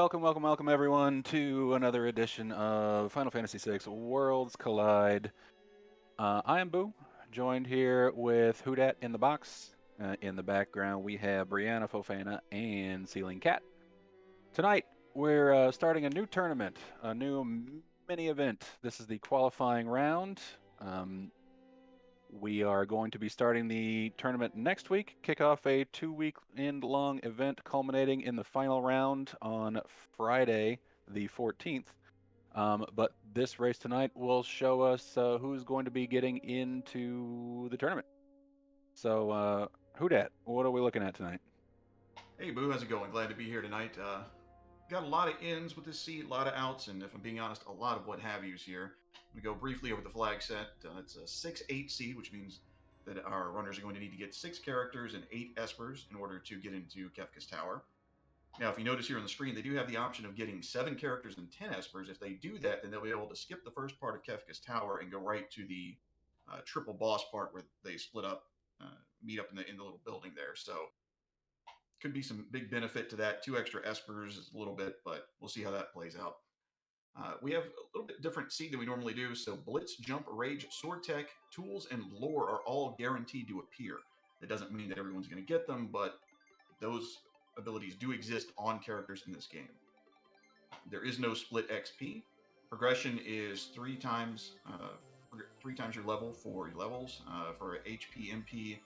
welcome everyone to another edition of Final Fantasy VI Worlds Collide. I am Boo, joined here with Houdat in the box. In the background, we have Brianna Fofana and Ceiling Cat. Tonight, we're starting a new tournament, a new mini event. This is the qualifying round. We are going to be starting the tournament next week, kick off a 2-week long event culminating in the final round on Friday, the 14th. But this race tonight will show us who's going to be getting into the tournament. So, who dat? What are we looking at tonight? Hey, Boo, how's it going? Glad to be here tonight. Got a lot of ins with this seat, a lot of outs, and if I'm being honest, a lot of what have yous here. We go briefly over the flag set. It's a 6-8 seed, which means that our runners are going to need to get 6 characters and 8 espers in order to get into Kefka's Tower. Now, if you notice here on the screen, they do have the option of getting 7 characters and 10 espers. If they do that, then they'll be able to skip the first part of Kefka's Tower and go right to the triple boss part where they split up, meet up in the little building there. So could be some big benefit to that. 2 extra espers is a little bit, but we'll see how that plays out. We have a little bit different seed than we normally do. So Blitz, Jump, Rage, Sword Tech, Tools, and Lore are all guaranteed to appear. That doesn't mean that everyone's going to get them, but those abilities do exist on characters in this game. There is no split XP. Progression is 3 times your level for your levels. For HP, MP,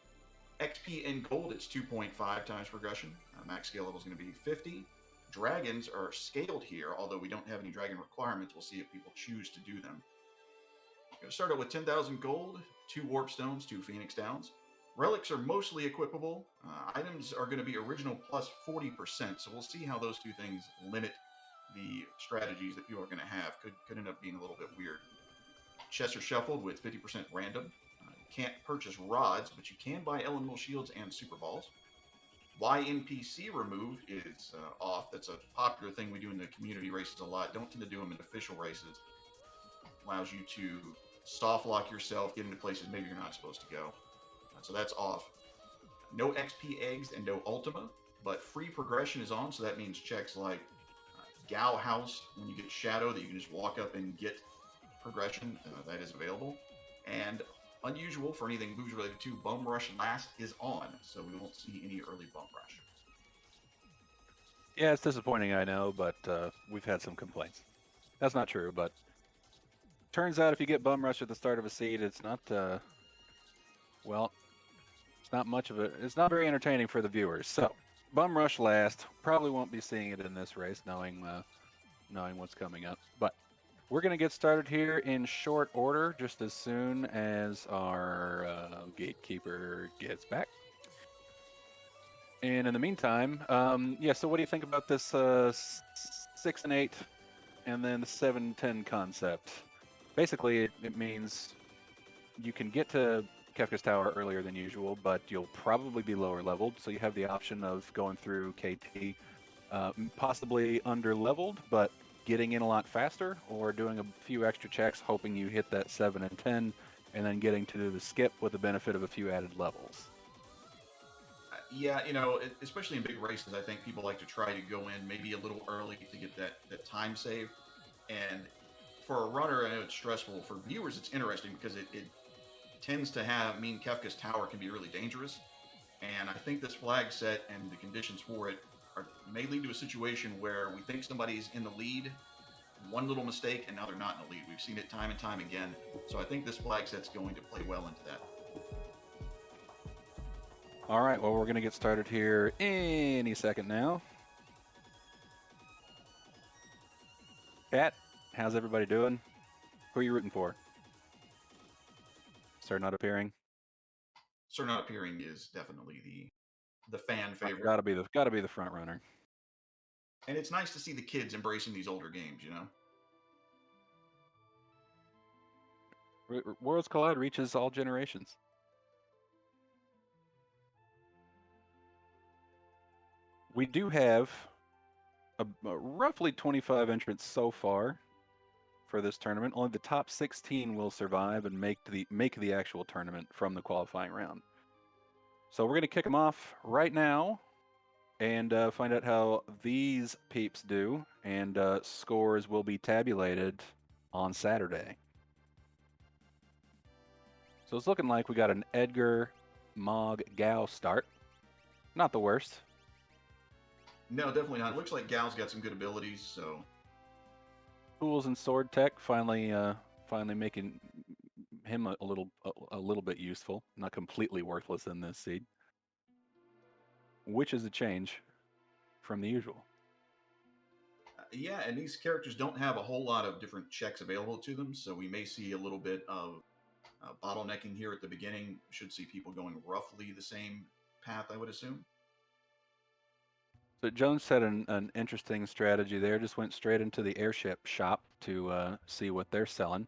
XP and gold, it's 2.5 times progression. Max scale level is going to be 50. Dragons are scaled here, although we don't have any dragon requirements. We'll see if people choose to do them. Going to start out with 10,000 gold, 2 warp stones, 2 phoenix downs. Relics are mostly equipable. Items are going to be original plus 40%, so we'll see how those two things limit the strategies that people are going to have. Could end up being a little bit weird. Chests are shuffled with 50% random. Can't purchase rods, but you can buy elemental shields and super balls. YNPC remove is off. That's a popular thing we do in the community races a lot. Don't tend to do them in official races. Allows you to soft lock yourself, get into places maybe you're not supposed to go. So that's off. No XP eggs and no Ultima, but free progression is on. So that means checks like Gal House, when you get Shadow, that you can just walk up and get progression. That is available. And unusual for anything Boo's related to, Bum Rush Last is on, so we won't see any early Bum Rush. Yeah, it's disappointing, I know, but we've had some complaints. That's not true, but turns out if you get Bum Rush at the start of a seed, it's not, well, it's not much of it's not very entertaining for the viewers. So, Bum Rush last, probably won't be seeing it in this race, knowing what's coming up, but we're going to get started here in short order just as soon as our gatekeeper gets back. And in the meantime, yeah, so what do you think about this 6 and 8 and then the 7-10 concept? Basically, it means you can get to Kefka's Tower earlier than usual, but you'll probably be lower leveled, so you have the option of going through KT, possibly under leveled, but getting in a lot faster, or doing a few extra checks hoping you hit that 7 and 10 and then getting to do the skip with the benefit of a few added levels. Yeah, especially in big races, I think people like to try to go in maybe a little early to get that time save. And for a runner, I know it's stressful. For viewers, it's interesting because it tends to mean Kefka's Tower can be really dangerous. And I think this flag set and the conditions for it may lead to a situation where we think somebody's in the lead, one little mistake, and now they're not in the lead. We've seen it time and time again. So I think this flag set's going to play well into that. All right, well, we're going to get started here any second now. Kat, how's everybody doing? Who are you rooting for? Sir not appearing? Sir not appearing is definitely the fan favorite. Gotta be the front runner. And it's nice to see the kids embracing these older games, Worlds Collide reaches all generations. We do have a roughly 25 entrants so far for this tournament. Only the top 16 will survive and make the actual tournament from the qualifying round. So we're going to kick them off right now and find out how these peeps do, and scores will be tabulated on Saturday. So it's looking like we got an Edgar, Mog, Gao start. Not the worst. No, definitely not. It looks like Gal's got some good abilities, so Tools and sword tech finally making him a little bit useful, not completely worthless in this seed, which is a change from the usual. yeah, and these characters don't have a whole lot of different checks available to them, so we may see a little bit of bottlenecking here at the beginning. Should see people going roughly the same path, I would assume. So Jones had an interesting strategy there. Just went straight into the airship shop to see what they're selling.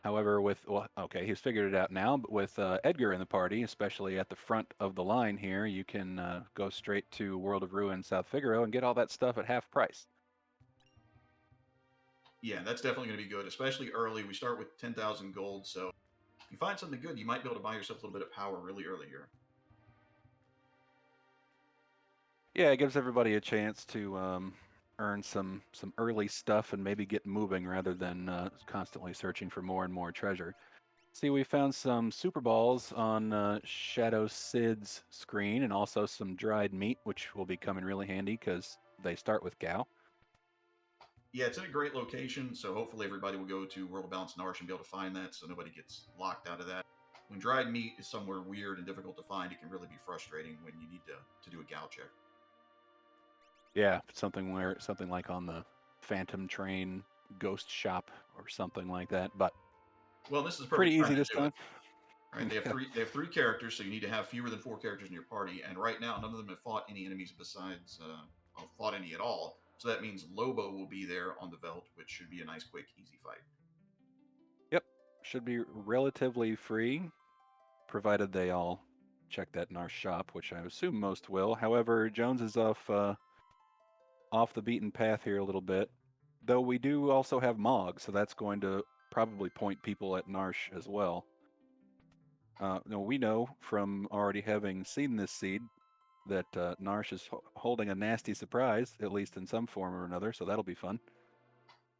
However, he's figured it out now. But with Edgar in the party, especially at the front of the line here, you can go straight to World of Ruin South Figaro and get all that stuff at half price. Yeah, that's definitely going to be good, especially early. We start with 10,000 gold, so if you find something good, you might be able to buy yourself a little bit of power really early here. Yeah, it gives everybody a chance to earn some early stuff and maybe get moving rather than constantly searching for more and more treasure. See, we found some super balls on Shadow Sid's screen and also some dried meat, which will be coming really handy because they start with Gao. Yeah, it's in a great location, so hopefully everybody will go to World of Balance and Arch and be able to find that so nobody gets locked out of that. When dried meat is somewhere weird and difficult to find, it can really be frustrating when you need to do a gal check. Yeah, something like on the Phantom Train Ghost Shop or something like that, but Well, this is the pretty perfect time easy to this do it. time. All right, they have three characters, so you need to have fewer than 4 characters in your party. And right now, none of them have fought any enemies besides fought any at all. So that means Lobo will be there on the Veld, which should be a nice, quick, easy fight. Yep, should be relatively free, provided they all check that in our shop, which I assume most will. However, Jones is off the beaten path here a little bit, though we do also have Mog, so that's going to probably point people at Narsh as well. We know from already having seen this seed that Narsh is holding a nasty surprise, at least in some form or another, so that'll be fun.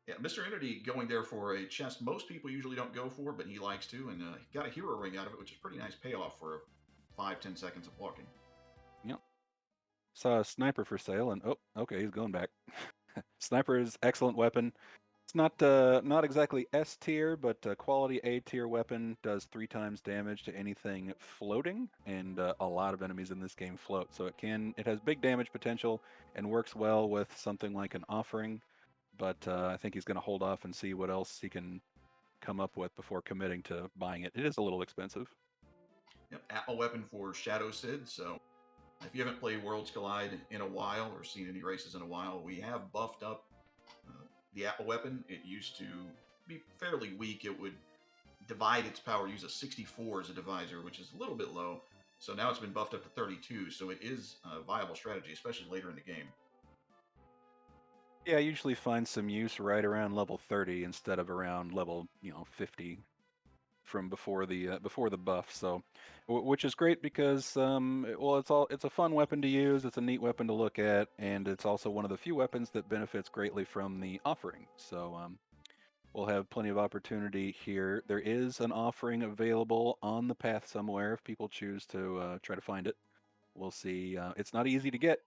Yeah, Mr. Entity going there for a chest most people usually don't go for, but he likes to, and he got a hero ring out of it, which is pretty nice payoff for 5-10 seconds of walking. Yep. Saw a sniper for sale, and oh, okay, he's going back. Sniper is excellent weapon. It's not exactly S tier, but quality A tier weapon does 3 times damage to anything floating, and a lot of enemies in this game float, so it has big damage potential and works well with something like an offering. But I think he's going to hold off and see what else he can come up with before committing to buying it. It is a little expensive. Yep, Atma weapon for Shadow Sid. So if you haven't played Worlds Collide in a while or seen any races in a while, we have buffed up the Atma weapon. It used to be fairly weak. It would divide its power, use a 64 as a divisor, which is a little bit low. So now it's been buffed up to 32. So it is a viable strategy, especially later in the game. Yeah, I usually find some use right around level 30 instead of around level 50 from before the buff. So, which is great because it's a fun weapon to use. It's a neat weapon to look at, and it's also one of the few weapons that benefits greatly from the offering. So we'll have plenty of opportunity here. There is an offering available on the path somewhere if people choose to try to find it. We'll see. It's not easy to get,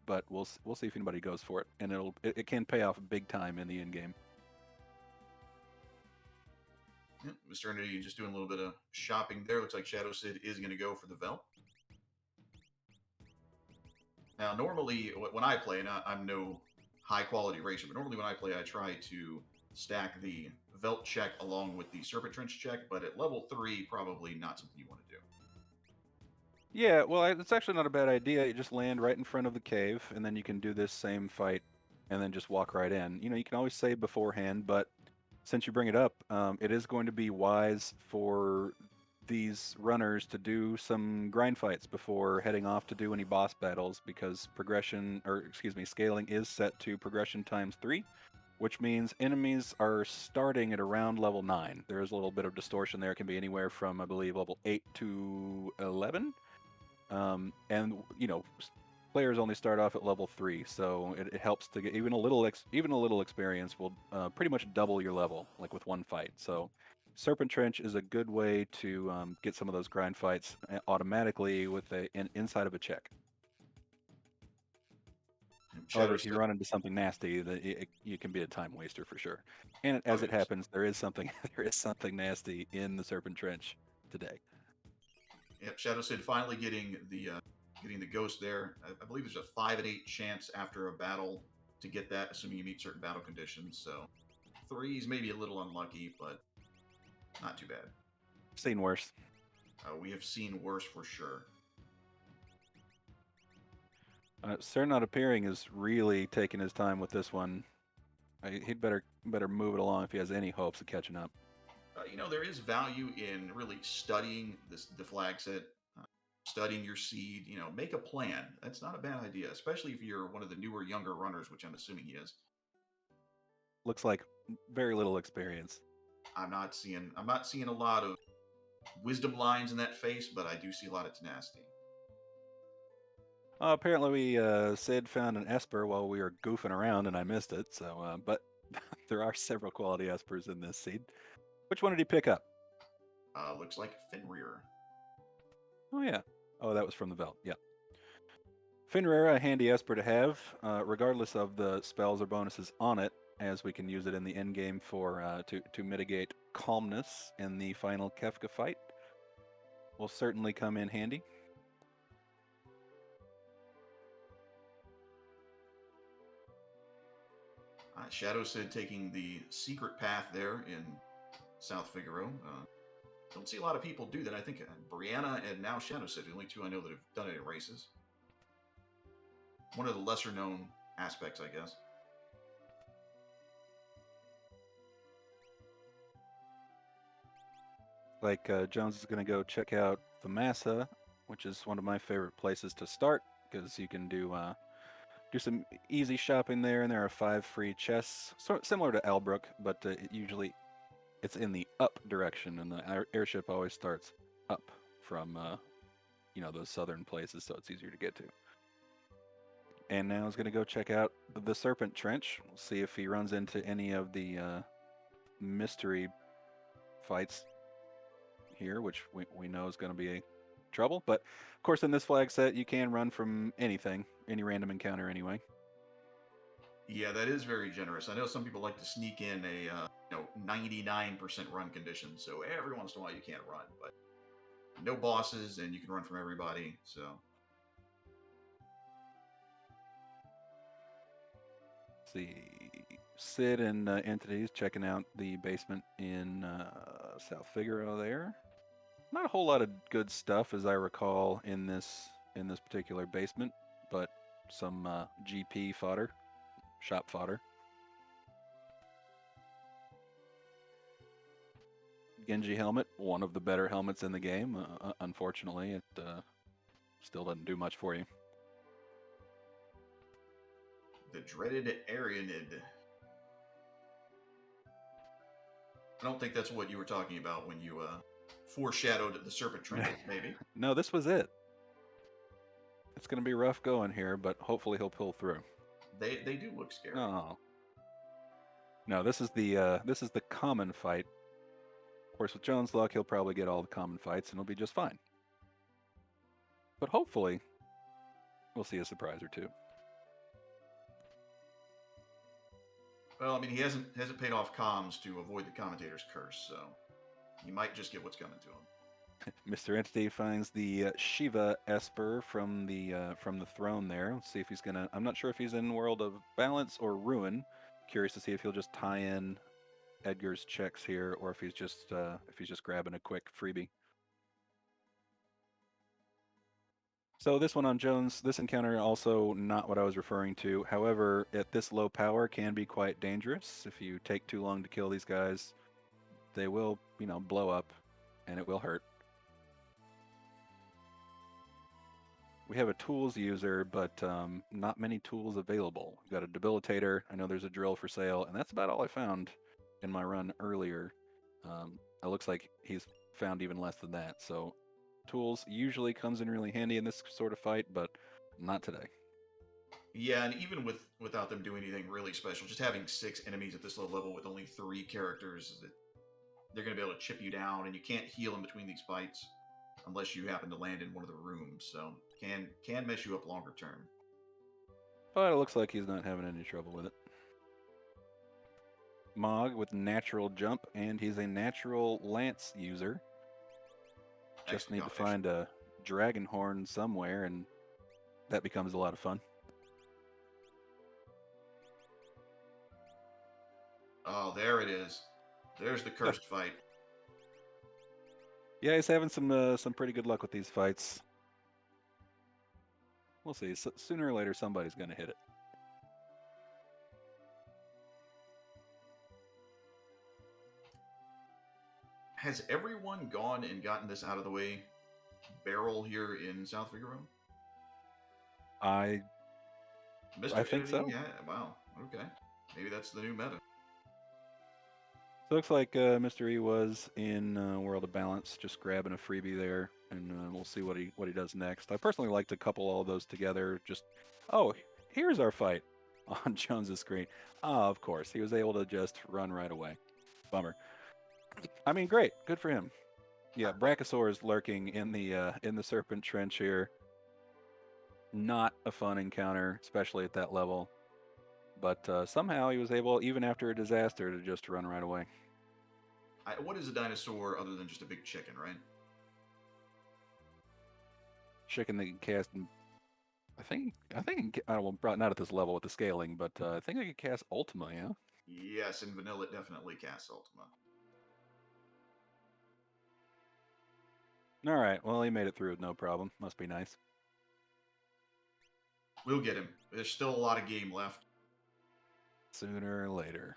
but we'll see if anybody goes for it, and it can pay off big time in the end game. Yep, Mr. Entity just doing a little bit of shopping there. Looks like Shadow Sid is going to go for the Velt. Now, normally when I play, and I'm no high quality racer, but normally when I play, I try to stack the Velt check along with the Serpent Trench check, but at level 3, probably not something you want to do. Yeah, well, it's actually not a bad idea. You just land right in front of the cave, and then you can do this same fight, and then just walk right in. You can always save beforehand, but since you bring it up, it is going to be wise for these runners to do some grind fights before heading off to do any boss battles, because scaling is set to progression times 3, which means enemies are starting at around level 9. There is a little bit of distortion there. It can be anywhere from, I believe, level 8 to 11. And players only start off at level 3, so it helps to get even a little experience will pretty much double your level, like with one fight. So Serpent Trench is a good way to get some of those grind fights automatically with inside of a check. However, Shadow if you said, run into something nasty, you can be a time waster for sure. And oh, as it yes. happens, there is something there is something nasty in the Serpent Trench today. Yep, Shadow said finally getting the ghost there. I believe there's a 5 and 8 chance after a battle to get that, assuming you meet certain battle conditions. So 3's maybe a little unlucky, but not too bad. Seen worse. We have seen worse for sure. Sir Not Appearing is really taking his time with this one. He'd better move it along if he has any hopes of catching up. There is value in really studying the flag set, studying your seed. Make a plan. That's not a bad idea, especially if you're one of the newer, younger runners, which I'm assuming he is. Looks like very little experience. I'm not seeing a lot of wisdom lines in that face, but I do see a lot of tenacity. Apparently, Sid found an Esper while we were goofing around, and I missed it. So, but there are several quality Espers in this seed. Which one did he pick up? Looks like Fenrir. Oh yeah. Oh, that was from the Veld. Yeah. Fenrir, a handy Esper to have, regardless of the spells or bonuses on it, as we can use it in the endgame for to mitigate calmness in the final Kefka fight. Will certainly come in handy. Shadow said taking the secret path there in South Figaro. Don't see a lot of people do that. I think Brianna and now Shadow said the only two I know that have done it in races. One of the lesser known aspects, I guess. Like Jones is going to go check out the Massa, which is one of my favorite places to start because you can do some easy shopping there, and there are 5 free chests, similar to Albrook, but it's in the up direction, and the airship always starts up from those southern places, so it's easier to get to. And now he's going to go check out the Serpent Trench. We'll see if he runs into any of the mystery fights here, which we know is going to be trouble. But of course, in this flag set, you can run from anything, any random encounter anyway. Yeah, that is very generous. I know some people like to sneak in a 99% run condition, so every once in a while you can't run, but no bosses and you can run from everybody. So See, Sid and entities checking out the basement in South Figaro there. Not a whole lot of good stuff, as I recall, in this particular basement, but some GP fodder, shop fodder. Genji helmet, one of the better helmets in the game. Unfortunately, it still doesn't do much for you. the dreaded Arianid. I don't think that's what you were talking about when you foreshadowed the Serpent Trench, maybe. No, this was it. It's going to be rough going here, but hopefully he'll pull through. They do look scary. No, this is the common fight. Of course, with Jones' luck, he'll probably get all the common fights, and he'll be just fine. But hopefully, we'll see a surprise or two. Well, I mean, he hasn't paid off comms to avoid the commentator's curse, so he might just get what's coming to him. Mr. Entity finds the Shiva Esper from the throne there. Let's see if he's gonna. I'm not sure if he's in World of Balance or Ruin. Curious to see if he'll just tie in Edgar's checks here, or if he's just grabbing a quick freebie. So this one on Jones, this encounter also not what I was referring to. However, at this low power can be quite dangerous. If you take too long to kill these guys, they will, blow up, and it will hurt. We have a tools user, but not many tools available. We've got a debilitator. I know there's a drill for sale, and that's about all I found in my run earlier. It looks like he's found even less than that. So tools usually comes in really handy in this sort of fight, but not today. Yeah, and even without them doing anything really special, just having 6 enemies at this low level with only 3 characters, they're going to be able to chip you down, and you can't heal in between these fights unless you happen to land in one of the rooms. So can mess you up longer term. But it looks like he's not having any trouble with it. Mog with natural jump, and he's a natural lance user. Just Excellent need to combination. find a dragon horn somewhere, and that becomes a lot of fun. Oh, there it is. There's the cursed fight. Yeah, he's having some pretty good luck with these fights. We'll see. Sooner or later, somebody's going to hit it. Has everyone gone and gotten this out of the way? Barrel here in South Figaro? I Mr. think Entity? so. Yeah, wow. Okay. Maybe that's the new meta. So it looks like Mr. E was in World of Balance, just grabbing a freebie there, and we'll see what he does next. I personally like to couple all those together. Just, oh, here's our fight on Jones's screen. Ah, of course, he was able to just run right away. Bummer. I mean, great, good for him. Yeah, Brachiosaur is lurking in the Serpent Trench here. Not a fun encounter, especially at that level. But somehow he was able, even after a disaster, to just run right away. What is a dinosaur other than just a big chicken, right? Chicken that can cast. I think well, not at this level with the scaling, but I think I could cast Ultima. Yeah. Yes, in vanilla it definitely casts Ultima. All right. Well, he made it through with no problem. Must be nice. We'll get him. There's still a lot of game left. Sooner or later.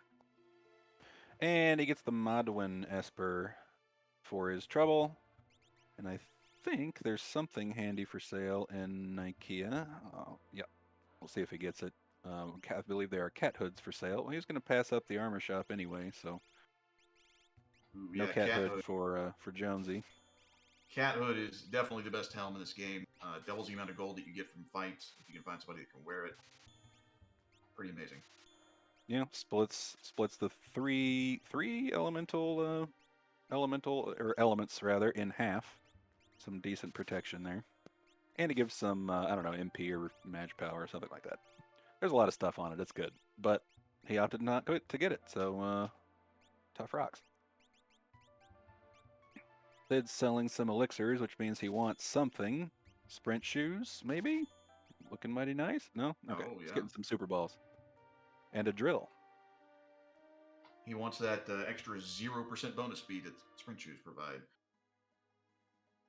And he gets the Modwin Esper for his trouble. And I think there's something handy for sale in Ikea. Oh, yeah. We'll see if he gets it. I believe there are cat hoods for sale. Well, he's going to pass up the armor shop anyway, so Ooh, no yeah, cat hood for Jonesy. Cat Hood is definitely the best helm in this game. Doubles the amount of gold that you get from fights. If you can find somebody that can wear it, pretty amazing. Yeah, splits the three elemental or elements rather in half. Some decent protection there, and it gives some I don't know, MP or match power or something like that. There's a lot of stuff on it. It's good, but he opted not to get it, so tough rocks. Sid's selling some elixirs, which means he wants something. Sprint shoes, maybe? Looking mighty nice? No? Okay. Oh, He's yeah. getting some super balls. And a drill. He wants that extra 0% bonus speed that sprint shoes provide.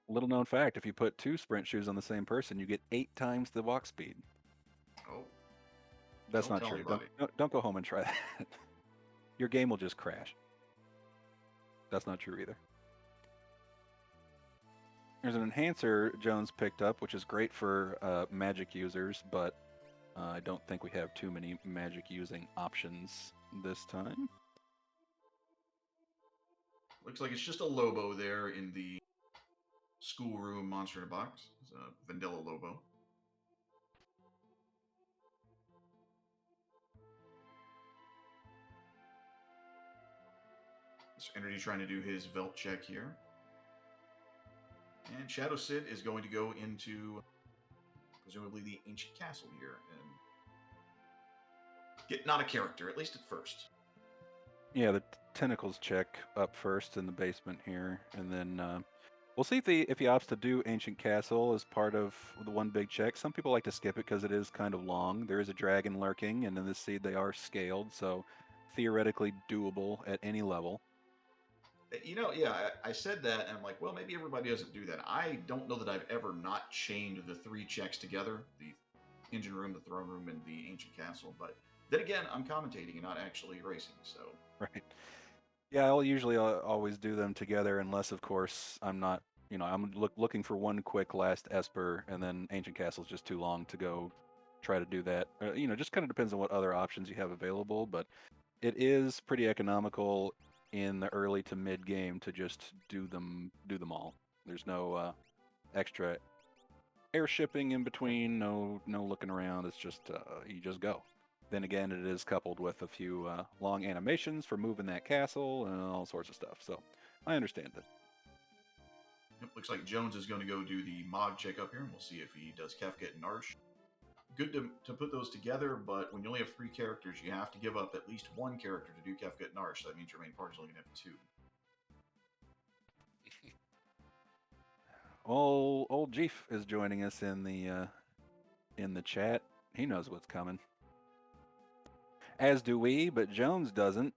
Little known fact, if you put 2 sprint shoes on the same person, you get 8 times the walk speed. Oh. That's Don't not tell true. anybody. Don't go home and try that. Your game will just crash. That's not true either. There's an enhancer Jones picked up, which is great for magic users, but I don't think we have too many magic using options this time. Looks like it's just a Lobo there in the schoolroom monster in a box. It's a vanilla Lobo. Mr. Energy trying to do his Velt check here. And Shadow Sid is going to go into presumably the ancient castle here and get not a character, at least at first. Yeah, the tentacles check up first in the basement here, and then we'll see if he opts to do ancient castle as part of the one big check. Some people like to skip it because it is kind of long. There is a dragon lurking, and in this seed they are scaled, so theoretically doable at any level. You know, yeah, I said that, and I'm like, well, maybe everybody doesn't do that. I don't know that I've ever not chained the 3 checks together, the engine room, the throne room, and the ancient castle. But then again, I'm commentating and not actually racing, so. Right. Yeah, I'll usually always do them together, unless, of course, I'm not, I'm looking for one quick last Esper, and then Ancient Castle's just too long to go try to do that. Just kind of depends on what other options you have available, but it is pretty economical in the early to mid game to just do them all. There's no extra airshipping in between, no looking around. It's just you just go. Then again, it is coupled with a few long animations for moving that castle and all sorts of stuff. So I understand it. Yep, looks like Jones is going to go do the Mog check up here, and we'll see if he does Kefka and Narsh. Good to put those together, but when you only have 3 characters, you have to give up at least 1 character to do Kefka and Narsh. So that means your main party's only going to have 2. Old Jeef is joining us in the chat. He knows what's coming. As do we, but Jones doesn't.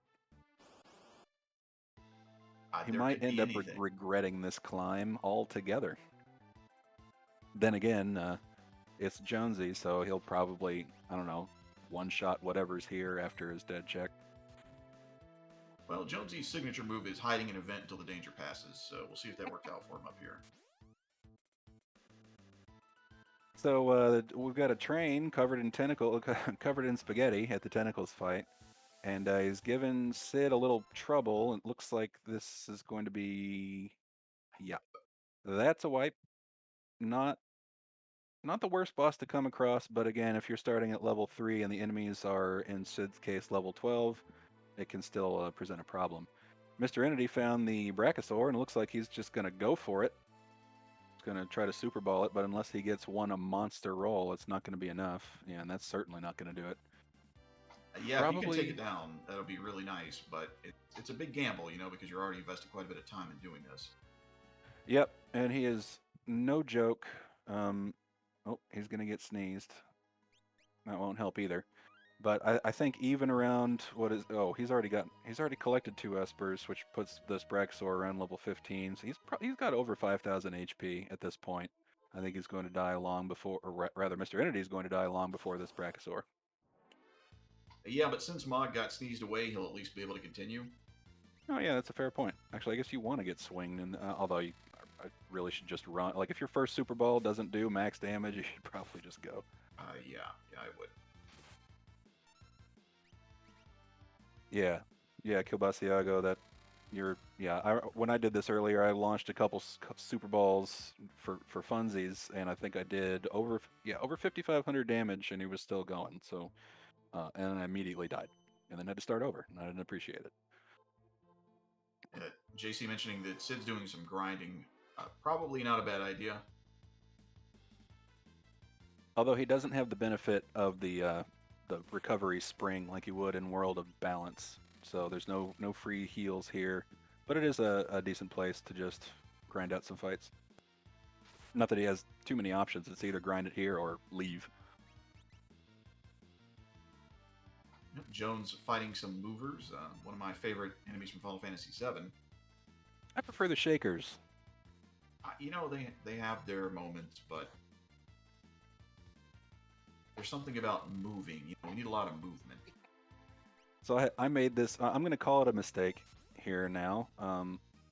He might end up regretting this climb altogether. Then again, it's Jonesy, so he'll probably, I don't know, one-shot whatever's here after his dead check. Well, Jonesy's signature move is hiding an event until the danger passes, so we'll see if that worked out for him up here. So we've got a train covered in spaghetti at the tentacles fight, and he's given Sid a little trouble. It looks like this is going to be, yeah, that's a wipe. Not the worst boss to come across, but again, if you're starting at level 3 and the enemies are, in Sid's case, level 12, it can still present a problem. Mr. Entity found the Brachiosaur, and it looks like he's just going to go for it. He's going to try to Super Ball it, but unless he gets a monster roll, it's not going to be enough. Yeah, and that's certainly not going to do it. Yeah, if you can take it down, that'll be really nice, but it's a big gamble, you know, because you're already investing quite a bit of time in doing this. Yep, and he is no joke. Oh, he's going to get sneezed. That won't help either. But I think even around he's already collected 2 Espers, which puts this Brachiosaur around level 15. So he's got over 5,000 HP at this point. I think he's going to die long before, or rather, Mr. Entity is going to die long before this Brachiosaur. Yeah, but since Mog got sneezed away, he'll at least be able to continue. Oh yeah, that's a fair point. Actually, I guess you want to get swinged, and although I really should just run. Like if your first Super Ball doesn't do max damage, you should probably just go. Yeah, I would. Yeah, Kilbasiago, when I did this earlier, I launched a couple Super Balls for funsies, and I think I did over 5,500 damage, and he was still going. So, and I immediately died, and then had to start over, and I didn't appreciate it. JC mentioning that Sid's doing some grinding, probably not a bad idea. Although he doesn't have the benefit of the recovery spring like you would in World of Balance. So there's no free heals here, but it is a decent place to just grind out some fights. Not that he has too many options. It's either grind it here or leave. Jones fighting some movers, one of my favorite enemies from Final Fantasy VII. I prefer the Shakers. You know, they have their moments, but there's something about moving. You know, we need a lot of movement. So I made this. I'm going to call it a mistake here now.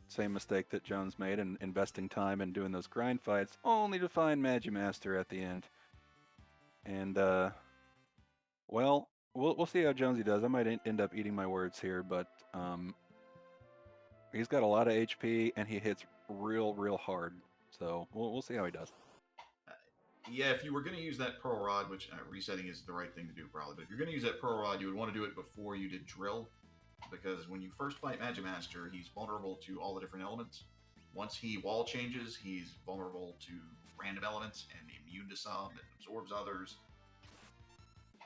Same mistake that Jones made in investing time in doing those grind fights, only to find Magimaster at the end. And well, we'll see how Jonesy does. I might end up eating my words here, but he's got a lot of HP and he hits real hard. So we'll see how he does. Yeah, if you were going to use that Pearl Rod, which resetting is the right thing to do probably, but if you're going to use that Pearl Rod, you would want to do it before you did Drill, because when you first fight Magimaster, he's vulnerable to all the different elements. Once he wall changes, he's vulnerable to random elements and immune to some and absorbs others.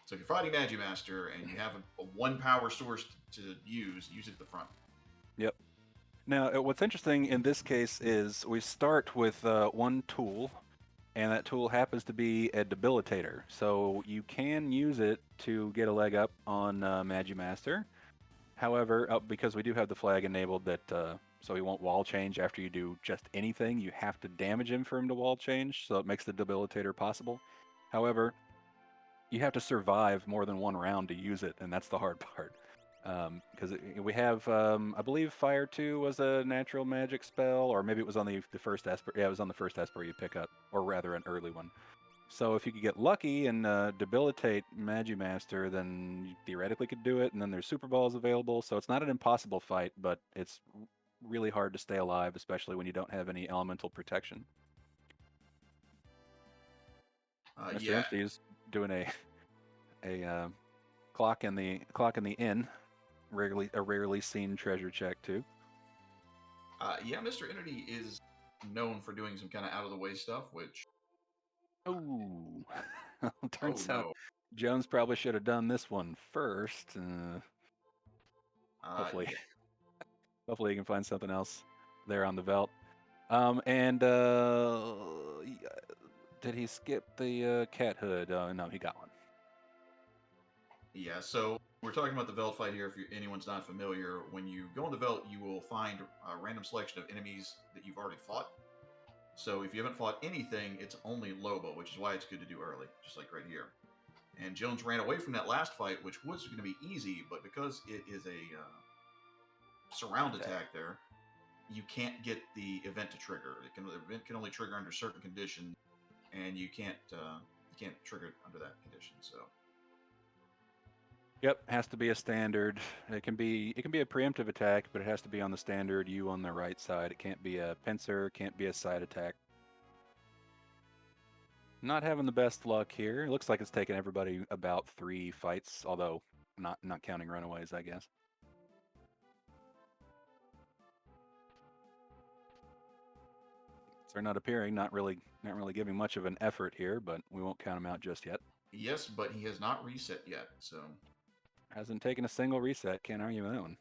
So if you're fighting Magimaster and you have a 1 power source to use it at the front. Yep. Now, what's interesting in this case is we start with 1 tool, and that tool happens to be a debilitator. So you can use it to get a leg up on Magimaster. However, because we do have the flag enabled that so he won't wall change after you do just anything, you have to damage him for him to wall change, so it makes the debilitator possible. However, you have to survive more than 1 round to use it, and that's the hard part. Because we have, I believe Fire 2 was a natural magic spell, or maybe it was on the first Esper. Yeah, it was on the first Esper you pick up, or rather an early one. So if you could get lucky and debilitate Magimaster, then you theoretically could do it, and then there's Super Balls available, so it's not an impossible fight, but it's really hard to stay alive, especially when you don't have any elemental protection. Mr. Yeah. Empty is doing a clock in the inn, rarely seen treasure check too. Yeah, Mr. Entity is known for doing some kind of out of the way stuff, which. Oh, Oh turns out no. Jones probably should have done this one first. Hopefully, Yeah. hopefully you can find something else there on the Velt. And did he skip the cat hood? No, he got one. Yeah, so we're talking about the Veld fight here. If anyone's not familiar, when you go on the Veld, you will find a random selection of enemies that you've already fought. So if you haven't fought anything, it's only Lobo, which is why it's good to do early, just like right here. And Jones ran away from that last fight, which was going to be easy, but because it is a surround attack there, you can't get the event to trigger. The event can only trigger under certain conditions, and you can't trigger it under that condition. So. Yep, has to be a standard. It can be a preemptive attack, but it has to be on the standard. You on the right side. It can't be a pincer. Can't be a side attack. Not having the best luck here. It looks like it's taken everybody about 3 fights, although not counting runaways, I guess. They're not appearing, not really giving much of an effort here, but we won't count them out just yet. Yes, but he has not reset yet, so. Hasn't taken a single reset. Can't argue with that one.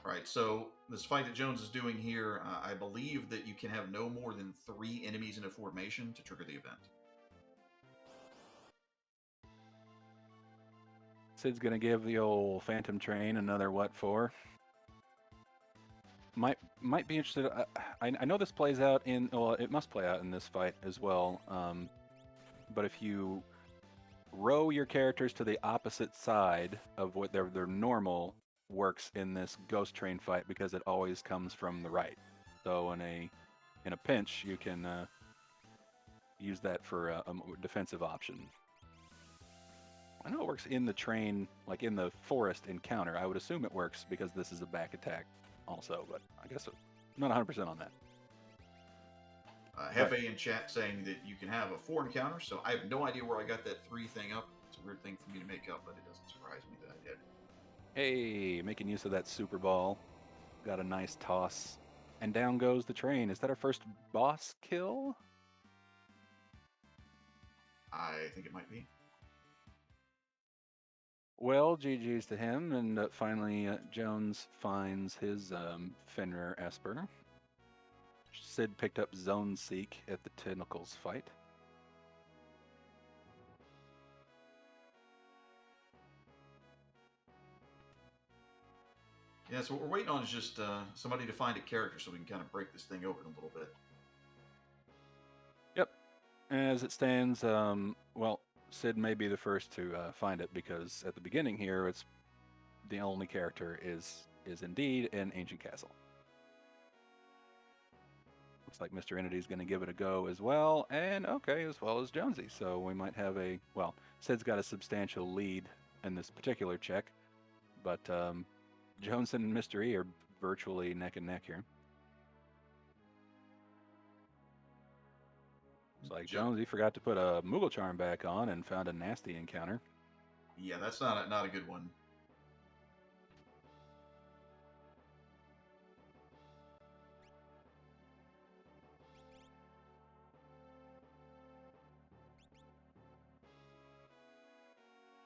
Right, so this fight that Jones is doing here, I believe that you can have no more than 3 enemies in a formation to trigger the event. Sid's gonna give the old Phantom Train another what for. Might be interested. I know this plays out in. Well, it must play out in this fight as well. But if you row your characters to the opposite side of what their normal works in this Ghost Train fight, because it always comes from the right. So in a pinch, you can use that for a defensive option. I know it works in the train, like in the forest encounter. I would assume it works because this is a back attack also, but I guess I'm not 100% on that. Hefe in chat saying that you can have a 4 encounter, so I have no idea where I got that 3 thing up. It's a weird thing for me to make up, but it doesn't surprise me that I did. Hey, making use of that super ball. Got a nice toss. And down goes the train. Is that our first boss kill? I think it might be. Well, GG's to him, and finally Jones finds his Fenrir Esper. Sid picked up Zone Seek at the Tentacles fight. Yeah, so what we're waiting on is just somebody to find a character so we can kind of break this thing open a little bit. Yep. As it stands, well, Sid may be the first to find it, because at the beginning here, it's the only character is indeed an Ancient Castle. Looks like Mr. Entity's going to give it a go as well, and okay, as well as Jonesy. So we might have Sid's got a substantial lead in this particular check, but Jones and Mr. E are virtually neck and neck here. It's like Jonesy forgot to put a Moogle Charm back on and found a nasty encounter. Yeah, that's not a good one.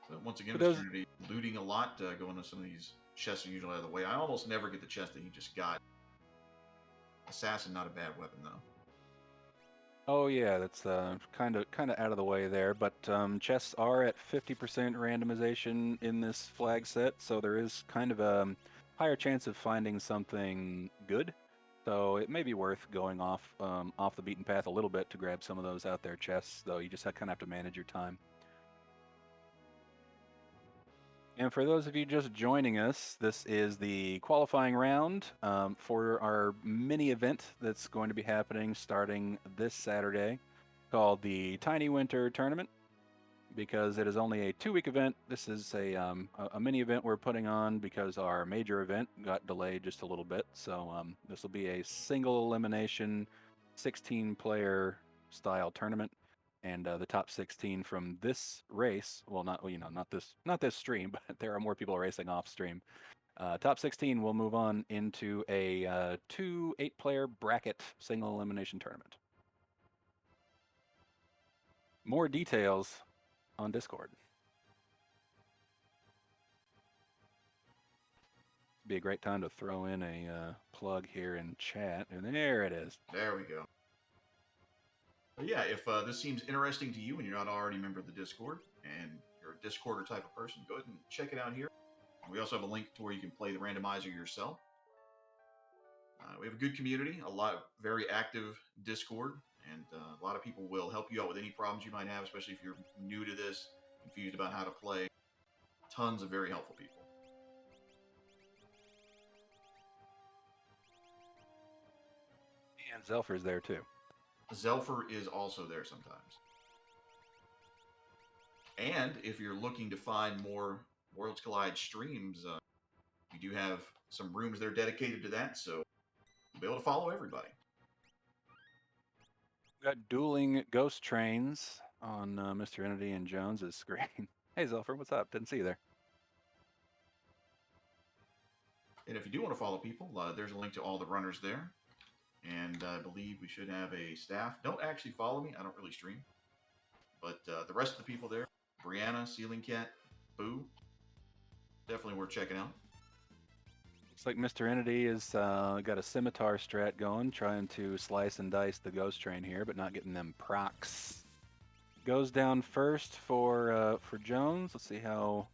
So once again, Mr. Unity looting a lot, going to some of these chests are usually out of the way. I almost never get the chest that he just got. Assassin, not a bad weapon though. Oh yeah, that's kind of out of the way there. But chests are at 50% randomization in this flag set, so there is kind of a higher chance of finding something good. So it may be worth going off the beaten path a little bit to grab some of those out there chests. Though you just kind of have to manage your time. And for those of you just joining us, this is the qualifying round for our mini event that's going to be happening starting this Saturday, called the Tiny Winter Tournament. Because it is only a 2-week event, this is a mini event we're putting on because our major event got delayed just a little bit. So this will be a single elimination, 16-player style tournament. and the top 16 from this race. Well, not this stream, but there are more people racing off stream. Top 16 will move on into a 2 8-player bracket single elimination tournament. More details on Discord. Be a great time to throw in a plug here in chat, and there it is. There we go. But yeah, if this seems interesting to you and you're not already a member of the Discord and you're a Discorder type of person, go ahead and check it out here. We also have a link to where you can play the randomizer yourself. We have a good community, a lot of very active Discord, and a lot of people will help you out with any problems you might have, especially if you're new to this, confused about how to play. Tons of very helpful people. And Zelfer's there too. Zelfer is also there sometimes. And if you're looking to find more Worlds Collide streams, we do have some rooms there dedicated to that, so you'll be able to follow everybody. We've got dueling ghost trains on Mr. Entity and Jones's screen. Hey Zelfer, what's up? Didn't see you there. And if you do want to follow people, there's a link to all the runners there. And I believe we should have a staff. Don't actually follow me. I don't really stream. But the rest of the people there, Brianna, Ceiling Cat, Boo, definitely worth checking out. Looks like Mr. Entity has got a scimitar strat going, trying to slice and dice the ghost train here, but not getting them procs. Goes down first for Jones. Let's see how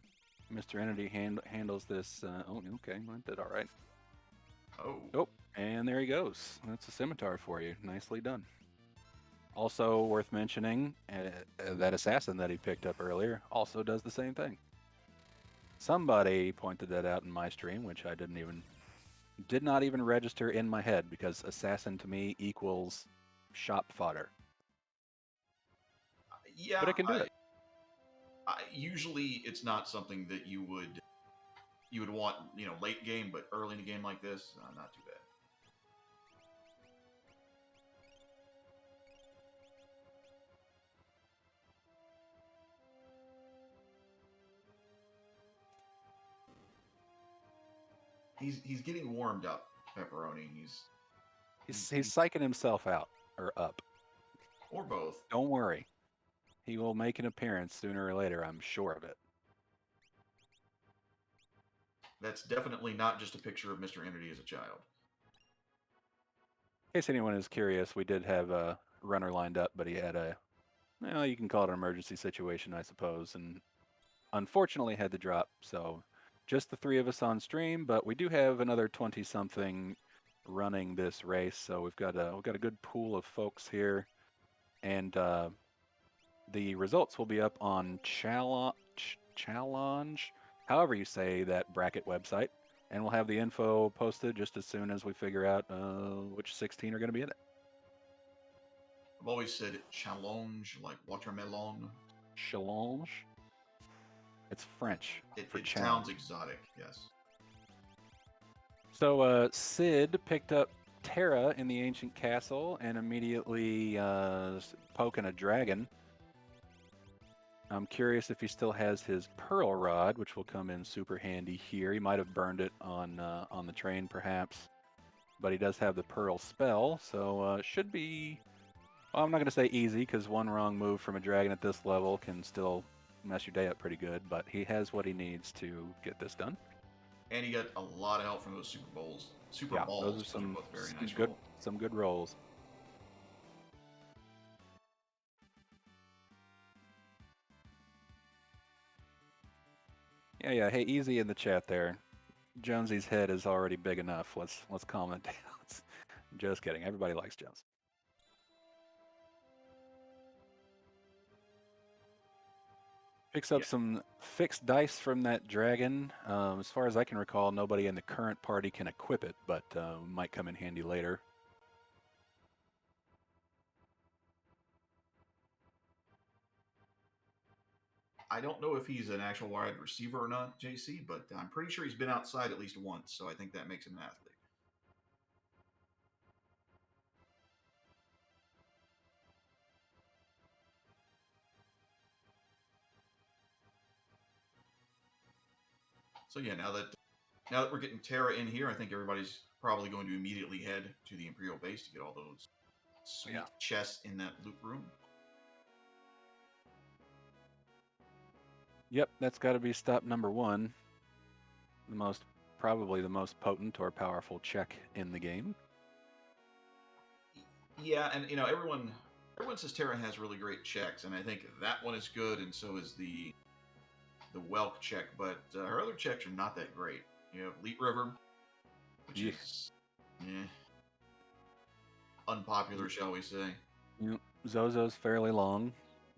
Mr. Entity handles this. Oh, okay, well, did all right. Oh, and there he goes. That's a scimitar for you. Nicely done. Also worth mentioning, that assassin that he picked up earlier also does the same thing. Somebody pointed that out in my stream, which I did not even register in my head, because assassin to me equals shop fodder. Yeah, but it can do it. Usually, it's not something that you would want, late game, but early in a game like this, not too bad. He's getting warmed up, Pepperoni. He's psyching himself out, or up. Or both. Don't worry. He will make an appearance sooner or later, I'm sure of it. That's definitely not just a picture of Mr. Entity as a child. In case anyone is curious, we did have a runner lined up, but he had you can call it an emergency situation, I suppose, and unfortunately had to drop. So just the 3 of us on stream, but we do have another 20-something running this race, so we've got a good pool of folks here, and the results will be up on Challenge, however you say that bracket website, and we'll have the info posted just as soon as we figure out which 16 are going to be in it. I've always said challenge, like watermelon. Challenge? It's French for it challenge. Sounds exotic, yes. So Sid picked up Terra in the ancient castle and immediately poking a dragon. I'm curious if he still has his pearl rod, which will come in super handy here. He might have burned it on the train, perhaps, but he does have the pearl spell, so should be. Well, I'm not going to say easy, because one wrong move from a dragon at this level can still mess your day up pretty good. But he has what he needs to get this done. And he got a lot of help from those super balls. Those are some very nice some good rolls. Yeah. Hey, easy in the chat there. Jonesy's head is already big enough. Let's calm it down. Just kidding. Everybody likes Jones. Picks up some fixed dice from that dragon. As far as I can recall, nobody in the current party can equip it, but might come in handy later. I don't know if he's an actual wide receiver or not, JC, but I'm pretty sure he's been outside at least once, so I think that makes him an athlete. So yeah, now that we're getting Terra in here, I think everybody's probably going to immediately head to the Imperial base to get all those sweet Yeah. chests in that loot room. Yep, that's got to be stop number one. Probably the most potent or powerful check in the game. Yeah, and everyone says Terra has really great checks, and I think that one is good, and so is the Welk check. But her other checks are not that great. You have Leet River, which Yeah. is unpopular, shall we say. Zozo's fairly long.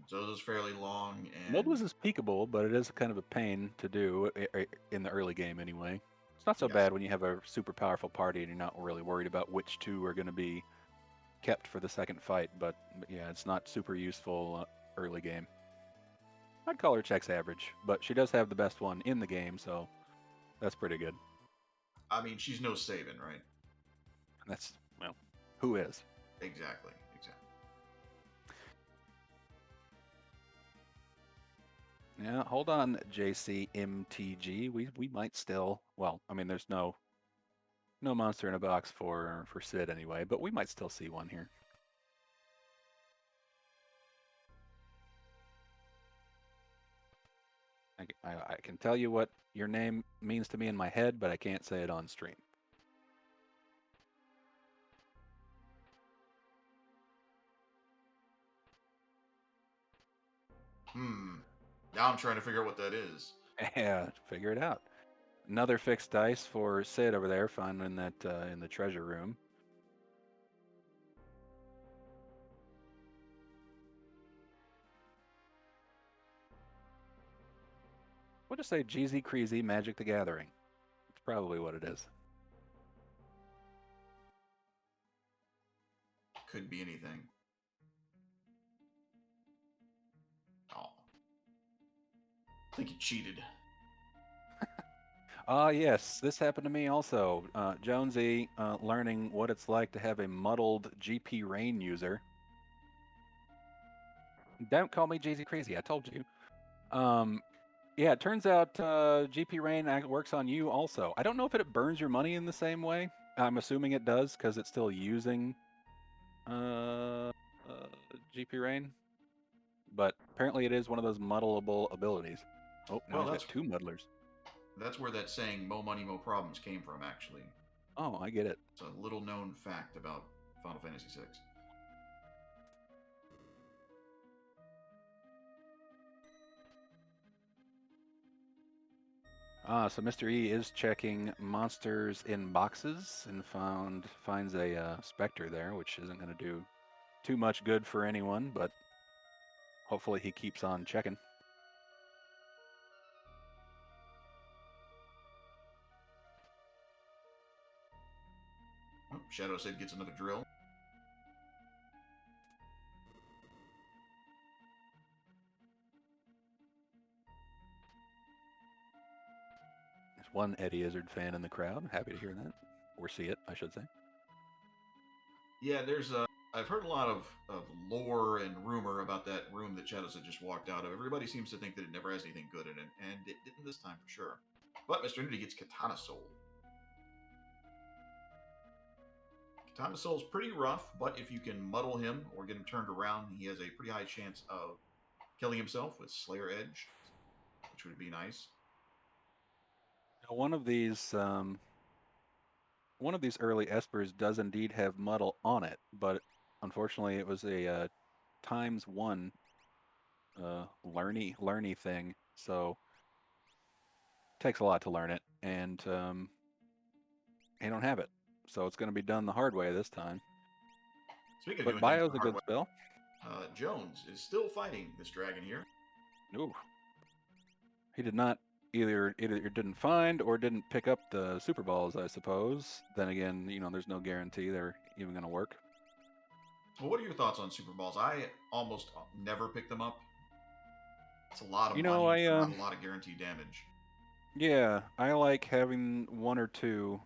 Zozo's fairly long, and Modus is peekable, but it is kind of a pain to do in the early game anyway. It's not so yes, bad when you have a super powerful party and you're not really worried about which two are going to be kept for the second fight, but yeah, it's not super useful early game. I'd call her checks average, but she does have the best one in the game, so that's pretty good. I mean she's no Saban, right? That's, well, who is? Exactly. Yeah, hold on, JCMTG. We might still, well, I mean, there's no monster in a box for Sid anyway, but we might still see one here. I can tell you what your name means to me in my head, but I can't say it on stream. Now I'm trying to figure out what that is. Yeah, figure it out. Another fixed dice for Sid over there, found in that in the treasure room. We'll just say Jeezy Creasy Magic the Gathering. It's probably what it is. Could be anything. Oh. I think you cheated. Ah, yes, this happened to me also. Jonesy learning what it's like to have a muddled GP Rain user. Don't call me Jeezy Crazy, I told you. Yeah, it turns out GP Rain works on you also. I don't know if it burns your money in the same way. I'm assuming it does because it's still using GP Rain. But apparently it is one of those muddleable abilities. Oh, now he's got two muddlers. That's where that saying "Mo money, mo problems" came from, actually. Oh, I get it. It's a little known fact about Final Fantasy VI. So Mr. E is checking monsters in boxes and finds a Spectre there, which isn't going to do too much good for anyone, but hopefully he keeps on checking. Oh, Shadow Sid gets another drill. There's one Eddie Izzard fan in the crowd. Happy to hear that. Or see it, I should say. Yeah, I've heard a lot of lore and rumor about that room that Shadow Sid just walked out of. Everybody seems to think that it never has anything good in it, and it didn't this time for sure. But Mr. Nudie gets Katana Soul. Katana Soul's pretty rough, but if you can muddle him or get him turned around, he has a pretty high chance of killing himself with Slayer Edge, which would be nice. Now, one of these early espers does indeed have muddle on it, but unfortunately it was a ×1 learny thing, so it takes a lot to learn it, and I don't have it, so it's going to be done the hard way this time. Speaking of But doing things Bio's the a hard good way, spell. Jones is still fighting this dragon here. Ooh. He did not either didn't find or didn't pick up the super balls, I suppose. Then again, there's no guarantee they're even going to work. Well, what are your thoughts on super balls? I almost never pick them up. It's a lot of money for not a lot of guaranteed damage. Yeah, I like having one or two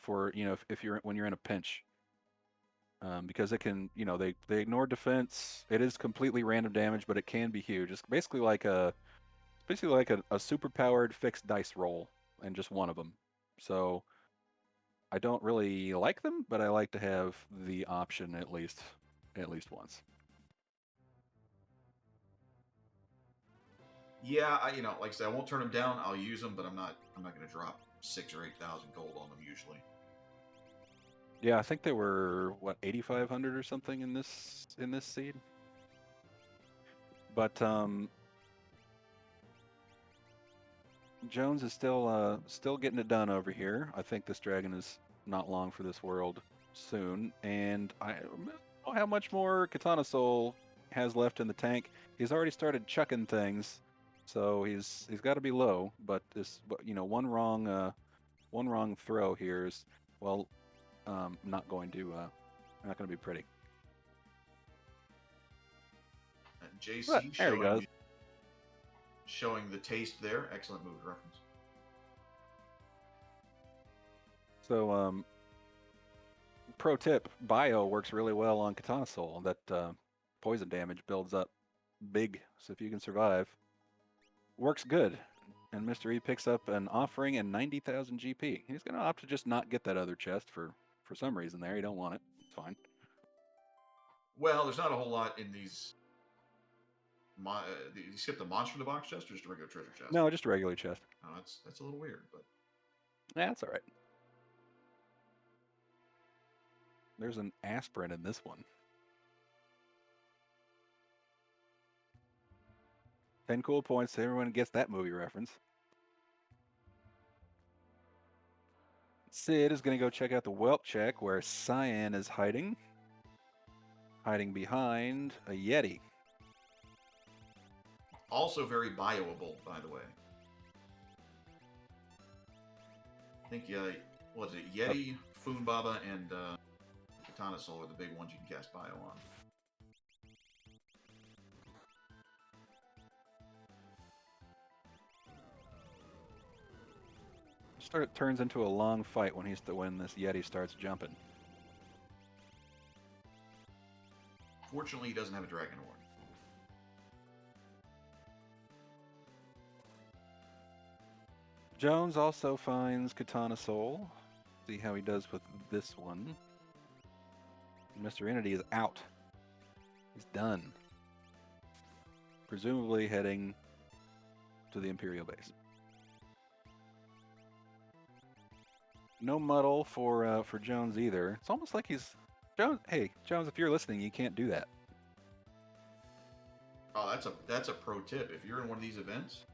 for if you're when you're in a pinch. Because it can, they ignore defense. It is completely random damage, but it can be huge. It's basically like a super powered fixed dice roll. and just one of them. So I don't really like them, but I like to have the option at least once. Yeah, like I said, I won't turn them down. I'll use them, but I'm not going to drop 6 or 8,000 gold on them usually. Yeah, I think they were what 8,500 or something in this seed. But Jones is still getting it done over here. I think this dragon is not long for this world soon, and I don't know how much more Katana Soul has left in the tank. He's already started chucking things, so he's got to be low. But this, one wrong throw here is not going to be pretty. JC But there he goes. Showing the taste there. Excellent movie reference. So, pro tip: Bio works really well on Katana Soul. That poison damage builds up big, so if you can survive, works good. And Mr. E picks up an offering and 90,000 GP. He's going to opt to just not get that other chest for some reason there. He don't want it. It's fine. Well, there's not a whole lot in these. You skip the monster in the box chest or just a regular treasure chest? No, just a regular chest. Oh, that's a little weird, but That's all right. There's an aspirin in this one. 10 cool points. Everyone gets that movie reference. Sid is going to go check out the whelp check where Cyan is hiding behind a Yeti. Also very bioable, by the way. I think, what is it? Yeti, Foonbaba, and Katana Soul are the big ones you can cast bio on. Turns into a long fight when this Yeti starts jumping. Fortunately, he doesn't have a dragon horn. Jones also finds Katana Soul. See how he does with this one. Mr. Entity is out. He's done. Presumably heading to the Imperial base. No muddle for Jones either. It's almost like he's Jones. Hey, Jones, if you're listening, you can't do that. Oh, that's a pro tip. If you're in one of these events,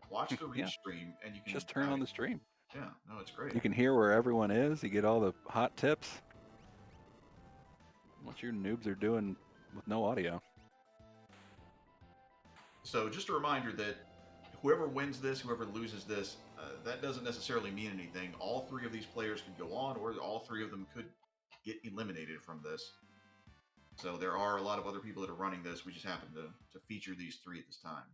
watch the restream and you can just turn on the stream. Yeah, no, it's great. You can hear where everyone is. You get all the hot tips. What your noobs are doing with no audio. So just a reminder that whoever wins this, whoever loses this, that doesn't necessarily mean anything. All three of these players could go on, or all three of them could get eliminated from this. So there are a lot of other people that are running this. We just happen to feature these three at this time.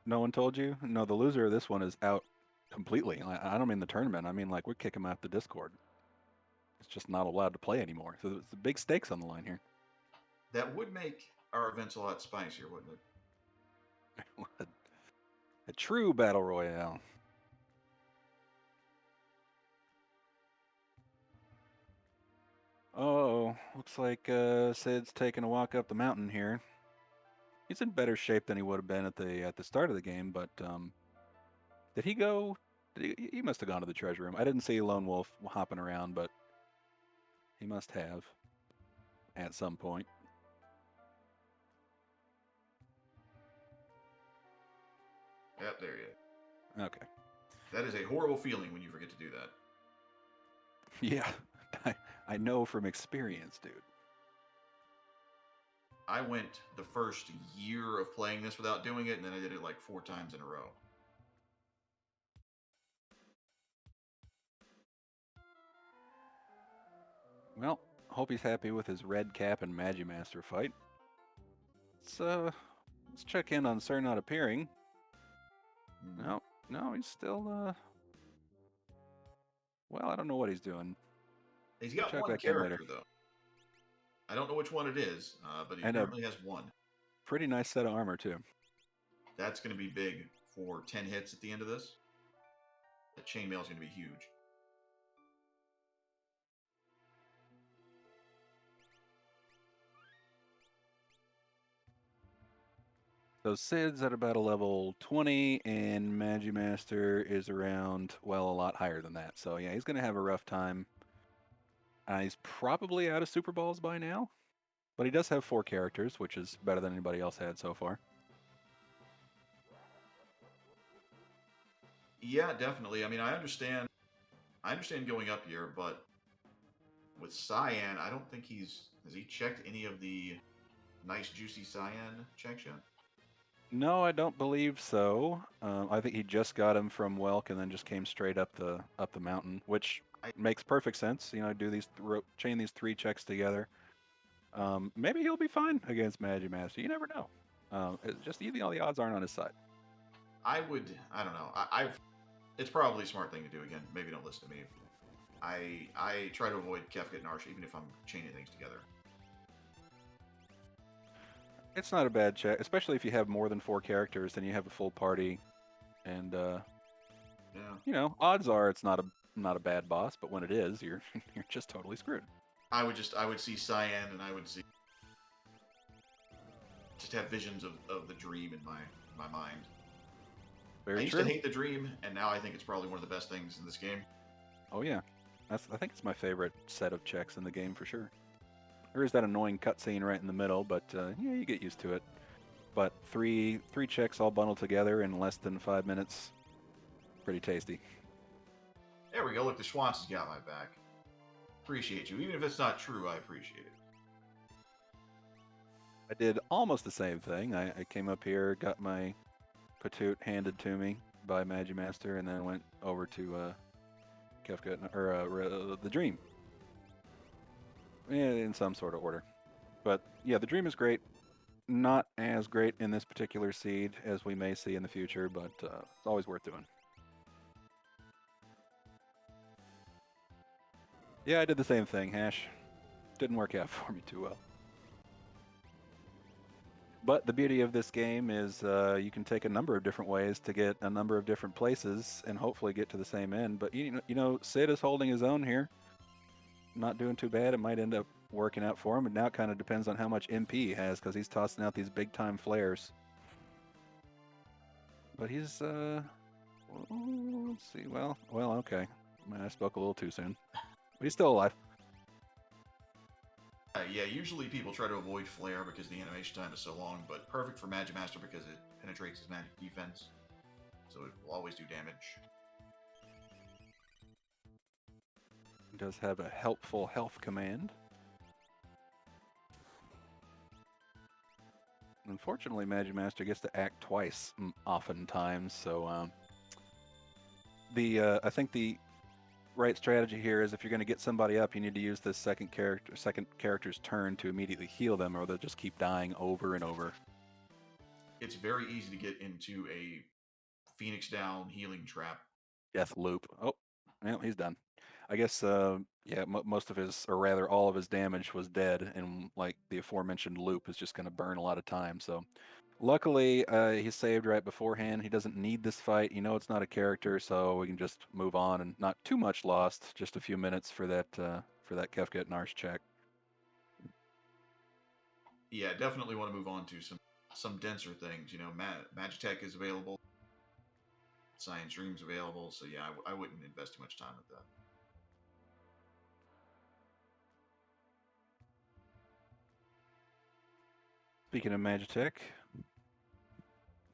No one told you? No, the loser of this one is out completely. I don't mean the tournament. I mean, like, we kick him out the Discord. It's just not allowed to play anymore. So it's the big stakes on the line here. That would make our events a lot spicier, wouldn't it? A true battle royale. Oh, looks like Sid's taking a walk up the mountain here. He's in better shape than he would have been at the start of the game, but did he go? He must have gone to the treasure room. I didn't see Lone Wolf hopping around, but he must have at some point. Yep, there you go. Okay. That is a horrible feeling when you forget to do that. Yeah, I know from experience, dude. I went the first year of playing this without doing it, and then I did it like 4 times in a row. Well, hope he's happy with his red cap and Magimaster fight. Let's check in on Sir not appearing. No, he's still well, I don't know what he's doing. He's got one character though. I don't know which one it is, but he apparently has one. Pretty nice set of armor too. That's going to be big for 10 hits at the end of this. That chainmail is going to be huge. So Sid's at about a level 20, and Magimaster is around, well, a lot higher than that. So yeah, he's going to have a rough time. He's probably out of Super Balls by now, but he does have 4 characters, which is better than anybody else had so far. Yeah, definitely. I mean, I understand going up here, but with Cyan, I don't think has he checked any of the nice juicy Cyan checks yet? No, I don't believe so. I think he just got him from Welk and then just came straight up the mountain, which I makes perfect sense. You know, do these chain these 3 checks together. Maybe he'll be fine against Magimaster. You never know. Just even all the odds aren't on his side. I would. I don't know. I've. It's probably a smart thing to do. Again, maybe don't listen to me. I try to avoid Kefka and Arsh even if I'm chaining things together. It's not a bad check, especially if you have more than 4 characters, then you have a full party, and Yeah. you know, odds are it's not a bad boss, but when it is, you're you're just totally screwed. I would see Cyan and I would see just have visions of the dream in my mind. I Very used true. to hate the dream, and now I think it's probably one of the best things in this game. Oh yeah, I think it's my favorite set of checks in the game for sure. There is that annoying cutscene right in the middle, but yeah, you get used to it. But three checks all bundled together in less than 5 minutes, pretty tasty. There we go. Look, the Schwantz has got my back. Appreciate you. Even if it's not true, I appreciate it. I did almost the same thing. I came up here, got my Patoot handed to me by Magimaster, and then went over to Kefka or the Dream, in some sort of order. But yeah, the Dream is great. Not as great in this particular seed as we may see in the future, but it's always worth doing. Yeah, I did the same thing, Hash. Didn't work out for me too well. But the beauty of this game is you can take a number of different ways to get a number of different places and hopefully get to the same end. But you know, Sid is holding his own here. Not doing too bad. It might end up working out for him. And now it kind of depends on how much MP he has because he's tossing out these big time flares. But he's let's see. Well, okay. I spoke a little too soon. But he's still alive. Yeah, usually people try to avoid Flare because the animation time is so long, but perfect for Magimaster because it penetrates his magic defense, so it will always do damage. He does have a helpful health command. Unfortunately, Magimaster gets to act twice oftentimes, so I think the right strategy here is if you're going to get somebody up, you need to use this second character's turn to immediately heal them, or they'll just keep dying over and over. It's very easy to get into a Phoenix down healing trap. Death loop. Oh, well, he's done. I guess, yeah, most of his, or rather all of his damage was dead, and like the aforementioned loop is just going to burn a lot of time. So luckily, he saved right beforehand. He doesn't need this fight. You know, it's not a character, so we can just move on and not too much lost. Just a few minutes for that Kefka and Arsh check. Yeah, definitely want to move on to some denser things. You know, Magitech is available, Science Dream's available, so yeah, I wouldn't invest too much time with that. Speaking of Magitech,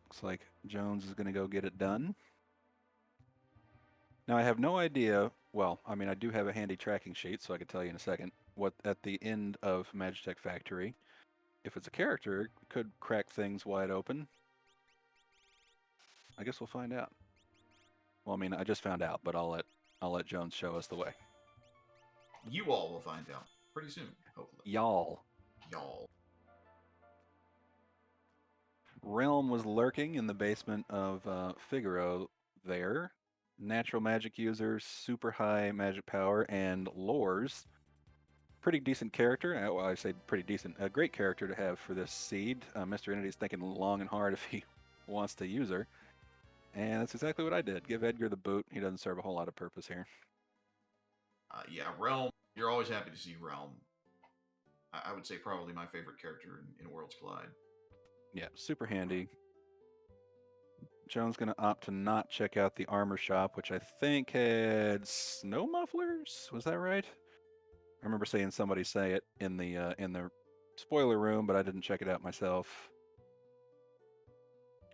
looks like Jones is going to go get it done. Now I have no idea. Well, I mean, I do have a handy tracking sheet, so I could tell you in a second what at the end of Magitech Factory. If it's a character, it could crack things wide open. I guess we'll find out. Well, I mean, I just found out, but I'll let Jones show us the way. You all will find out pretty soon, hopefully. Y'all. Realm was lurking in the basement of Figaro there. Natural magic users, super high magic power, and lores. Pretty decent character. Well, I say pretty decent. A great character to have for this seed. Mr. Entity's thinking long and hard if he wants to use her. And that's exactly what I did. Give Edgar the boot. He doesn't serve a whole lot of purpose here. Yeah, Realm. You're always happy to see Realm. I would say probably my favorite character in Worlds Collide. Yeah, super handy. Joan's going to opt to not check out the armor shop, which I think had snow mufflers. Was that right? I remember seeing somebody say it in the spoiler room, but I didn't check it out myself.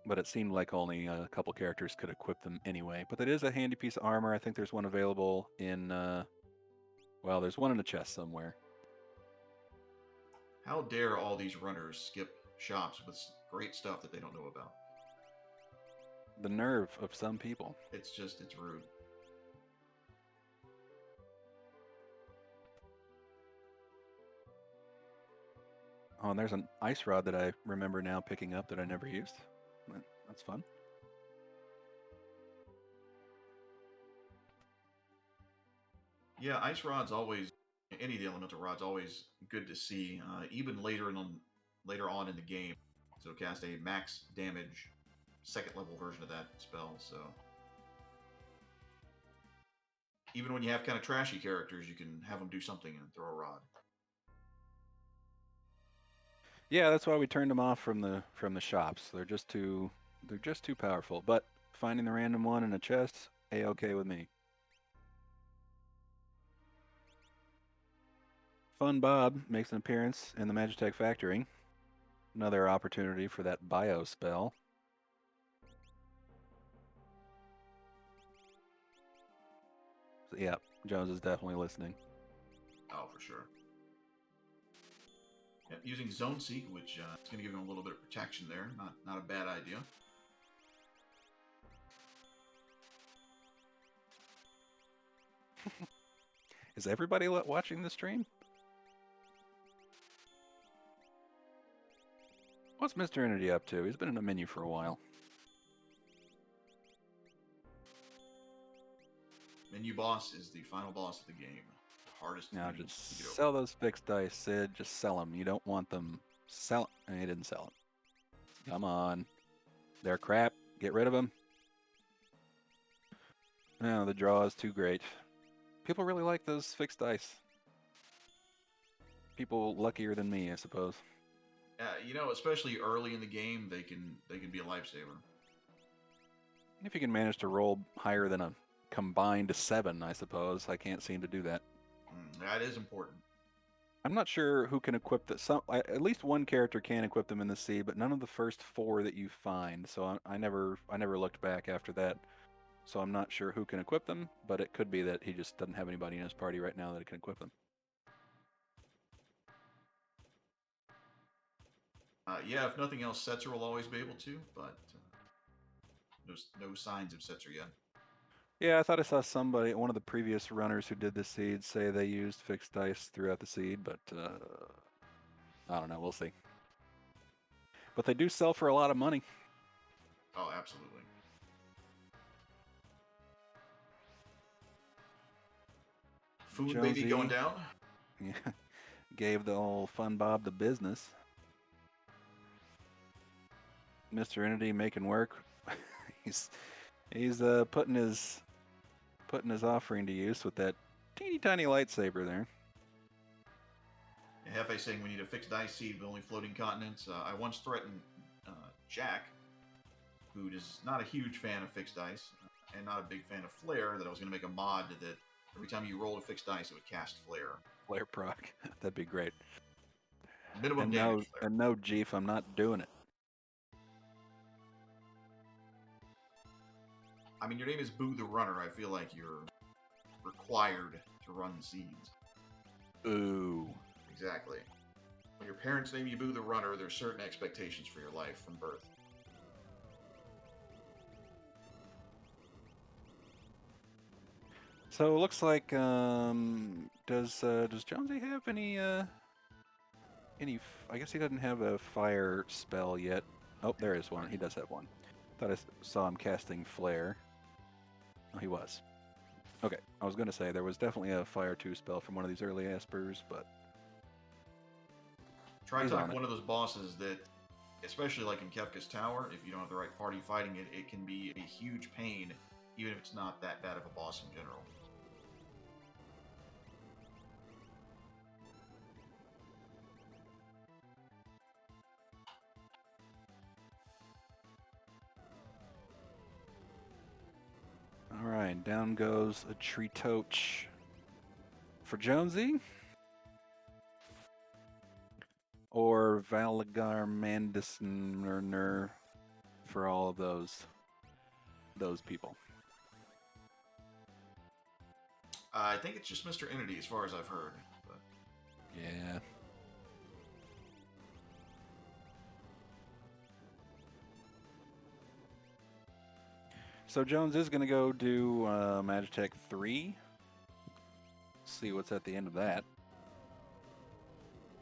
But it seemed like only a couple characters could equip them anyway. But that is a handy piece of armor. I think there's one available in, well, there's one in the chest somewhere. How dare all these runners skip shops with great stuff that they don't know about? The nerve of some people. It's rude. Oh, and there's an ice rod that I remember now picking up that I never used. That's fun. Yeah, ice rods always, any of the elemental rods always good to see. Even later on in the game, so cast a max damage second level version of that spell. So even when you have kind of trashy characters, you can have them do something and throw a rod. Yeah, that's why we turned them off from the shops. They're just too powerful. But finding the random one in a chest, a-okay with me. Fun Bob makes an appearance in the Magitech Factory. Another opportunity for that bio spell. So, yeah, Jones is definitely listening. Oh, for sure. Yep, using Zone Seek, which is going to give him a little bit of protection there. Not a bad idea. Is everybody watching the stream? What's Mr. Entity up to? He's been in the menu for a while. Menu boss is the final boss of the game. The hardest Now thing just to get over. sell those fixed dice, Sid. Just sell them. You don't want them. Sell. And he didn't sell them. Come on. They're crap. Get rid of them. No, the draw is too great. People really like those fixed dice. People luckier than me, I suppose. Especially early in the game, they can be a lifesaver. If you can manage to roll higher than a combined 7, I suppose. I can't seem to do that. That is important. I'm not sure who can equip that. At least one character can equip them in the sea, but none of the first 4 that you find. So I never looked back after that. So I'm not sure who can equip them, but it could be that he just doesn't have anybody in his party right now that can equip them. Yeah, if nothing else, Setzer will always be able to, but no signs of Setzer yet. Yeah, I thought I saw one of the previous runners who did the seed, say they used fixed dice throughout the seed, but I don't know. We'll see. But they do sell for a lot of money. Oh, absolutely. Food Jonesy, baby going down. Yeah, gave the old Fun Bob the business. Mr. Entity making work. he's putting his offering to use with that teeny tiny lightsaber there. Hefe saying we need a fixed dice seed with only floating continents. I once threatened Jack, who is not a huge fan of fixed dice and not a big fan of flare, that I was going to make a mod that every time you rolled a fixed dice, it would cast flare. Flare proc. That'd be great. Minimum damage flare. And no, Jeef, I'm not doing it. I mean, your name is Boo the Runner. I feel like you're required to run seeds. Ooh. Exactly. When your parents name you Boo the Runner, there's certain expectations for your life from birth. So it looks like does Jonesy have any I guess he doesn't have a fire spell yet. Oh, there is one. He does have one. Thought I saw him casting flare. Oh, he was. Okay, I was going to say there was definitely a fire 2 spell from one of these early Aspers, but Try talking one of those bosses that especially like in Kefka's Tower, if you don't have the right party fighting it, it can be a huge pain, even if it's not that bad of a boss in general. All right, down goes a tree toach for Jonesy. Or Valagar Mandisner for all of those people. I think it's just Mr. Entity, as far as I've heard. But Yeah. So Jones is going to go do Magitech 3. See what's at the end of that.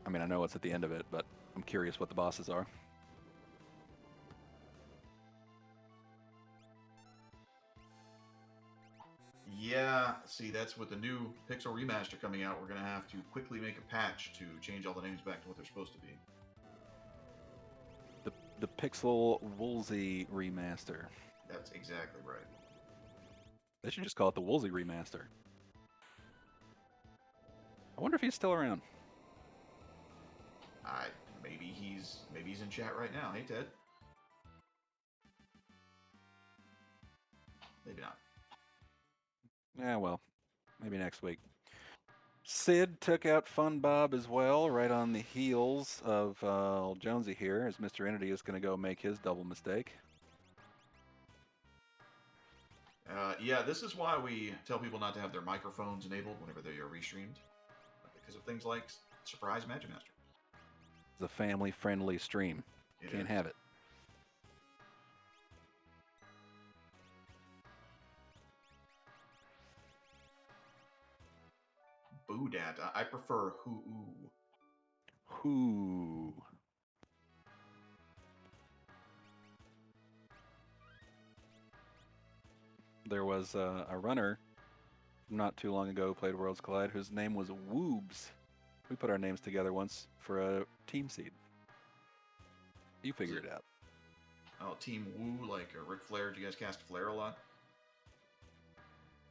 I mean, I know what's at the end of it, but I'm curious what the bosses are. yeah, see, that's with the new Pixel remaster coming out. We're going to have to quickly make a patch to change all the names back to what they're supposed to be. The Pixel Woolsey remaster. That's exactly right. They should just call it the Woolsey remaster. I wonder if he's still around. Maybe he's in chat right now. Hey, Ted. Maybe not. Yeah, well, maybe next week. Sid took out Fun Bob as well, right on the heels of old Jonesy here, as Mr. Entity is going to go make his double mistake. Yeah, this is why we tell people not to have their microphones enabled whenever they are restreamed, because of things like Surprise Magic Master. It's a family-friendly stream. Can't have it. Boo Dat. I prefer Hoo. Whoo. There was a runner not too long ago who played Worlds Collide whose name was Woobs. We put our names together once for a team seed. You figure it out. Oh, Team Woo, like Ric Flair. Do you guys cast Flair a lot?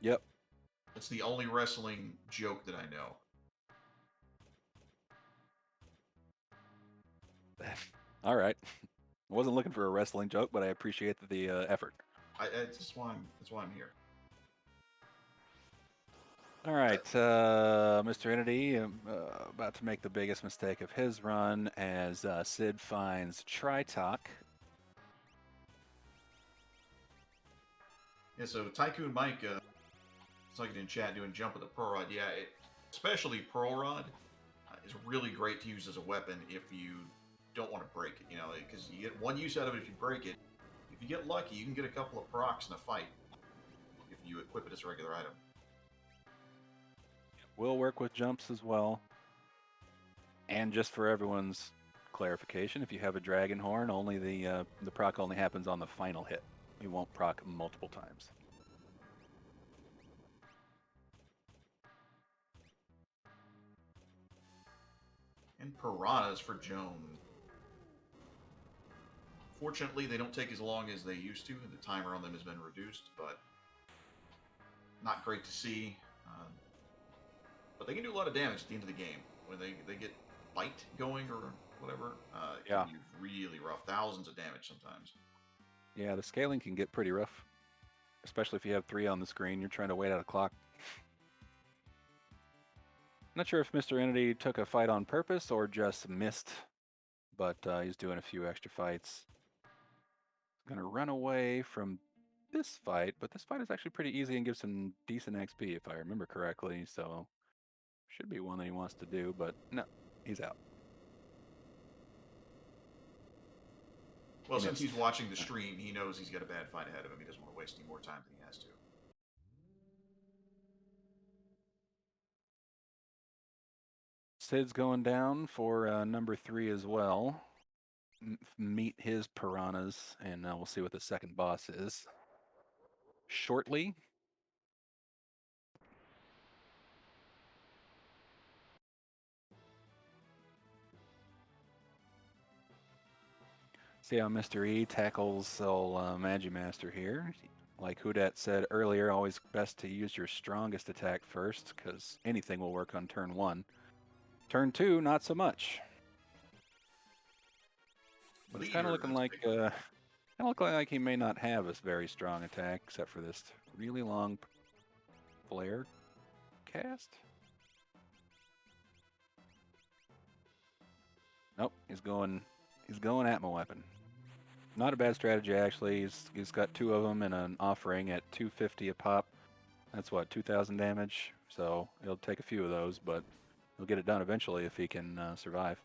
Yep. It's the only wrestling joke that I know. All right. I wasn't looking for a wrestling joke, but I appreciate the effort. That's why I'm here. All right, Mr. Entity about to make the biggest mistake of his run as Sid finds Tritok. Yeah, so Tycoon Mike, it's like in chat doing jump with a Pearl Rod. Yeah, especially Pearl Rod is really great to use as a weapon if you don't want to break it, because you get one use out of it if you break it. If you get lucky, you can get a couple of procs in a fight if you equip it as a regular item. Will work with jumps as well. And just for everyone's clarification, if you have a Dragon Horn, only the proc only happens on the final hit. You won't proc multiple times. And piranhas for Joan. Fortunately, they don't take as long as they used to. The timer on them has been reduced, but not great to see. But they can do a lot of damage at the end of the game. When they get bite going or whatever, it can be really rough. Thousands of damage sometimes. Yeah, the scaling can get pretty rough, especially if you have 3 on the screen. You're trying to wait out a clock. Not sure if Mr. Entity took a fight on purpose or just missed, but he's doing a few extra fights. Going to run away from this fight, but this fight is actually pretty easy and gives some decent XP if I remember correctly, so should be one that he wants to do, but no, he's out. Well, since he's watching the stream, he knows he's got a bad fight ahead of him. He doesn't want to waste any more time than he has to. Sid's going down for number 3 as well. Meet his piranhas, and we'll see what the second boss is shortly. See how Mr. E tackles old Magimaster here. Like Hudat said earlier, always best to use your strongest attack first, because anything will work on turn 1. Turn 2, not so much. But it's kind of looking like he may not have a very strong attack, except for this really long flare cast. Nope, he's going at my weapon. Not a bad strategy, actually. He's got 2 of them and an offering at 250 a pop. That's what, 2,000 damage? So it'll take a few of those, but he'll get it done eventually if he can survive.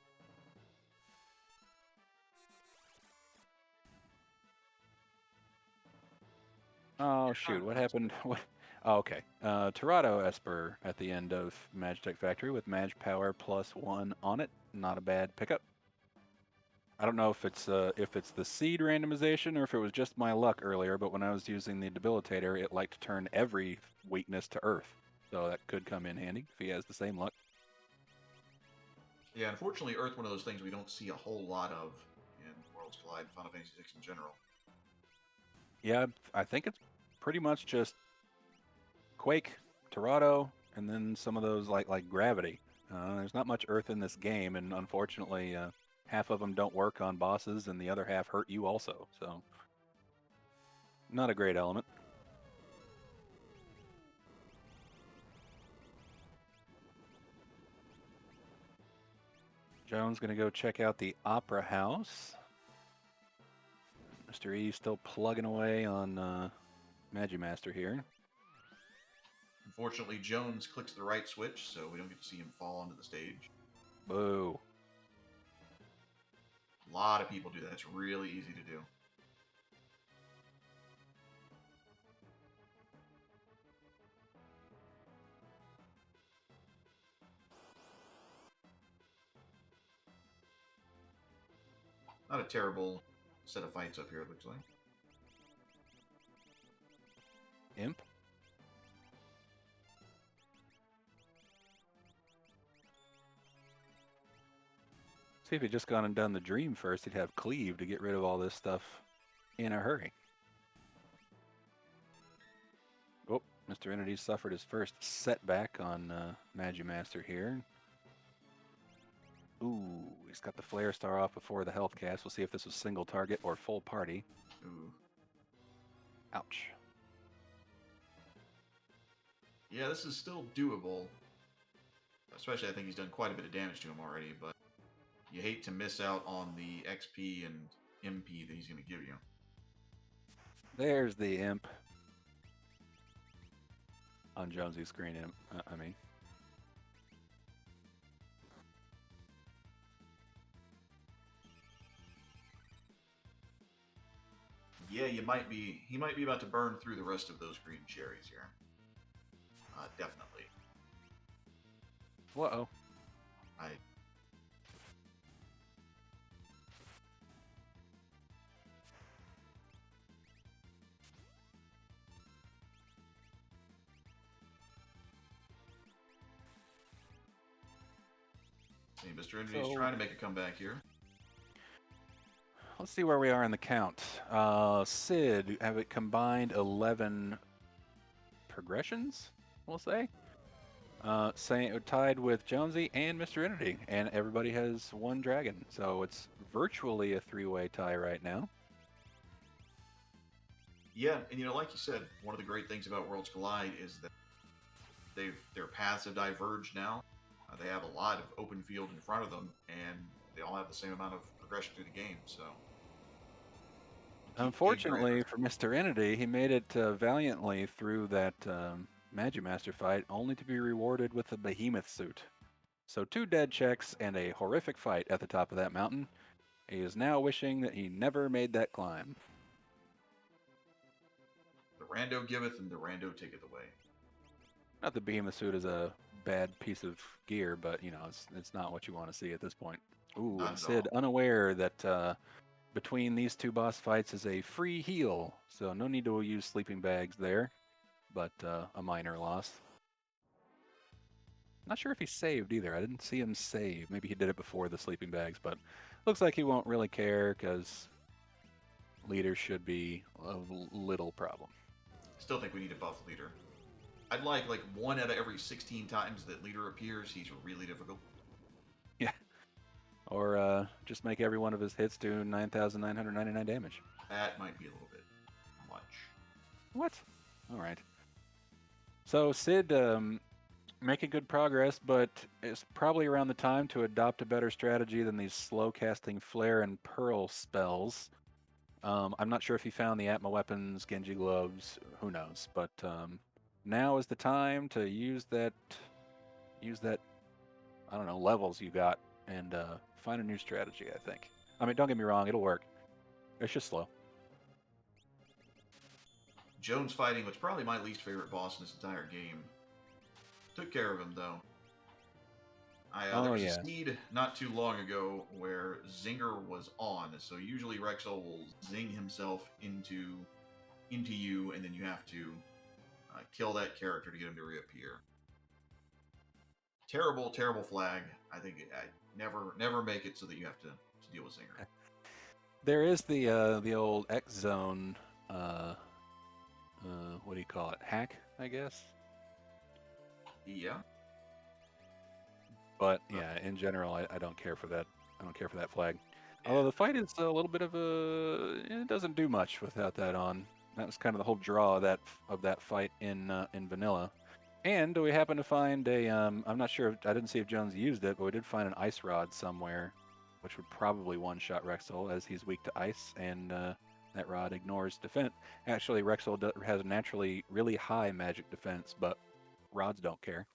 Oh, shoot, what happened? What? Oh, okay. Torado Esper at the end of Magitech Factory with Mag Power +1 on it. Not a bad pickup. I don't know if it's the seed randomization or if it was just my luck earlier, but when I was using the debilitator, it liked to turn every weakness to earth. So that could come in handy if he has the same luck. Yeah, unfortunately, Earth one of those things we don't see a whole lot of in Worlds Collide and Final Fantasy VI in general. Yeah, I think it's pretty much just Quake, Torado, and then some of those like Gravity. There's not much Earth in this game, and unfortunately, half of them don't work on bosses, and the other half hurt you also. So, not a great element. Jones gonna go check out the Opera House. Mr. E still plugging away on Magimaster here. Unfortunately, Jones clicks the right switch, so we don't get to see him fall onto the stage. Boo. A lot of people do that. It's really easy to do. Not a terrible set of fights up here, it looks like. Imp. See, if he'd just gone and done the dream first, he'd have cleave to get rid of all this stuff in a hurry. Oh, Mr. Entity suffered his first setback on Magimaster here. Ooh, he's got the Flare Star off before the health cast. We'll see if this was single target or full party. Ooh. Ouch. Yeah, this is still doable. Especially, I think he's done quite a bit of damage to him already, but you hate to miss out on the XP and MP that he's going to give you. There's the imp. On Jonesy's screen, I mean. Yeah, he might be about to burn through the rest of those green cherries here. Definitely. Whoa. See, Mr. Entity's trying to make a comeback here. Let's see where we are in the count. Sid, have it combined 11 progressions, we'll say. Tied with Jonesy and Mr. Entity, and everybody has 1 dragon. So it's virtually a 3-way tie right now. Yeah, and like you said, one of the great things about Worlds Collide is that their paths have diverged now. They have a lot of open field in front of them, and they all have the same amount of progression through the game. So, unfortunately for Mr. Entity, he made it valiantly through that Magimaster fight, only to be rewarded with a behemoth suit. So 2 dead checks and a horrific fight at the top of that mountain. He is now wishing that he never made that climb. The rando giveth and the rando taketh away. Not that behemoth suit is a bad piece of gear, but it's not what you want to see at this point. Ooh, and Sid unaware that between these 2 boss fights is a free heal, so no need to use sleeping bags there, but a minor loss. Not sure if he saved either. I didn't see him save. Maybe he did it before the sleeping bags, but looks like he won't really care because Leader should be a little problem. Still think we need a buff leader. I'd like 1 out of every 16 times that leader appears, he's really difficult. Yeah. Or just make every one of his hits do 9,999 damage. That might be a little bit much. What? All right. So Sid making good progress, but it's probably around the time to adopt a better strategy than these slow casting flare and pearl spells. I'm not sure if he found the Atma weapons, Genji gloves, who knows, but now is the time to use that I don't know, levels you got and find a new strategy, I think. I mean, don't get me wrong, it'll work. It's just slow. Jones fighting what's probably my least favorite boss in this entire game. Took care of him, though. There was a seed not too long ago where Zinger was on, so usually Rexel will zing himself into you, and then you have to kill that character to get him to reappear. Terrible, terrible flag. I think I never make it so that you have to deal with Zinger. There is the old X zone. What do you call it? Hack, I guess. Yeah. But yeah, in general, I don't care for that. I don't care for that flag. Yeah. Although the fight is a little bit of a, it doesn't do much without that on. That was kind of the whole draw of that fight in vanilla. And we happen to find a, I'm not sure, I didn't see if Jones used it, but we did find an ice rod somewhere, which would probably one-shot Rexel as he's weak to ice, and that rod ignores defense. Actually, Rexel has naturally really high magic defense, but rods don't care.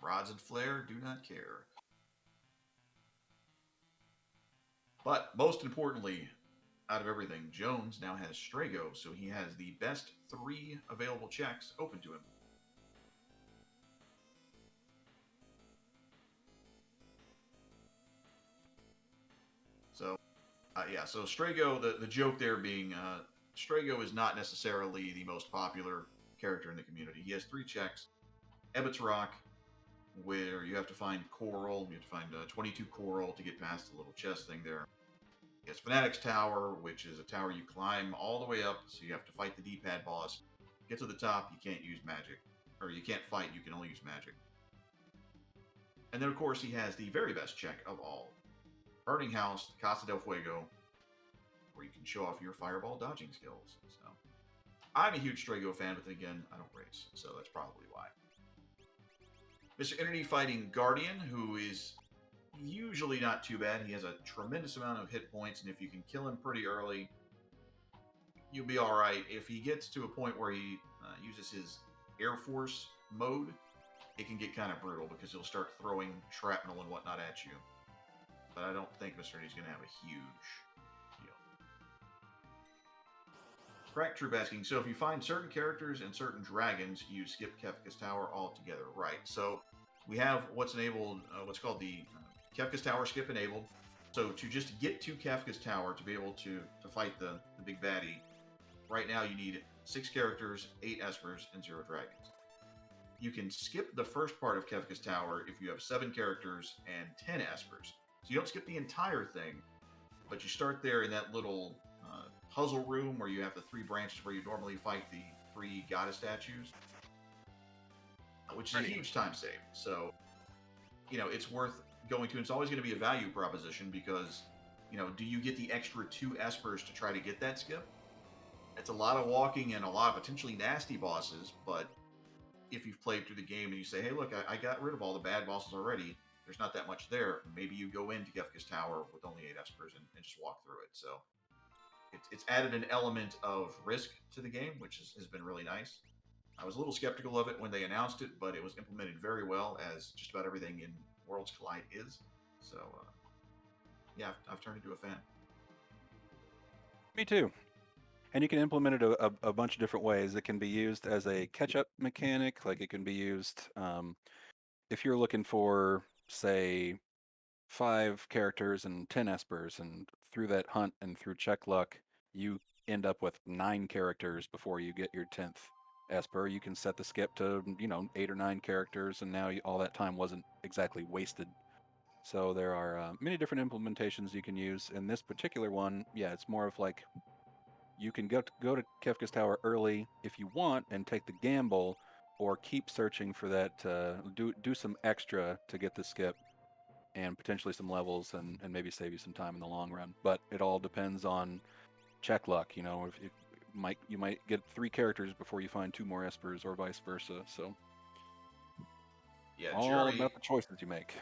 Rods and flare do not care. But most importantly, out of everything, Jones now has Strago, so he has the best 3 available checks open to him. So, so Strago, the joke there being, Strago is not necessarily the most popular character in the community. He has 3 checks. Ebbett's Rock, where you have to find coral. You have to find 22 coral to get past the little chest thing there. He has Fanatic's Tower, which is a tower you climb all the way up, so you have to fight the D-pad boss. Get to the top, you can't use magic. Or you can't fight, you can only use magic. And then, of course, he has the very best check of all. Burning House, Casa del Fuego, where you can show off your fireball dodging skills. So, I'm a huge Strago fan, but then again, I don't race, so that's probably why. Mr. Entity fighting Guardian, who is usually not too bad. He has a tremendous amount of hit points, and if you can kill him pretty early, you'll be alright. If he gets to a point where he uses his Air Force mode, it can get kind of brutal because he'll start throwing shrapnel and whatnot at you. But I don't think Mr. Entity is going to have a huge deal. Crack Troop asking, so if you find certain characters and certain dragons, you skip Kefka's Tower altogether. Right, so we have what's enabled, what's called the Kefka's Tower skip enabled. So to just get to Kefka's Tower, to be able to fight the big baddie, right now you need 6 characters, 8 espers, and 0 dragons. You can skip the first part of Kefka's Tower if you have 7 characters and 10 espers. So you don't skip the entire thing, but you start there in that little puzzle room where you have the 3 branches where you normally fight the 3 goddess statues, which is a huge time save. So, it's worth going to. And it's always going to be a value proposition because, do you get the extra 2 espers to try to get that skip? It's a lot of walking and a lot of potentially nasty bosses, but if you've played through the game and you say, hey, look, I got rid of all the bad bosses already, there's not that much there. Maybe you go into Kefka's Tower with only 8 espers and just walk through it. So it's added an element of risk to the game, which has been really nice. I was a little skeptical of it when they announced it, but it was implemented very well, as just about everything in Worlds Collide is. So, I've turned into a fan. Me too. And you can implement it a bunch of different ways. It can be used as a catch-up mechanic, like it can be used if you're looking for, say, 5 characters and 10 espers, and through that hunt and through check luck, you end up with 9 characters before you get your 10th esper. You can set the skip to 8 or 9 characters, and now all that time wasn't exactly wasted. So there are many different implementations you can use. In this particular one, yeah, it's more of like you can go to Kefka's Tower early if you want and take the gamble, or keep searching for that. Do some extra to get the skip and potentially some levels and maybe save you some time in the long run. But it all depends on check luck. You know, if you might get 3 characters before you find 2 more espers, or vice versa. So Yeah, all about the choices you make.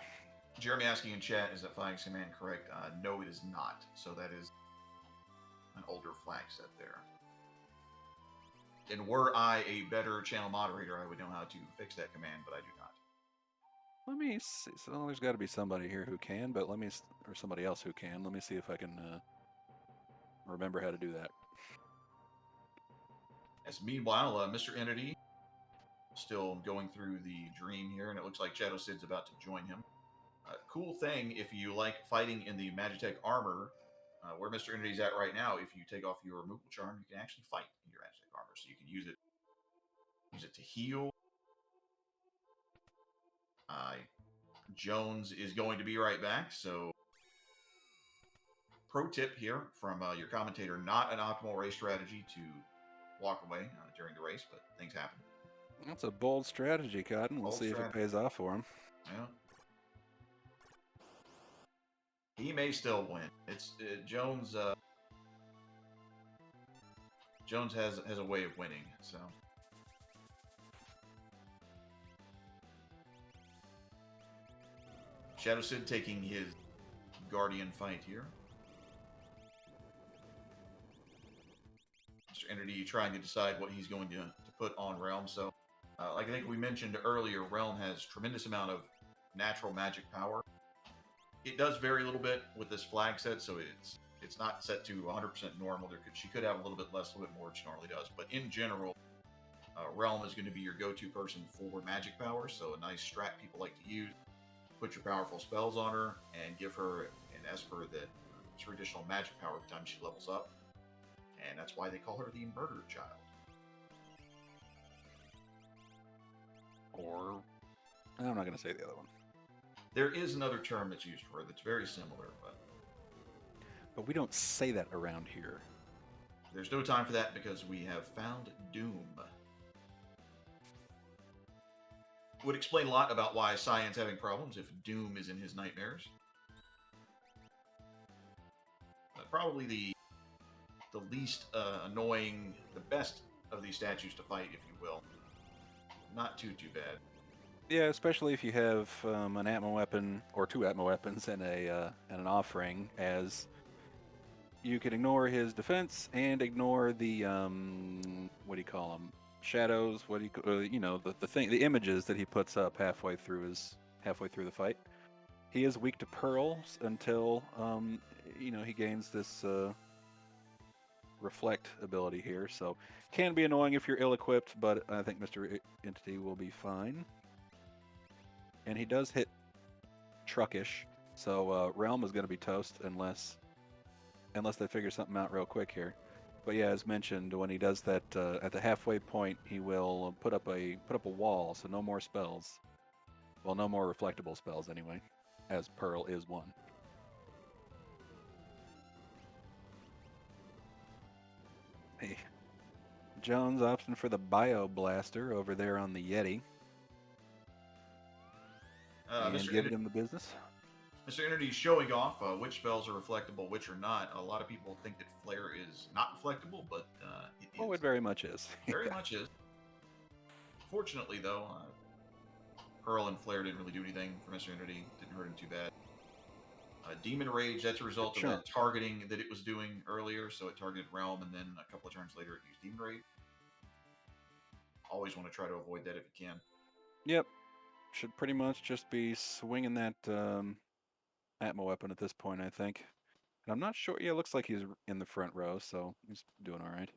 Jeremy asking in chat, is that flag command correct? No, it is not. So that is an older flag set there. And were I a better channel moderator, I would know how to fix that command, but I do not. Let me see. So there's got to be somebody here who can, but or somebody else who can. Let me see if I can remember how to do that. As meanwhile, Mr. Entity still going through the dream here, and it looks like Shadow Sid's about to join him. Cool thing, if you like fighting in the Magitech armor, where Mr. Entity's at right now, if you take off your removal charm, you can actually fight in your Magitech armor. So you can use it to heal. Jones is going to be right back, so pro tip here from your commentator, not an optimal race strategy to walk away during the race, but things happen. That's a bold strategy, Cotton. We'll see if it pays off for him. Yeah. He may still win. It's Jones. Jones has a way of winning. So Shadow Sid taking his Guardian fight here. Mr. Entity trying to decide what he's going to put on Realm. So, like I think we mentioned earlier, Realm has tremendous amount of natural magic power. It does vary a little bit with this flag set, so it's not set to 100% normal. She could have a little bit less, a little bit more than she normally does. But in general, Realm is going to be your go-to person for magic power. So a nice strat people like to use. Put your powerful spells on her and give her an Esper that traditional magic power every time she levels up. And that's why they call her the Murder Child. Or, I'm not going to say the other one. There is another term that's used for her that's very similar, but we don't say that around here. There's no time for that because we have found Doom. Would explain a lot about why Cyan's having problems if Doom is in his nightmares. Probably the least annoying, the best of these statues to fight, if you will. Not too bad. Yeah, especially if you have an Atmo weapon or 2 Atmo weapons and an offering, as you can ignore his defense and ignore the what do you call them? Shadows. What do you the images that he puts up halfway through the fight. He is weak to pearls until he gains this reflect ability here, so can be annoying if you're ill-equipped, but I think Mr. Entity will be fine. And he does hit truckish, so Realm is going to be toast unless they figure something out real quick here. But yeah, as mentioned, when he does that at the halfway point, he will put up a wall, so no more spells. Well, no more reflectable spells anyway, as Pearl is one. Hey, Jones opting for the Bio Blaster over there on the Yeti. And giving him the business. Mr. Entity showing off which spells are reflectable, which are not. A lot of people think that Flare is not reflectable, but it is. Oh, it very much is. Very much is. Fortunately, though, Pearl and Flare didn't really do anything for Mr. Entity. Didn't hurt him too bad. Demon Rage, that's a result of that targeting that it was doing earlier. So it targeted Realm, and then a couple of turns later it used Demon Rage. Always want to try to avoid that if you can. Yep. Should pretty much just be swinging that Atmo weapon at this point, I think. And I'm not sure. Yeah, it looks like he's in the front row, so he's doing all right.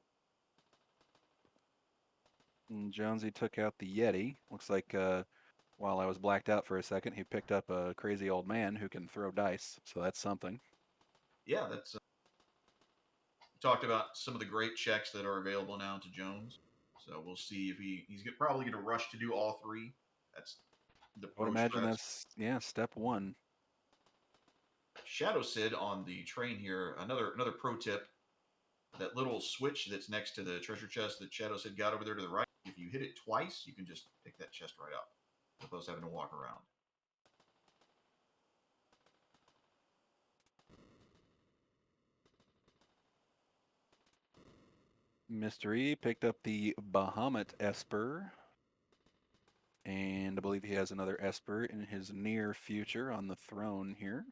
And Jonesy took out the Yeti. Looks like while I was blacked out for a second, he picked up a crazy old man who can throw dice, so that's something. Yeah, that's... talked about some of the great checks that are available now to Jones. So we'll see if he's probably going to rush to do all 3. That's the I would imagine that's, step 1. Shadow Sid on the train here. Another pro tip: that little switch that's next to the treasure chest that Shadow Sid got over there to the right. If you hit it twice, you can just pick that chest right up, as opposed to having to walk around. Mystery picked up the Bahamut Esper. And I believe he has another Esper in his near future on the throne here.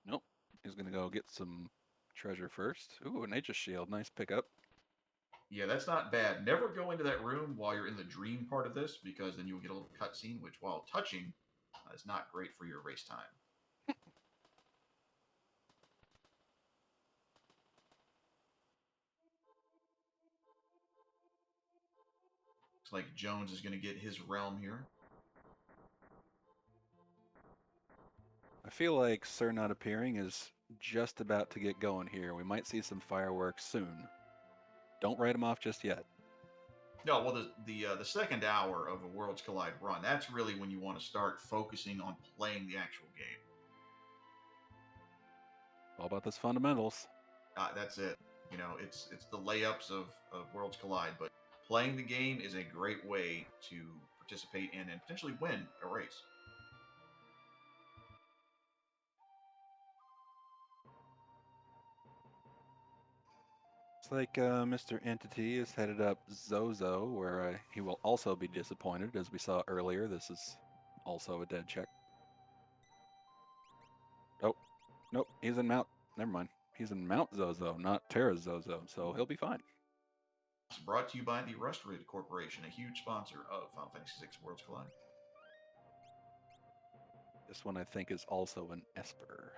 Nope. He's going to go get some treasure first. Ooh, a Nature Shield. Nice pickup. Yeah, that's not bad. Never go into that room while you're in the dream part of this, because then you'll get a little cutscene, which, while touching, is not great for your race time. Looks like Jones is going to get his realm here. I feel like Sir Not Appearing is just about to get going here. We might see some fireworks soon. Don't write him off just yet. No, well, the second hour of a Worlds Collide run, that's really when you want to start focusing on playing the actual game. All about those fundamentals. That's it. You know, it's the layups of Worlds Collide, but playing the game is a great way to participate in and potentially win a race. It's like Mr. Entity is headed up Zozo, where he will also be disappointed, as we saw earlier. This is also a dead check. Oh, nope, he's in Mount. Never mind. He's in Mount Zozo, not Terra Zozo, so he'll be fine. It's brought to you by the Rusted Corporation, a huge sponsor of Final Fantasy VI Worlds Collide. This one I think is also an Esper.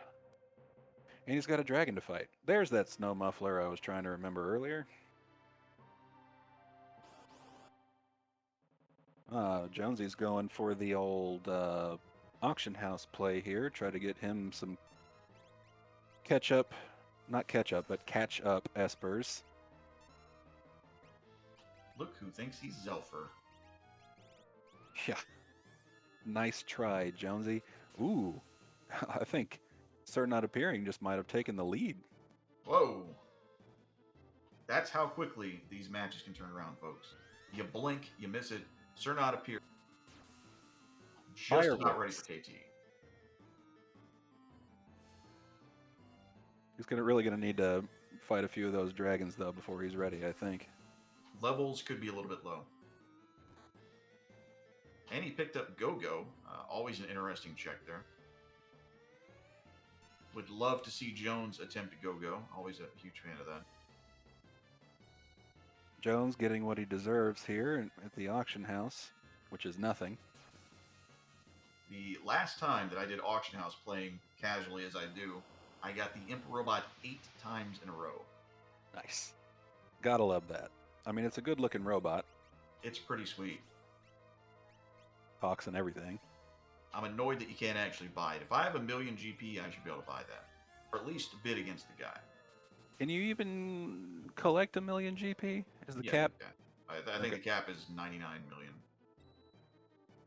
And he's got a dragon to fight. There's that snow muffler I was trying to remember earlier. Jonesy's going for the old auction house play here. Try to get him some catch up but catch up Espers. Look who thinks he's Zelfer. Yeah. Nice try, Jonesy. Ooh, I think Sir Not Appearing just might have taken the lead. Whoa. That's how quickly these matches can turn around, folks. You blink, you miss it. Sir Not Appearing. Just about ready for KT. He's really gonna need to fight a few of those dragons though before he's ready, I think. Levels could be a little bit low. And he picked up Go-Go. Always an interesting check there. Would love to see Jones attempt Go-Go. Always a huge fan of that. Jones getting what he deserves here at the auction house, which is nothing. The last time that I did auction house playing casually as I do, I got the Imp Robot 8 times in a row. Nice. Gotta love that. I mean, it's a good looking robot. It's pretty sweet. Talks and everything. I'm annoyed that you can't actually buy it. If I have 1,000,000 GP, I should be able to buy that. Or at least bid against the guy. Can you even collect 1,000,000 GP? Is the cap? I think the cap is 99 million.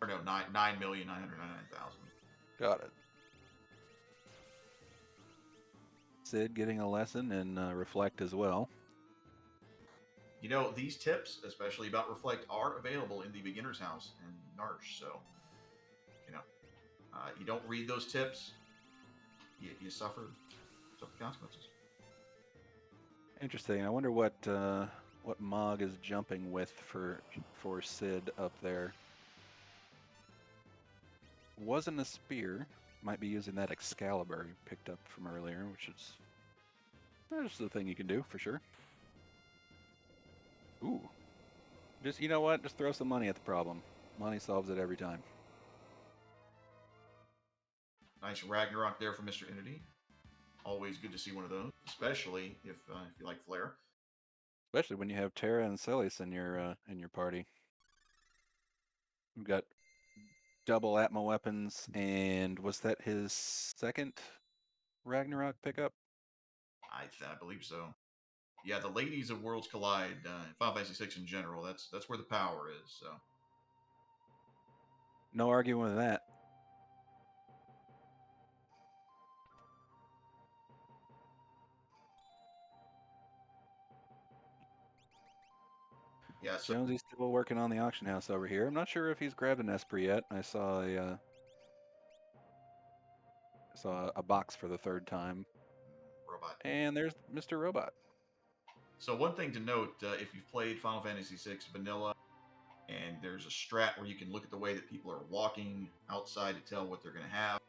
Or no, 9,999,000. Got it. Sid getting a lesson in Reflect as well. You know, these tips, especially about Reflect, are available in the Beginner's House in Narsh. So, you know, you don't read those tips, you suffer the consequences. Interesting. I wonder what Mog is jumping with for Sid up there. Wasn't a spear. Might be using that Excalibur you picked up from earlier, which is that's the thing you can do for sure. Ooh. Just, you know what? Just throw some money at the problem. Money solves it every time. Nice Ragnarok there for Mr. Entity. Always good to see one of those, especially if you like Flare. Especially when you have Terra and Celis in your party. We've got double Atma weapons, and was that his second Ragnarok pickup? I believe so. Yeah, the ladies of Worlds Collide, Final Fantasy VI in general. That's where the power is. So No arguing with that. Yeah, so Jonesy's still working on the auction house over here. I'm not sure if he's grabbed an Esper yet. I saw a box for the third time, robot. and there's Mr. Robot. So one thing to note, if you've played Final Fantasy VI Vanilla, and there's a strat where you can look at the way that people are walking outside to tell what they're going to have.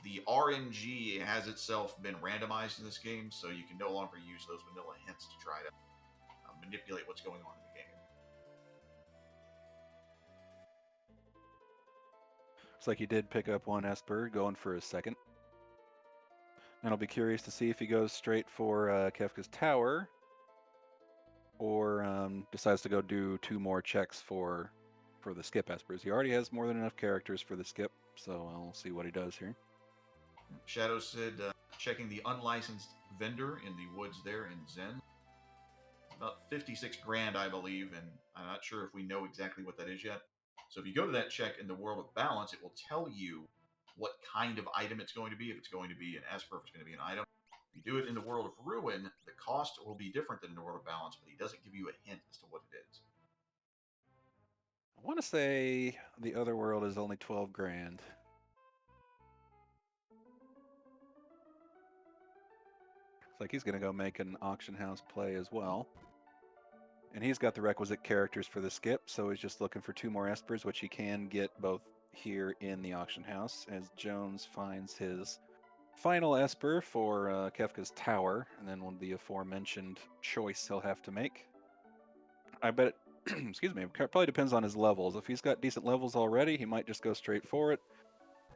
The RNG has itself been randomized in this game, so you can no longer use those vanilla hints to try to manipulate what's going on in the game. Looks like he did pick up one Esper, going for his second. And I'll be curious to see if he goes straight for Kefka's tower, or decides to go do 2 more checks for the skip Espers. He already has more than enough characters for the skip, so I'll see what he does here. Shadow Sid checking the unlicensed vendor in the woods there in Zen. About 56 grand, I believe, and I'm not sure if we know exactly what that is yet. So if you go to that check in the World of Balance, it will tell you what kind of item it's going to be, if it's going to be an Esper, if it's going to be an item. If you do it in the World of Ruin, the cost will be different than the World of Balance, but he doesn't give you a hint as to what it is. I want to say the other world is only 12 grand. Looks like he's going to go make an auction house play as well. And he's got the requisite characters for the skip, so he's just looking for 2 more Espers, which he can get both here in the auction house, as Jones finds his final Esper for Kefka's tower, and then one of the aforementioned choice he'll have to make. I bet it, excuse me, it probably depends on his levels. If he's got decent levels already, he might just go straight for it.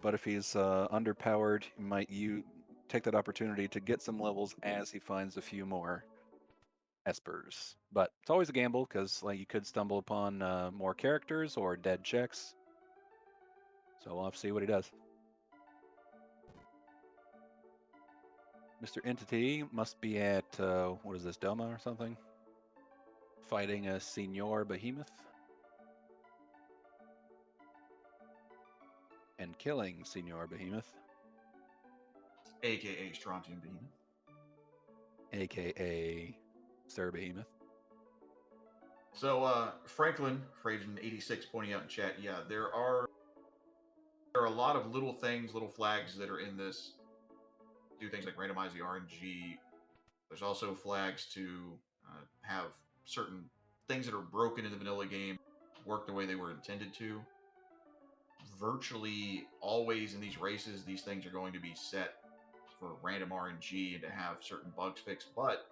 But if he's underpowered, he might take that opportunity to get some levels as he finds a few more Espers. But it's always a gamble, because you could stumble upon more characters or dead checks. So we'll have to see what he does. Mr. Entity must be at, what is this, Doma or something? Fighting a Senior Behemoth. And killing Senior Behemoth. AKA Strontium Behemoth. AKA Sir Behemoth. So Franklin, Frazen86 pointing out in chat, yeah, there are a lot of little things, little flags that are in this. Do things like randomize the RNG. There's also flags to have certain things that are broken in the vanilla game work the way they were intended to. Virtually always in these races, these things are going to be set for random RNG and to have certain bugs fixed. But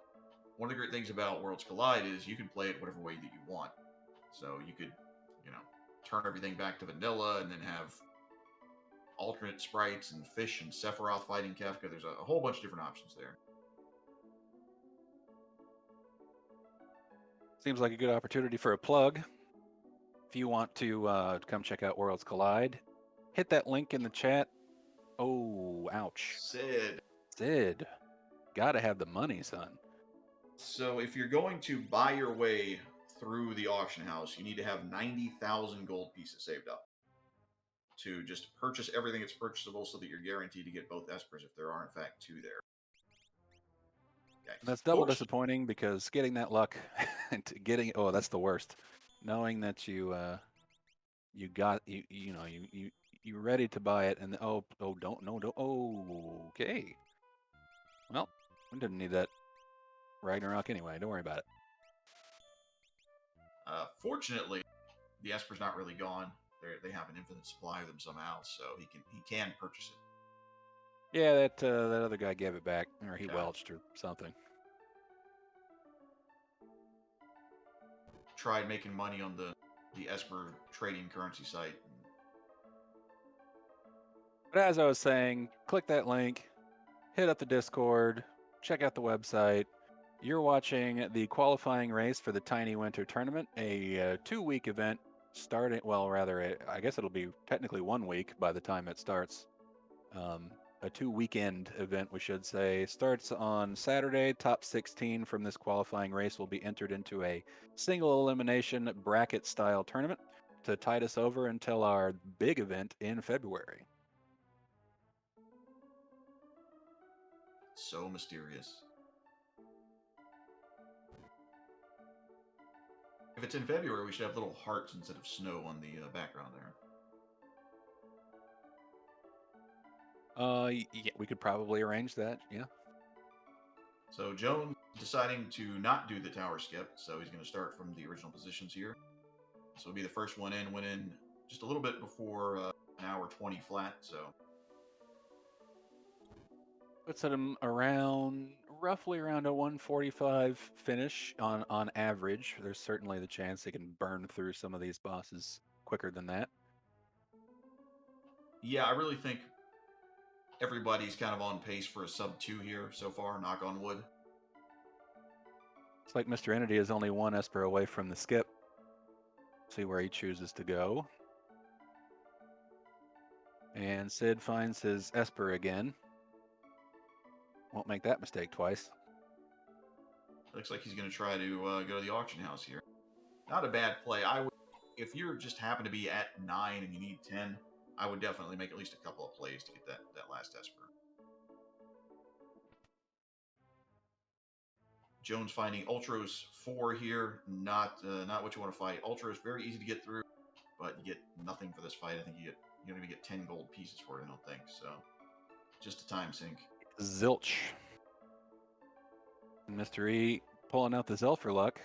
one of the great things about Worlds Collide is you can play it whatever way that you want. So you could, turn everything back to vanilla and then have alternate sprites and fish and Sephiroth fighting Kefka. There's a whole bunch of different options there. Seems like a good opportunity for a plug. If you want to come check out Worlds Collide, hit that link in the chat. Oh, ouch. Sid. Gotta have the money, son. So if you're going to buy your way through the auction house, you need to have 90,000 gold pieces saved up to just purchase everything that's purchasable so that you're guaranteed to get both Espers if there are, in fact, 2 there. And that's double disappointing, because getting that luck and that's the worst. Knowing that you're ready to buy it, and okay. Well, we didn't need that Ragnarok anyway. Don't worry about it. Fortunately, the Esper's not really gone. They have an infinite supply of them somehow, so he can purchase it. Yeah, that other guy gave it back, or he welched or something. Tried making money on the Esper trading currency site. But as I was saying, click that link, hit up the Discord, check out the website. You're watching the qualifying race for the Tiny Winter Tournament, a 2-week event starting, I guess it'll be technically 1 week by the time it starts. A 2-weekend event, we should say. Starts on Saturday. Top 16 from this qualifying race will be entered into a single elimination bracket style tournament to tide us over until our big event in February. So mysterious. If it's in February, we should have little hearts instead of snow on the background there. Yeah, we could probably arrange that. Yeah. So Jones deciding to not do the tower skip, so he's going to start from the original positions here. So he'll be the first one in, went in just a little bit before an hour 20 flat, so Puts him around, roughly around a 145 finish on average. There's certainly the chance they can burn through some of these bosses quicker than that. yeah, I really think everybody's kind of on pace for a sub 2 here so far, knock on wood. It's like Mr. Entity is only one Esper away from the skip. See where he chooses to go. And Sid finds his Esper again. Won't make that mistake twice. Looks like he's going to try to go to the auction house here. Not a bad play. I would, if you're just happen to be at 9 and you need 10, I would definitely make at least a couple of plays to get that last Esper. Jones finding Ultros 4 here. Not what you want to fight. Ultros very easy to get through, but you get nothing for this fight. I think you don't even get 10 gold pieces for it. I don't think so. Just a time sink. Zilch. Mr. E pulling out the Zelfer luck.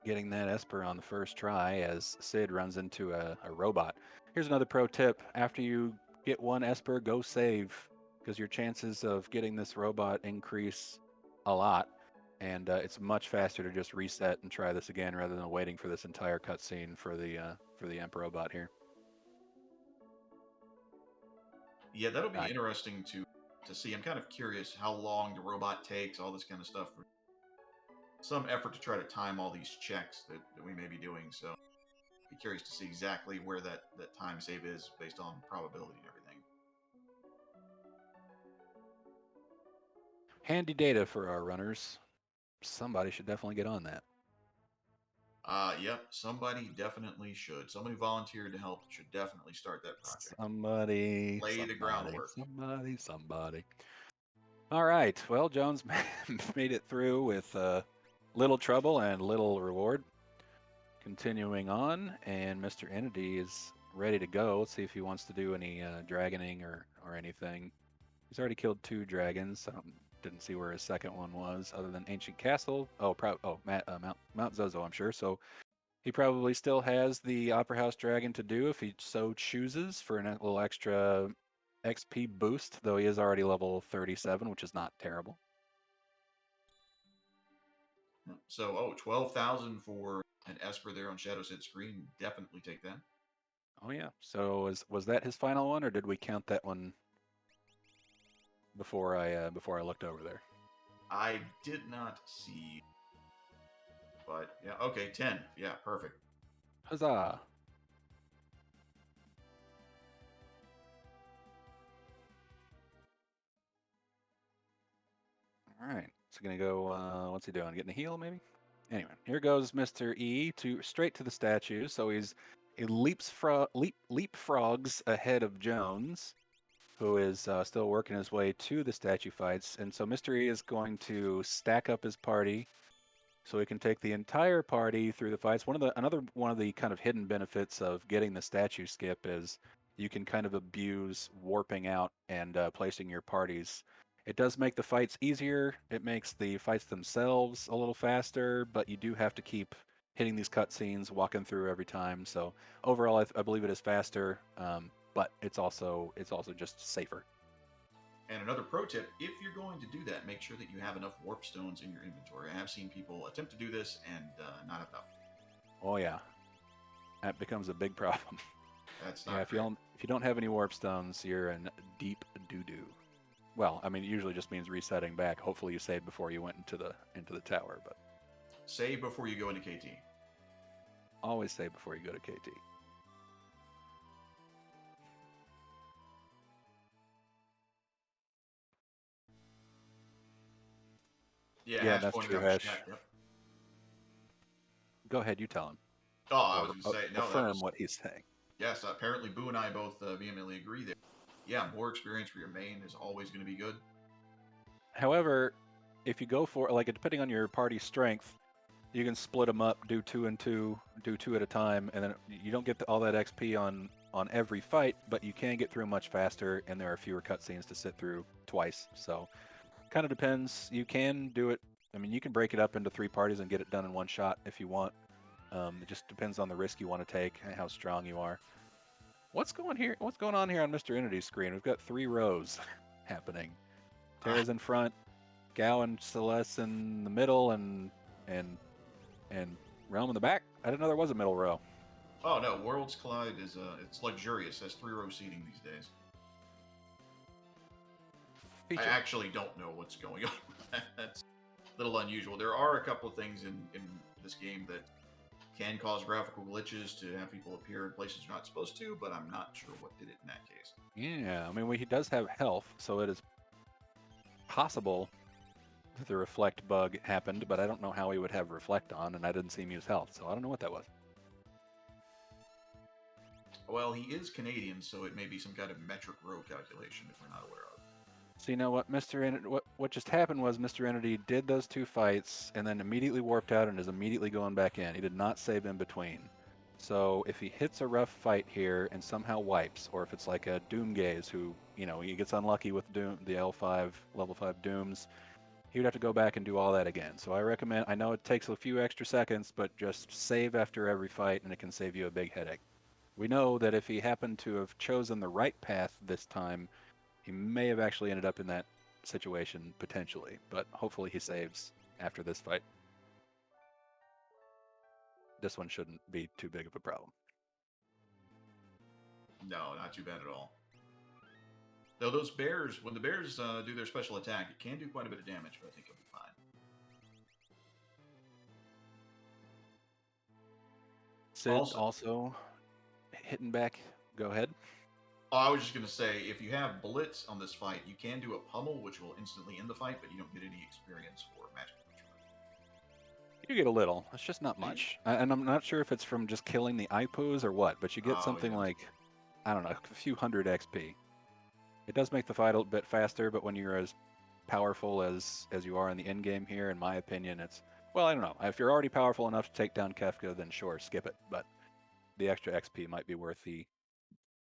Getting that Esper on the first try as Sid runs into a robot. Here's another pro tip. After you get one Esper, go save, because your chances of getting this robot increase a lot. And it's much faster to just reset and try this again rather than waiting for this entire cutscene for the Emp robot here. Yeah, that'll be interesting to see. I'm kind of curious how long the robot takes, all this kind of stuff. Some effort to try to time all these checks that we may be doing. So be curious to see exactly where that time save is based on probability and everything. Handy data for our runners. Somebody should definitely get on that. Yep, somebody definitely should. Somebody volunteered to help should definitely start that project. Somebody. The groundwork. Somebody. All right. Well, Jones made it through with little trouble and little reward. Continuing on, and Mr. Entity is ready to go. Let's see if he wants to do any dragoning or anything. He's already killed 2 dragons. Didn't see where his second one was, other than Ancient Castle. Mount Zozo, I'm sure. So he probably still has the Opera House Dragon to do if he so chooses for a little extra XP boost, though he is already level 37, which is not terrible. So, 12,000 for an Esper there on Shadow Sid's screen. Definitely take that. Oh yeah. So was that his final one, or did we count that one before I looked over there? I did not see, but yeah, okay, 10. Yeah, perfect. Huzzah! All right. So gonna go. What's he doing? Getting a heal, maybe? Anyway, here goes Mr. E straight to the statue. So he leapfrogs ahead of Jones, who is still working his way to the statue fights. And so Mr. E is going to stack up his party so he can take the entire party through the fights. Another one of the kind of hidden benefits of getting the statue skip is you can kind of abuse warping out and placing your parties. It does make the fights easier. It makes the fights themselves a little faster, but you do have to keep hitting these cutscenes, walking through every time. So overall, I believe it is faster, but it's also just safer. And another pro tip, if you're going to do that, make sure that you have enough warp stones in your inventory. I have seen people attempt to do this and not have enough. Oh yeah, that becomes a big problem. That's not if you don't have any warp stones, you're in deep doo-doo. Well, I mean, it usually just means resetting back. Hopefully you saved before you went into the tower, but save before you go into KT. Always save before you go to KT. Yeah, that's true, Hash. Yep. Go ahead, you tell him. Oh, I was going to say, no. Affirm what he's saying. Yes, apparently Boo and I both vehemently agree there. Yeah, more experience for your main is always going to be good. However, if you go for, depending on your party strength, You can split them up, do 2 and 2, do 2 at a time, and then you don't get all that XP on every fight, but you can get through much faster, and there are fewer cutscenes to sit through twice. So, kind of depends. You can do it. I mean, you can break it up into 3 parties and get it done in one shot if you want. It just depends on the risk you want to take and how strong you are. What's going on here on Mr. Entity's screen? We've got 3 rows happening. Terra's in front, Gao and Celeste in the middle, and Realm in the back. I didn't know there was a middle row. Oh no, Worlds Collide is it's luxurious. Has 3-row seating these days. Feature. I actually don't know what's going on. That's a little unusual. There are a couple of things in this game that can cause graphical glitches to have people appear in places they're not supposed to, but I'm not sure what did it in that case. Yeah, I mean, he does have health, so it is possible that the reflect bug happened, but I don't know how he would have reflect on, and I didn't see him use health, so I don't know what that was. Well, he is Canadian, so it may be some kind of metric row calculation if we're not aware of. So you know what, what just happened was Mr. Entity did those 2 fights and then immediately warped out and is immediately going back in. He did not save in between. So if he hits a rough fight here and somehow wipes, or if it's like a Doomgaze who, he gets unlucky with Doom, the L5, level 5 Dooms, he would have to go back and do all that again. So I recommend, I know it takes a few extra seconds, but just save after every fight and it can save you a big headache. We know that if he happened to have chosen the right path this time, he may have actually ended up in that situation potentially, but hopefully he saves after this fight. This one shouldn't be too big of a problem. No, not too bad at all. Though those bears, when the bears do their special attack, it can do quite a bit of damage, but I think it'll be fine. Sid also hitting back. Go ahead. Oh, I was just going to say, if you have Blitz on this fight, you can do a pummel, which will instantly end the fight, but you don't get any experience for magic. You get a little. It's just not much. And I'm not sure if it's from just killing the Ipos or what, but you get something like, I don't know, a few hundred XP. It does make the fight a bit faster, but when you're as powerful as you are in the endgame here, in my opinion, it's, well, I don't know. If you're already powerful enough to take down Kefka, then sure, skip it. But the extra XP might be worth the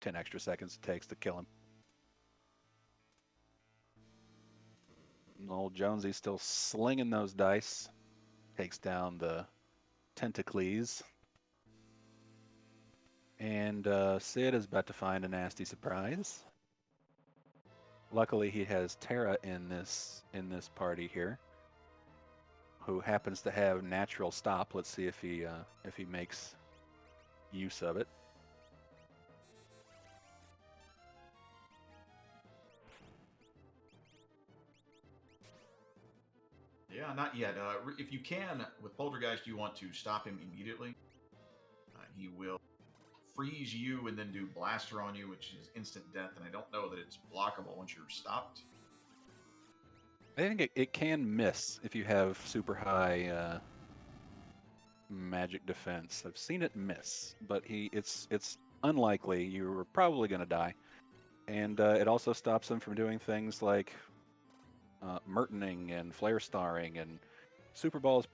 10 extra seconds it takes to kill him. And old Jonesy's still slinging those dice. Takes down the tentacles. And Sid is about to find a nasty surprise. Luckily, he has Terra in this party here, who happens to have natural stop. Let's see if he makes use of it. Yeah, not yet. If you can, with Poltergeist, you want to stop him immediately. He will freeze you and then do Blaster on you, which is instant death, and I don't know that it's blockable once you're stopped. I think it can miss if you have super high magic defense. I've seen it miss, but it's unlikely. You're probably going to die. And it also stops him from doing things like Mertoning and Flare Starring and Super Balls.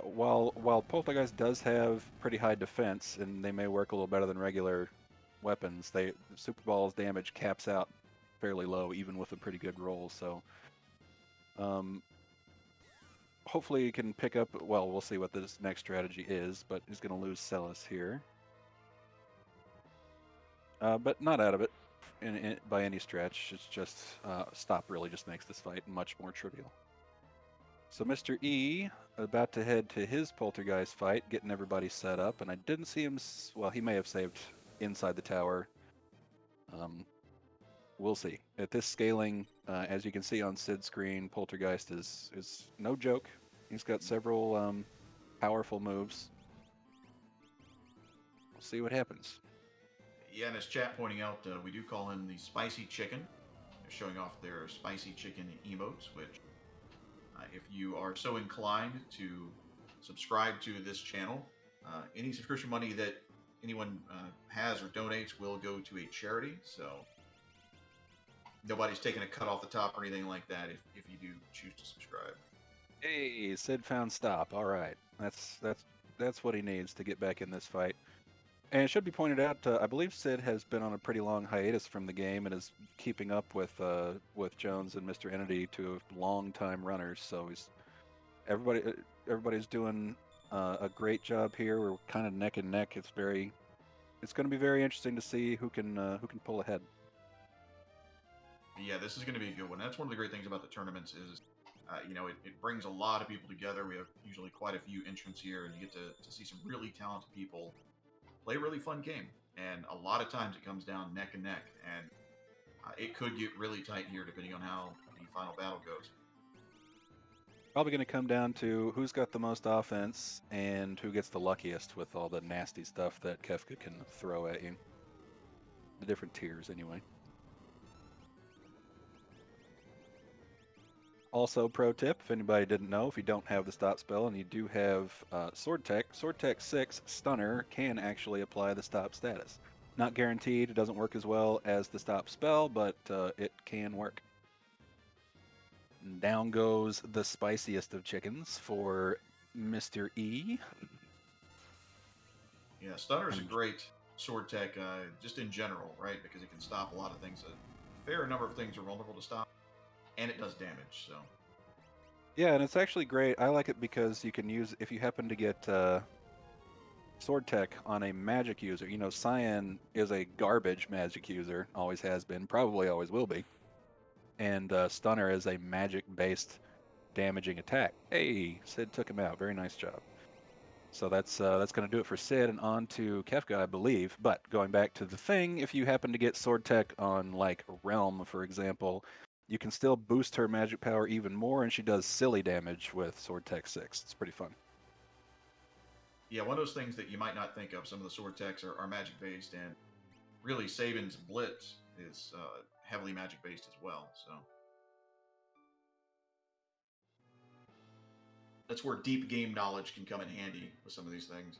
While Poltergeist does have pretty high defense and they may work a little better than regular weapons, Super Ball's damage caps out fairly low even with a pretty good roll. So hopefully he can pick up. Well, we'll see what this next strategy is, but he's going to lose Celis here, but not out of it by any stretch. It's just stop really just makes this fight much more trivial. So Mr. E about to head to his Poltergeist fight, getting everybody set up, and I didn't see him. Well, he may have saved inside the tower. We'll see. At this scaling, as you can see on Sid's screen, Poltergeist is no joke. He's got several powerful moves. We'll see what happens. Yeah, and as chat pointing out, we do call him the Spicy Chicken. They're showing off their Spicy Chicken emotes, which, if you are so inclined to subscribe to this channel, any subscription money that anyone has or donates will go to a charity, so nobody's taking a cut off the top or anything like that if you do choose to subscribe. Hey, Sid found stop. All right, that's what he needs to get back in this fight. And it should be pointed out, I believe Sid has been on a pretty long hiatus from the game and is keeping up with Jones and Mr. Entity, two long-time runners. So everybody everybody's doing a great job here. We're kind of neck and neck. It's going to be very interesting to see who can pull ahead. Yeah, this is going to be a good one. That's one of the great things about the tournaments is, it brings a lot of people together. We have usually quite a few entrants here, and you get to see some really talented people play a really fun game. And a lot of times it comes down neck and neck, and it could get really tight here depending on how the final battle goes. Probably going to come down to who's got the most offense and who gets the luckiest with all the nasty stuff that Kefka can throw at you. The different tiers, anyway. Also, pro tip, if anybody didn't know, if you don't have the stop spell and you do have Sword Tech 6 Stunner can actually apply the stop status. Not guaranteed, it doesn't work as well as the stop spell, but it can work. And down goes the spiciest of chickens for Mr. E. Yeah, Stunner's a great sword tech, just in general, right? Because it can stop a lot of things. A fair number of things are vulnerable to stop, and it does damage. So Yeah, and it's actually great. I like it because you can use, if you happen to get Sword Tech on a magic user. You know, Cyan is a garbage magic user, always has been, probably always will be. And Stunner is a magic-based damaging attack. Hey, Sid took him out. Very nice job. So that's going to do it for Sid, and on to Kefka, I believe. But going back to the thing, if you happen to get Sword Tech on, like, Realm, for example, you can still boost her magic power even more, and she does silly damage with Sword Tech 6. It's pretty fun. yeah, one of those things that you might not think of. Some of the sword techs are magic based, and really Saban's Blitz is heavily magic based as well. So that's where deep game knowledge can come in handy with some of these things.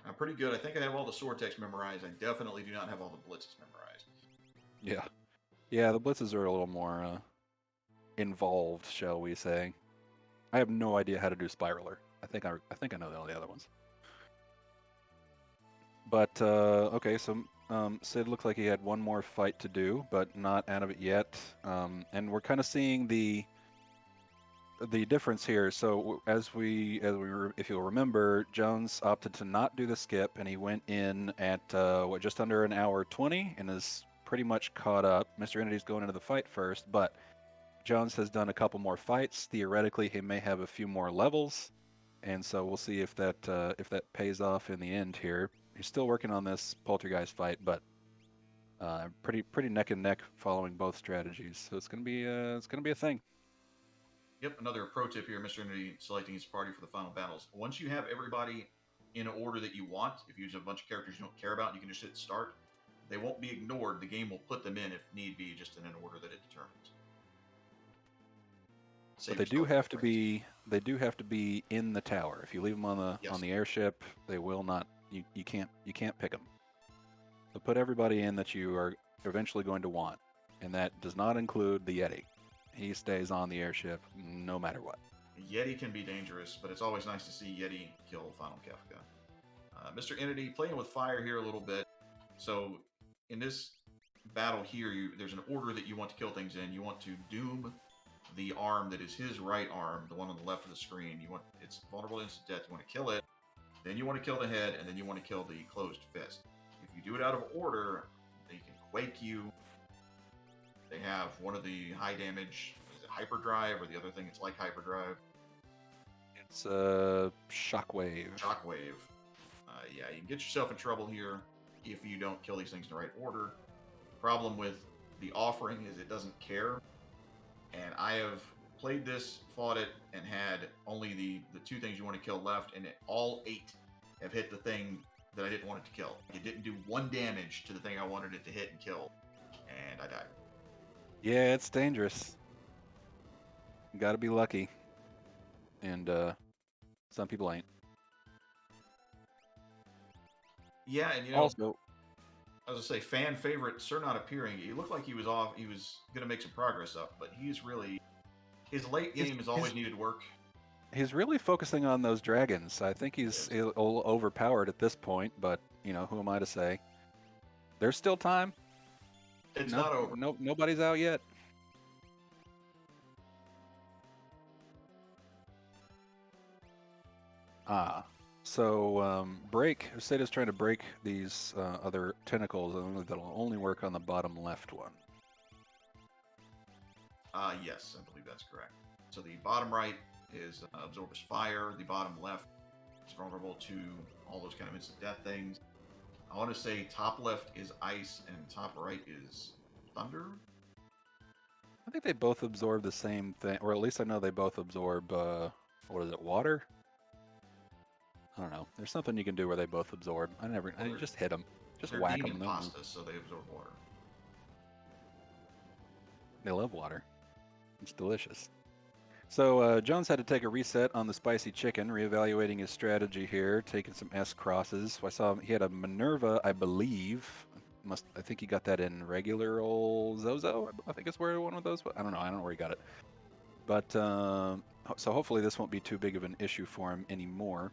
I'm pretty good. I think I have all the sword techs memorized. I definitely do not have all the blitzes memorized. Yeah. Yeah, the blitzes are a little more involved, shall we say. I have no idea how to do Spiraler. I think I know all the other ones. But okay, so Sid looked like he had one more fight to do, but not out of it yet. And we're kind of seeing the difference here. So if you'll remember, Jones opted to not do the skip, and he went in at just under an hour 20, and is pretty much caught up. Mr. Entity's going into the fight first, but Jones has done a couple more fights. Theoretically, he may have a few more levels, and so we'll see if that pays off in the end here. He's still working on this poltergeist fight, but pretty neck and neck following both strategies. So it's gonna be a thing. Yep, another pro tip here, Mr. Entity selecting his party for the final battles. Once you have everybody in an order that you want, if you use a bunch of characters you don't care about, you can just hit start. They won't be ignored. The game will put them in if need be, just in an order that it determines. But they do have to be in the tower. If you leave them on the airship, they will not. You can't pick them. So put everybody in that you are eventually going to want, and that does not include the Yeti. He stays on the airship no matter what. Yeti can be dangerous, but it's always nice to see Yeti kill Final Kefka. Mr. Entity playing with fire here a little bit. So in this battle here, there's an order that you want to kill things in. You want to doom the arm that is his right arm, the one on the left of the screen. It's vulnerable to instant death. You want to kill it, then you want to kill the head, and then you want to kill the closed fist. If you do it out of order, they can quake you. They have one of the high damage, is it hyperdrive, or the other thing it's like hyperdrive? It's shockwave. Shockwave. Yeah, you can get yourself in trouble here if you don't kill these things in the right order. Problem with the offering is it doesn't care. And I have played this, fought it, and had only the two things you want to kill left, and all 8 have hit the thing that I didn't want it to kill. It didn't do 1 damage to the thing I wanted it to hit and kill, and I died. Yeah, it's dangerous. You gotta be lucky. And some people ain't. Yeah, and also, I was gonna say, fan favorite Sir not appearing. He looked like he was gonna make some progress up, but he's really his late game has always needed work. He's really focusing on those dragons. I think he's a little overpowered at this point, but you know, who am I to say? There's still time. It's No, not over. no, nobody's out yet. Ah, so break. Seta's trying to break these other tentacles, and that'll only work on the bottom left one. Yes, I believe that's correct. So the bottom right is absorbs fire. The bottom left is vulnerable to all those kind of instant death things. I want to say top left is ice and top right is thunder. I think they both absorb the same thing, or at least I know they both absorb. What is it? Water? I don't know. There's something you can do where they both absorb. I just hit them. Just They're whack demon them. pasta, so they absorb water. They love water. It's delicious. So Jones had to take a reset on the spicy chicken, reevaluating his strategy here, taking some S crosses. I saw he had a Minerva, I believe. I think he got that in regular old Zozo. I think it's where one of those. I don't know. I don't know where he got it. But so hopefully this won't be too big of an issue for him anymore.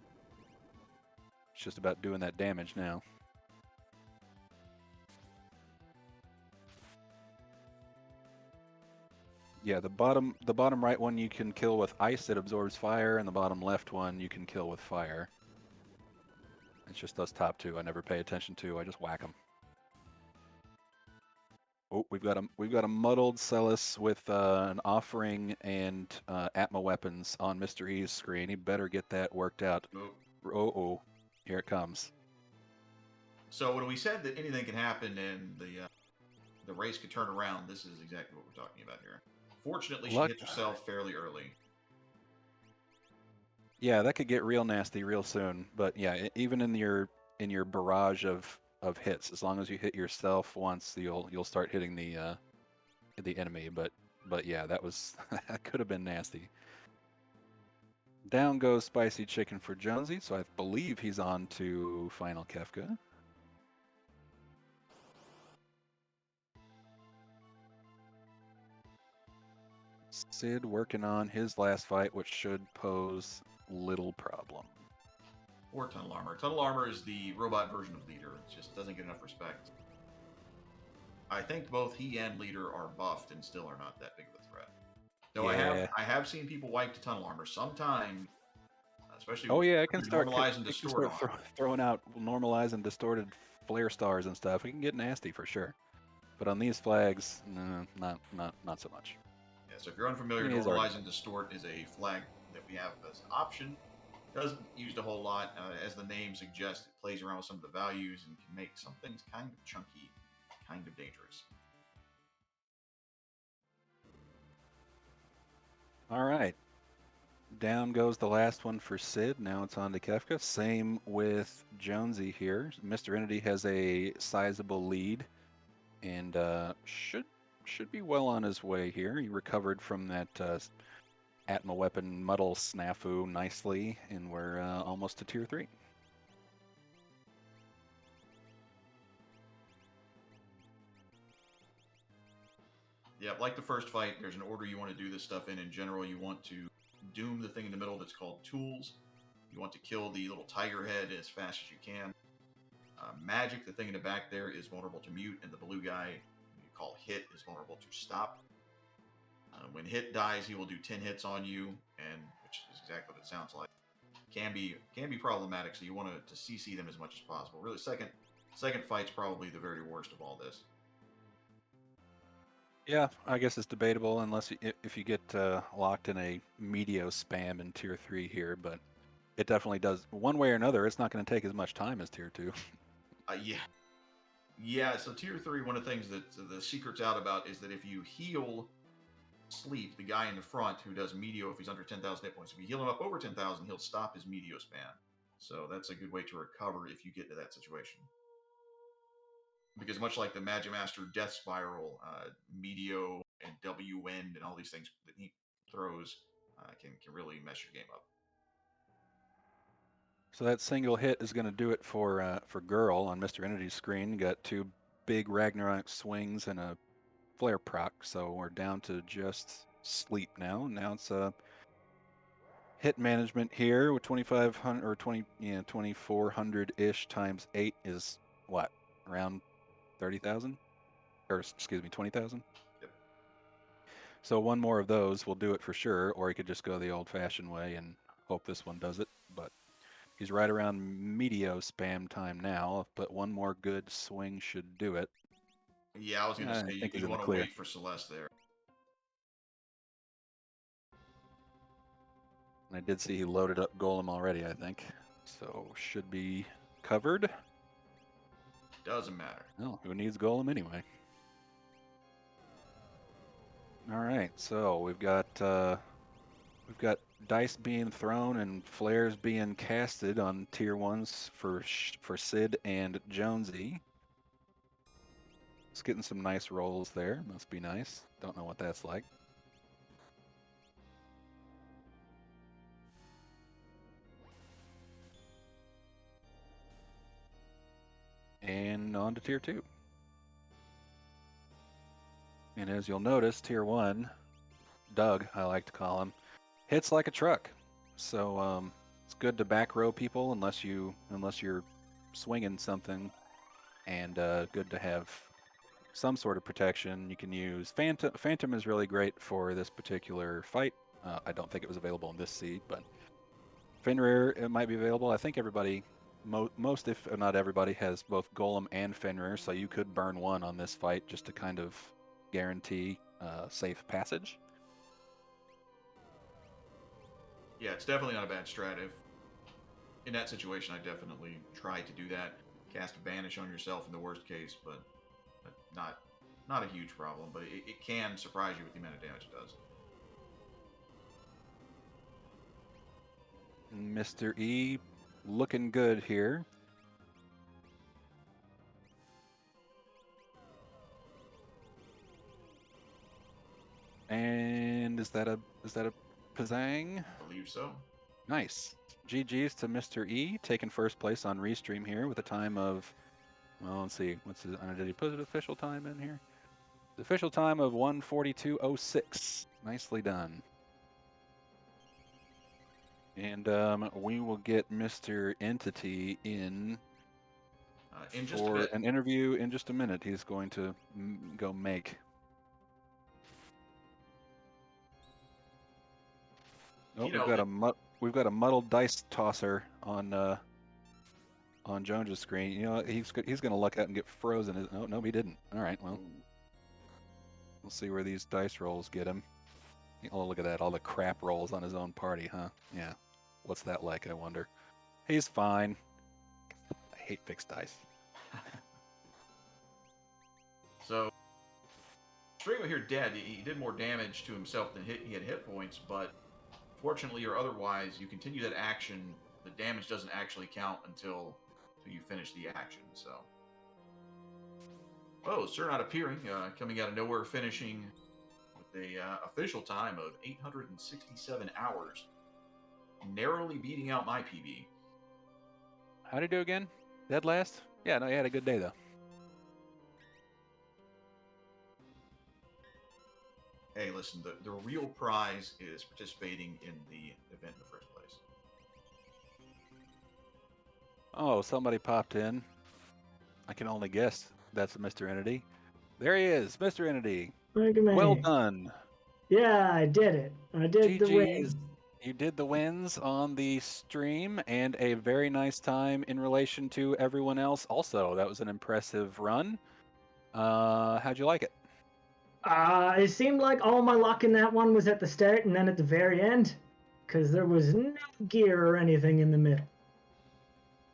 It's just about doing that damage now. Yeah, the bottom right one you can kill with ice that absorbs fire, and the bottom left one you can kill with fire. It's just those top two I never pay attention to. I just whack them. Oh, we've got a muddled Celis with an offering and Atma weapons on Mr. E's screen. He better get that worked out. Oh, here it comes. So when we said that anything can happen and the race could turn around, this is exactly what we're talking about here. Fortunately, she hits herself fairly early. Yeah, that could get real nasty real soon. But yeah, even in your barrage of hits, as long as you hit yourself once, you'll start hitting the enemy. But yeah, that was that could have been nasty. Down goes spicy chicken for Jonesy, so I believe he's on to final Kefka. Sid working on his last fight, which should pose little problem. Or Tunnel Armor. Tunnel Armor is the robot version of Leader. It just doesn't get enough respect. I think both he and Leader are buffed and still are not that big of a threat. Though yeah. I have seen people wipe to Tunnel Armor sometime, especially oh yeah, I can start normalize and distort throwing out normalized and distorted flare stars and stuff. It can get nasty for sure. But on these flags, not so much. Yeah, so if you're unfamiliar, normalize and distort is a flag that we have as an option. Doesn't used a whole lot. As the name suggests, it plays around with some of the values and can make some things kind of chunky, kind of dangerous. All right. Down goes the last one for Sid. Now it's on to Kefka. Same with Jonesy here. Mr. Entity has a sizable lead and should be well on his way here. He recovered from that Atma weapon muddle snafu nicely, and we're almost to tier 3. Yeah, like the first fight, there's an order you want to do this stuff in. In general, you want to doom the thing in the middle that's called tools. You want to kill the little tiger head as fast as you can. Magic, the thing in the back there, is vulnerable to mute, and the blue guy you call hit is vulnerable to stop. When hit dies, he will do 10 hits on you, and which is exactly what it sounds like. Can be problematic, so you want to CC them as much as possible. Really, second fight's probably the very worst of all this. Yeah, I guess it's debatable unless if you get locked in a medio spam in tier 3 here, but it definitely does. One way or another, it's not going to take as much time as tier 2. Yeah. So tier 3, one of the things that the secret's out about is that if you heal Sleep, the guy in the front who does medio if he's under 10,000 hit points, if you heal him up over 10,000, he'll stop his medio spam. So that's a good way to recover if you get into that situation. Because much like the Magimaster Death Spiral, Medio and W Wind and all these things that he throws can really mess your game up. So that single hit is going to do it for Girl on Mr. Entity's screen. You got 2 big Ragnarok swings and a flare proc, so we're down to just Sleep now. Now it's hit management here with 2,500 or 2,400-ish times 8 is what? Around 30,000? Or excuse me, 20,000? Yep. So one more of those will do it for sure, or he could just go the old-fashioned way and hope this one does it. But he's right around medio spam time now, but one more good swing should do it. Yeah, I was going to I say, think he's you in the want to clear. wait for Celeste there. And I did see he loaded up Golem already, I think. So should be covered. Doesn't matter. No, who needs Golem anyway? All right, so we've got dice being thrown and flares being casted on tier 1s for Sid and Jonesy. It's getting some nice rolls there. Must be nice. Don't know what that's like. And on to tier 2. And as you'll notice, tier 1, Doug, I like to call him, hits like a truck. So it's good to back row people unless you're swinging something, and good to have some sort of protection. You can use Phantom. Phantom is really great for this particular fight. I don't think it was available in this seed, but Fenrir, it might be available. I think everybody, most if not everybody, has both Golem and Fenrir, so you could burn one on this fight just to kind of guarantee safe passage. Yeah, it's definitely not a bad strat. If in that situation, I definitely try to do that. Cast Vanish on yourself in the worst case, but not a huge problem. But it can surprise you with the amount of damage it does. Mr. E looking good here. And is that a Pazang? I believe so. Nice. GG's to Mr. E, taking first place on Restream here with a time of, well, let's see, did he put an official time in here? The official time of 1:42:06. Nicely done. And we will get Mr. Entity in for an interview in just a minute. He's going to go make. Oh, we've got a muddled dice tosser on Jones's screen. You know, he's going to luck out and get frozen. Oh, no, he didn't. All right, well, we'll see where these dice rolls get him. Oh, look at that. All the crap rolls on his own party, huh? Yeah. What's that like, I wonder? He's fine. I hate fixed dice. So, Strigo here dead. He did more damage to himself than he had hit points, but fortunately or otherwise, you continue that action. The damage doesn't actually count until you finish the action, so. Oh, Sir not appearing, coming out of nowhere, finishing with a official time of 867 hours. Narrowly beating out my PB. How'd he do again? Dead last? Yeah, no, he had a good day, though. Hey, listen, the real prize is participating in the event in the first place. Oh, somebody popped in. I can only guess that's Mr. Entity. There he is, Mr. Entity. Well done. Yeah, I did it. I did the win. You did the wins on the stream, and a very nice time in relation to everyone else. Also, that was an impressive run. How'd you like it? It seemed like all my luck in that one was at the start and then at the very end, because there was no gear or anything in the middle.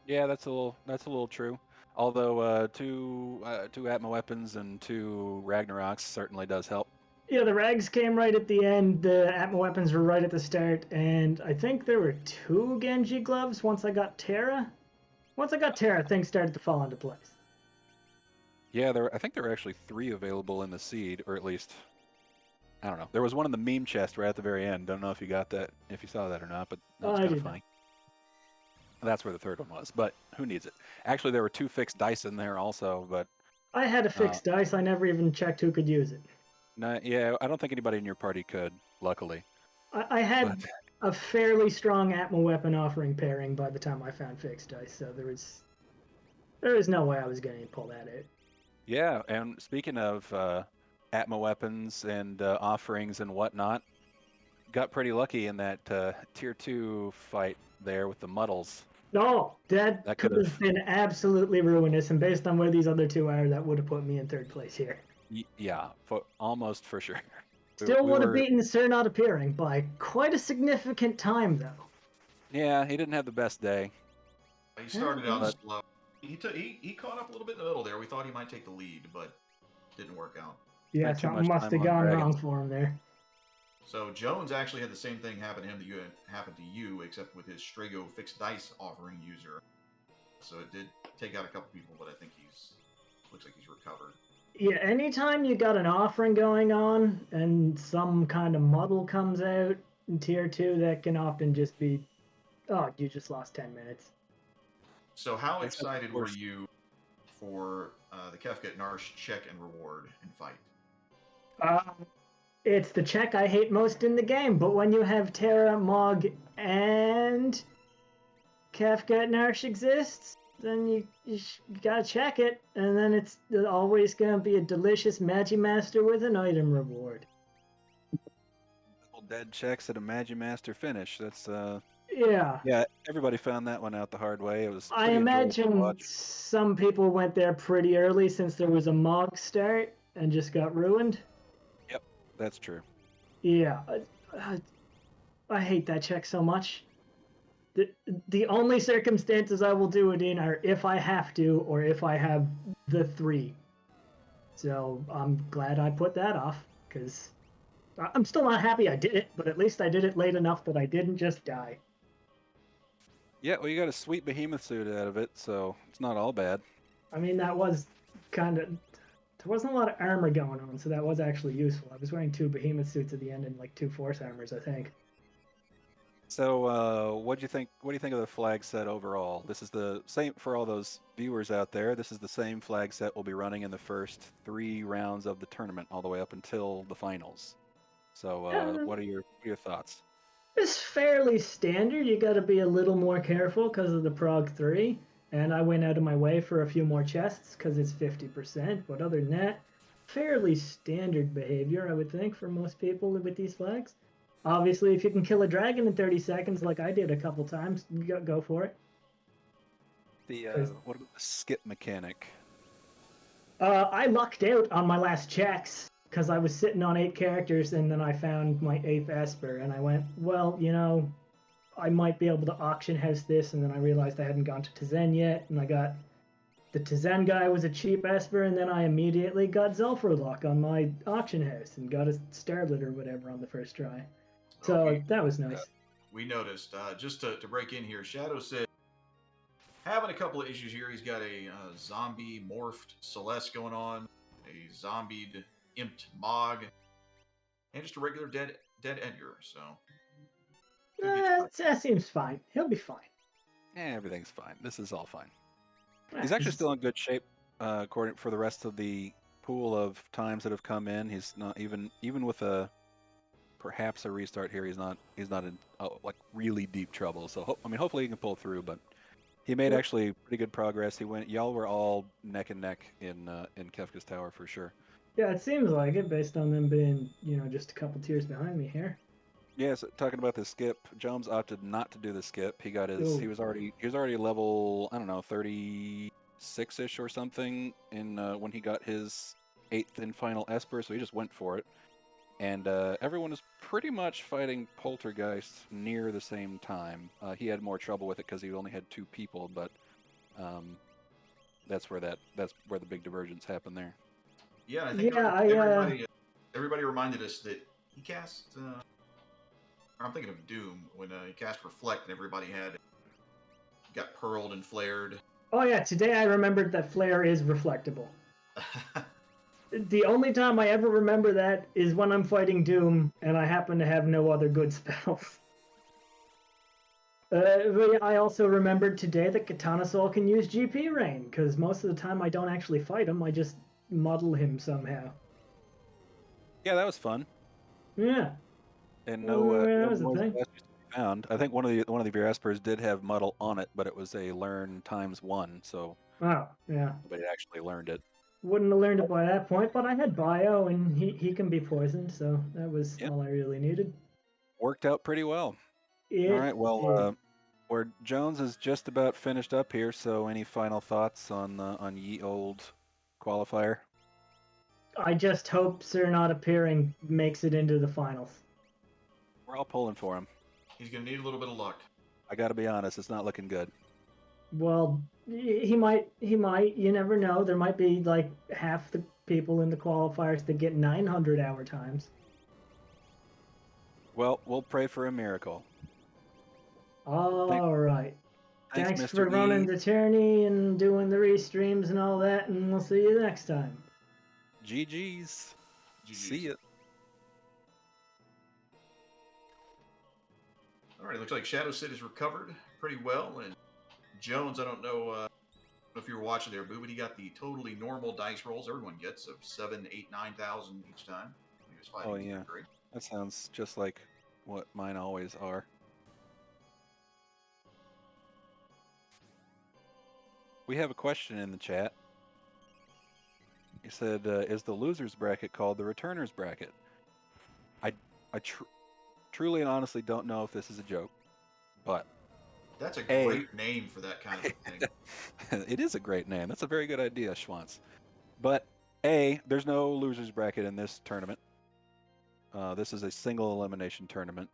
Yeah, that's a little true. Although two Atma weapons and 2 Ragnaroks certainly does help. Yeah, the Rags came right at the end, the Atma weapons were right at the start, and I think there were 2 Genji gloves once I got Terra. Once I got Terra, things started to fall into place. Yeah, I think there were actually 3 available in the seed, or at least, I don't know. There was one in the meme chest right at the very end. Don't know if you got that, if you saw that or not, but that was kind of funny. That's where the 3rd one was, but who needs it? Actually, there were 2 fixed dice in there also, but... I had a fixed dice. I never even checked who could use it. No, yeah, I don't think anybody in your party could, luckily. I had a fairly strong Atma weapon offering pairing by the time I found fixed dice, so there was no way I was going to pull that out. Yeah, and speaking of Atma weapons and offerings and whatnot, got pretty lucky in that tier 2 fight there with the muddles. No, that That could could've- have been absolutely ruinous, and based on where these other two are, that would have put me in third place here. Yeah, almost for sure. Still We would have were- beaten Sir Not Appearing by quite a significant time, though. Yeah, he didn't have the best day. He started out But- slow. He caught up a little bit in the middle there. We thought he might take the lead, but didn't work out. Yeah, Spent too something much must time have on gone dragons. wrong for him there. So Jones actually had the same thing happen to him that happened to you, except with his Strago fixed dice offering user. So it did take out a couple people, but I think looks like he's recovered. Yeah, anytime you got an offering going on and some kind of muddle comes out in tier 2, that can often just be, oh, you just lost 10 minutes. So how Except, of excited were course- you for the Kefka Narsh check and reward and fight? It's the check I hate most in the game, but when you have Terra, Mog, and Kefka Narsh exists, then you gotta check it, and then it's always gonna be a delicious Magimaster with an item reward. Double dead checks at a Magimaster finish. That's Yeah. yeah. Everybody found that one out the hard way. It was. I pretty enjoyable to imagine watch. some people went there pretty early since there was a Mog start and just got ruined. That's true. Yeah, I hate that check so much. The only circumstances I will do it in are if I have to or if I have the 3. So I'm glad I put that off, because I'm still not happy I did it, but at least I did it late enough that I didn't just die. Yeah, well, you got a sweet behemoth suit out of it, so it's not all bad. I mean, that was kind of... There wasn't a lot of armor going on, so that was actually useful. I was wearing 2 behemoth suits at the end and like 2 force armors, I think. So, what do you think? What do you think of the flag set overall? This is the same for all those viewers out there. This is the same flag set we'll be running in the first 3 rounds of the tournament, all the way up until the finals. So, what are your thoughts? It's fairly standard. You got to be a little more careful because of the Prog 3. And I went out of my way for a few more chests because it's 50%. But other than that, fairly standard behavior, I would think, for most people with these flags. Obviously, if you can kill a dragon in 30 seconds like I did a couple times, go for it. The what about the skip mechanic? I lucked out on my last checks because I was sitting on 8 characters and then I found my 8th Esper and I went, well, you know, I might be able to auction house this, and then I realized I hadn't gone to Tizen yet, and I got the Tizen guy was a cheap Esper, and then I immediately got Zelfrolock on my auction house and got a Starlet or whatever on the first try. So Okay. that was nice. We noticed, just to break in here, Shadow said having a couple of issues here. He's got a zombie morphed Celeste going on, a zombied imped Mog, and just a regular dead Edgar. So That seems fine. He'll be fine. Everything's fine. This is all fine. He's actually still in good shape, according for the rest of the pool of times that have come in. He's not even with a perhaps a restart here. He's not in like really deep trouble. So I mean, hopefully he can pull through. But he made actually pretty good progress. Y'all were all neck and neck in Kefka's tower for sure. Yeah, it seems like it based on them being, you know, just a couple tiers behind me here. Yes, talking about the skip, Jones opted not to do the skip. He got his. Ooh. He was already level, I don't know, 36-ish or something in when he got his 8th and final Esper. So he just went for it, and everyone is pretty much fighting Poltergeist near the same time. He had more trouble with it because he only had 2 people, but that's where the big divergence happened there. yeah, I think Yeah, everybody reminded us that he cast. I'm thinking of Doom when he cast Reflect and everybody got pearled and flared. Oh yeah, today I remembered that Flare is reflectable. The only time I ever remember that is when I'm fighting Doom and I happen to have no other good spells. But I also remembered today that Katana Soul can use GP Rain, because most of the time I don't actually fight him, I just muddle him somehow. Yeah, that was fun. Yeah. And Oh, no, yeah, that no was the more thing. Celestials to be found. I think one of the Vespers did have muddle on it, but it was a learn ×1, so Oh, yeah. nobody actually learned it. Wouldn't have learned it by that point, but I had bio, and he can be poisoned, so that was Yep. all I really needed. Worked out pretty well. It All right, well, did. where Jones is just about finished up here, so any final thoughts on ye old qualifier? I just hope Sir Not Appearing makes it into the finals. We're all pulling for him. He's going to need a little bit of luck. I got to be honest, it's not looking good. Well, he might. You never know. There might be like half the people in the qualifiers that get 900-hour times. Well, we'll pray for a miracle. All right. Thanks Mr. for running E. the tourney and doing the restreams and all that, and we'll see you next time. GG's. See ya. All right, it looks like Shadow Sid has recovered pretty well, and Jones, I don't know if you were watching there, Boo, but he got the totally normal dice rolls everyone gets of 7, 8, 9,000 each time. He was fighting. Oh yeah, great. that sounds just like what mine always are. We have a question in the chat. He said, "Is the losers bracket called the returners bracket?" I truly and honestly don't know if this is a joke, but that's a great name for that kind of thing. It is a great name. That's a very good idea, Schwantz. But A, there's no losers bracket in this tournament. This is a single elimination tournament.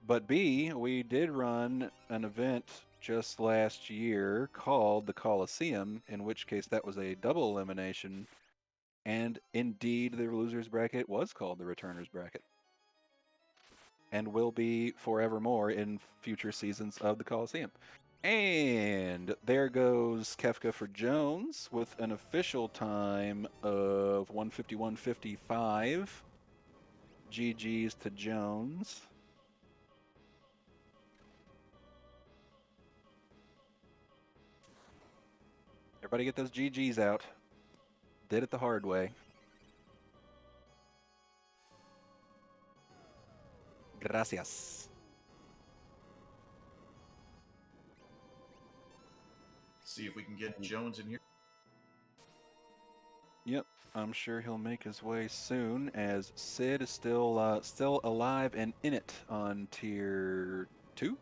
But B, we did run an event just last year called the Coliseum, in which case that was a double elimination. And indeed, the losers bracket was called the returners bracket. And will be forevermore in future seasons of the Coliseum. And there goes Kefka for Jones with an official time of 151.55. GG's to Jones. Everybody get those GG's out. Did it the hard way. Gracias. See if we can get Jones in here. Yep, I'm sure he'll make his way soon, as Sid is still alive and in it on tier 2.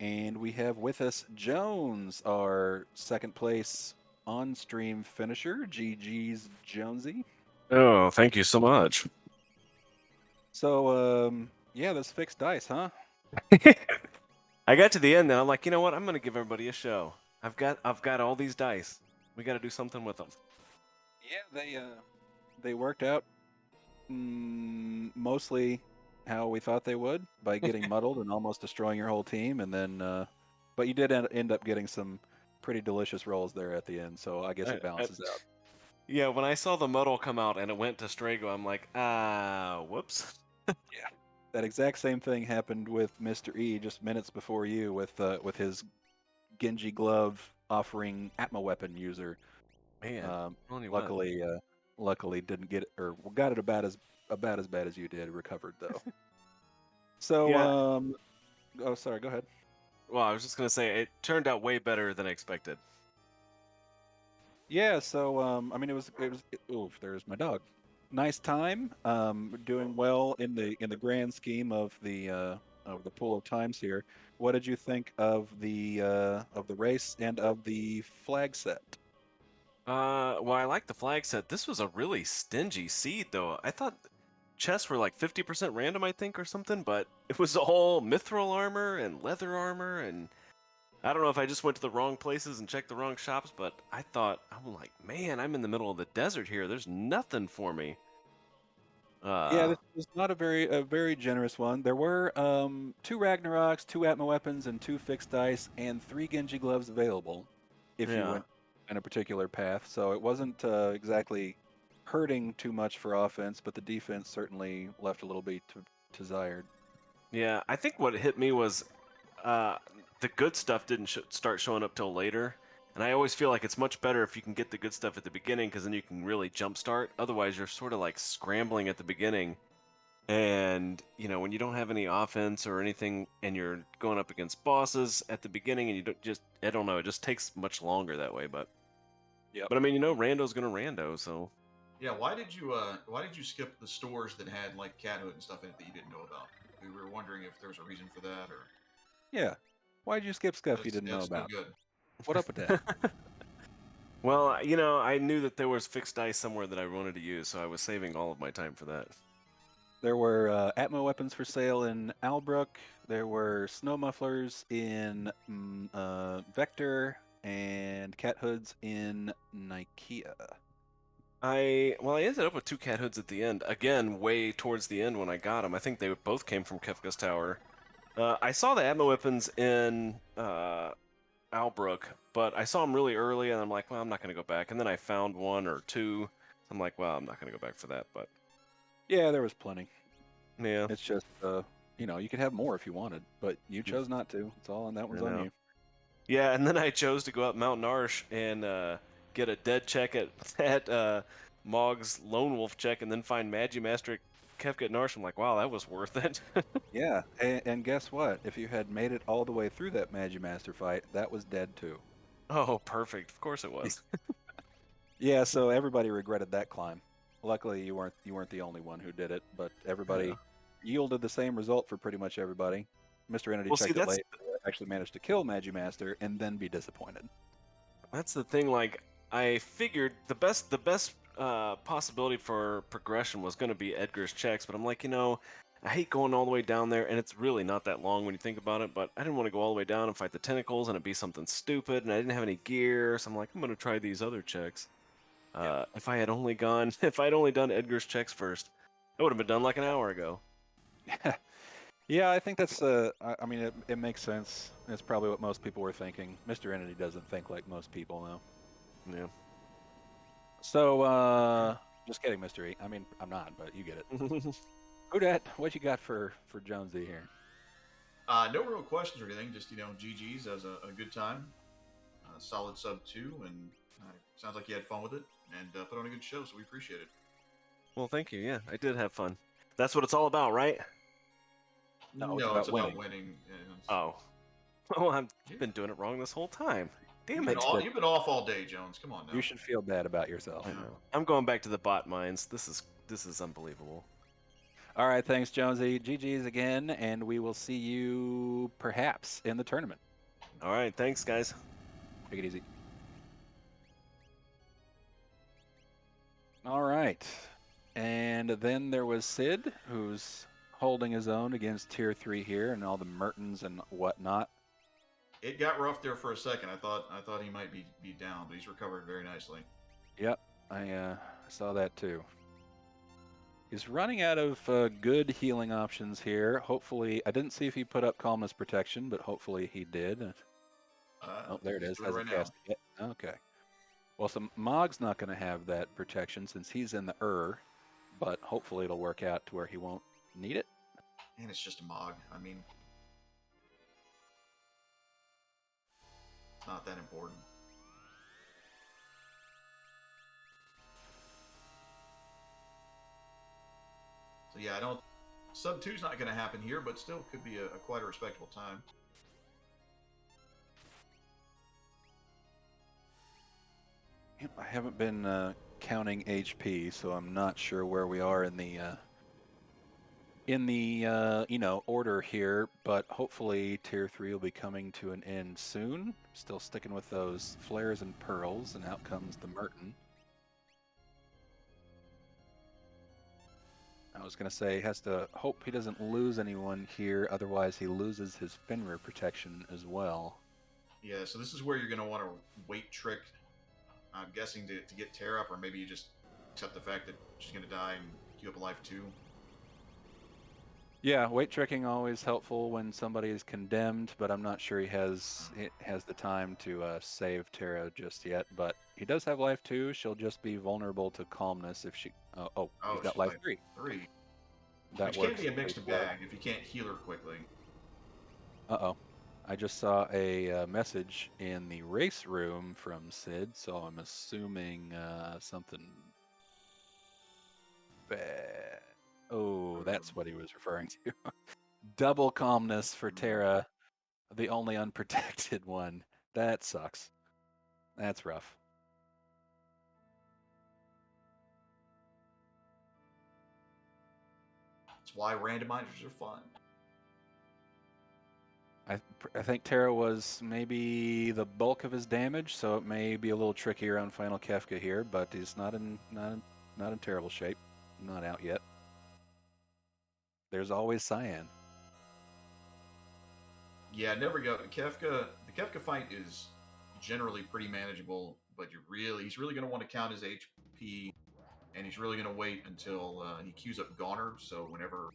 And we have with us Jones, our second place on-stream finisher. GG's Jonesy. Oh, thank you so much. So, yeah, those fixed dice, huh? I got to the end, and I'm like, you know what? I'm gonna give everybody a show. I've got all these dice. We got to do something with them. Yeah, they worked out mostly how we thought they would, by getting muddled and almost destroying your whole team, and then but you did end up getting some pretty delicious rolls there at the end, so I guess it balances out. Yeah, when I saw the muddle come out and it went to Strago, I'm like, whoops. Yeah, that exact same thing happened with Mr. E just minutes before you with his Genji glove offering Atma weapon user. Man, luckily didn't get it, or got it about as bad as you did. Recovered though. So yeah. Oh, sorry. Go ahead. Well, I was just gonna say it turned out way better than I expected. Yeah. So I mean, it was. Oof, there's my dog. Nice time. Doing well in the grand scheme of the pool of times here. What did you think of the race and of the flag set? Well, I like the flag set. This was a really stingy seed, though. I thought chests were like 50% random, I think, or something, but it was all mithril armor and leather armor, and I don't know if I just went to the wrong places and checked the wrong shops, but I'm like, man, I'm in the middle of the desert here. There's nothing for me. Yeah, this was not a very generous one. There were 2 Ragnaroks, 2 Atma weapons, and 2 fixed dice, and 3 Genji gloves available if you went in a particular path. So it wasn't exactly hurting too much for offense, but the defense certainly left a little bit desired. Yeah, I think what hit me was the good stuff didn't start showing up till later. And I always feel like it's much better if you can get the good stuff at the beginning, because then you can really jumpstart. Otherwise, you're sort of like scrambling at the beginning. And when you don't have any offense or anything, and you're going up against bosses at the beginning, and you don't just, I don't know, it just takes much longer that way. But Yep. but I mean, rando's gonna rando, so. Yeah, why did you skip the stores that had like cat hood and stuff in it that you didn't know about? We were wondering if there was a reason for that, or Yeah. Why'd you skip stuff you didn't know that's still about? good. What up with that? Well, I knew that there was fixed dice somewhere that I wanted to use, so I was saving all of my time for that. There were Atmo weapons for sale in Albrook. There were snow mufflers in Vector and cat hoods in Nikea. I ended up with 2 cat hoods at the end. Again, way towards the end when I got them. I think they both came from Kefka's tower. I saw the Atmo weapons in Albrook, but I saw them really early, and I'm like, well, I'm not going to go back. And then I found 1 or 2. I'm like, well, I'm not going to go back for that. But Yeah, there was plenty. yeah, It's just, you could have more if you wanted, but you chose not to. It's all, and that one's I on know. you. Yeah, and then I chose to go up Mount Narsh and get a dead check at Mog's Lone Wolf check, and then find Magimaster at Kefka at Narsh. I'm like, wow, that was worth it. Yeah, and guess what? If you had made it all the way through that Magimaster fight, that was dead too. Oh, perfect. Of course it was. Yeah, so everybody regretted that climb. Luckily, you weren't the only one who did it, but everybody yielded the same result for pretty much everybody. Mr. Entity Well, see, checked it that's late, actually managed to kill Magimaster, and then be disappointed. that's the thing. Like, I figured the best possibility for progression was going to be Edgar's checks, but I'm like, I hate going all the way down there, and it's really not that long when you think about it. But I didn't want to go all the way down and fight the tentacles, and it'd be something stupid, and I didn't have any gear, so I'm like, I'm going to try these other checks. If I had only done Edgar's checks first, I would have been done like an hour ago. Yeah, I think that's I mean, it makes sense. It's probably what most people were thinking. Mr. Entity doesn't think like most people, though. Yeah. So, just kidding, Mr. E. I mean, I'm not, but you get it. Who dat? What you got for Jonesy here? No real questions or anything. Just GG's as a good time. Solid sub 2, and sounds like you had fun with it and put on a good show. So we appreciate it. Well, thank you. Yeah, I did have fun. That's what it's all about, right? No, No, it's it's about about winning. winning. Oh. Well, I've been doing it wrong this whole time. Damn it. You've been off all day, Jones. Come on now. You should feel bad about yourself. I know. I'm going back to the bot mines. This is unbelievable. All right, thanks, Jonesy. GG's again, and we will see you perhaps in the tournament. All right, thanks, guys. Take it easy. All right. And then there was Sid, who's holding his own against Tier 3 here and all the Mertens and whatnot. It got rough there for a second. I thought he might be down, but he's recovered very nicely. Yep, I saw that too. He's running out of good healing options here. Hopefully, I didn't see if he put up Calmness Protection, but hopefully he did. Oh, there it is. Right now. Cast it yet. Okay. Well, so Mog's not going to have that protection since he's in the but hopefully it'll work out to where he won't need it. And it's just a Mog. I mean, it's not that important. So yeah, I don't. Sub 2's not going to happen here, but still could be a quite a respectable time. Yep, I haven't been counting HP, so I'm not sure where we are in the order here. But hopefully, Tier 3 will be coming to an end soon. Still sticking with those flares and pearls, and out comes the Merton. I was going to say, he has to hope he doesn't lose anyone here, otherwise he loses his Fenrir protection as well. Yeah, so this is where you're going to want to wait trick, I'm guessing, to get Terra up, or maybe you just accept the fact that she's going to die and queue up a life too. Yeah, weight tricking always helpful when somebody is condemned, but I'm not sure he has the time to save Terra just yet. But he does have life 2. She'll just be vulnerable to calmness if she. He's got life 3. 3. That Which works. can be a mixed bag if you can't heal her quickly. I just saw a message in the race room from Sid, so I'm assuming something bad. Oh, that's what he was referring to. Double calmness for Terra, the only unprotected one. That sucks. That's rough. That's why randomizers are fun. I think Terra was maybe the bulk of his damage, so it may be a little trickier on Final Kefka here, but he's not in terrible shape. Not out yet. There's always Cyan. Yeah, never go. Kefka. The Kefka fight is generally pretty manageable, but he's really going to want to count his HP, and he's really going to wait until he queues up Goner. So whenever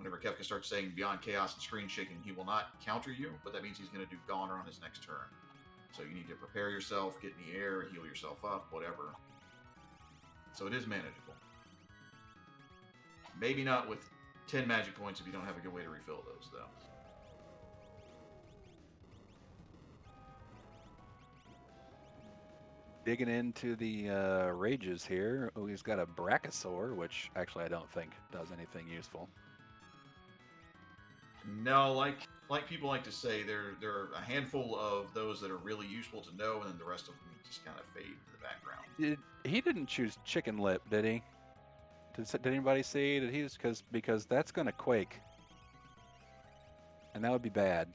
Kefka starts saying Beyond Chaos and Screen Shaking, he will not counter you, but that means he's going to do Goner on his next turn. So you need to prepare yourself, get in the air, heal yourself up, whatever. So it is manageable. Maybe not with 10 magic points if you don't have a good way to refill those, though. Digging into the rages here. Oh, he's got a Brachiosaur, which actually I don't think does anything useful. No, like people like to say, there are a handful of those that are really useful to know, and then the rest of them just kind of fade to the background. He didn't choose Chicken Lip, did he? Did anybody see that he was because that's going to quake, and that would be bad.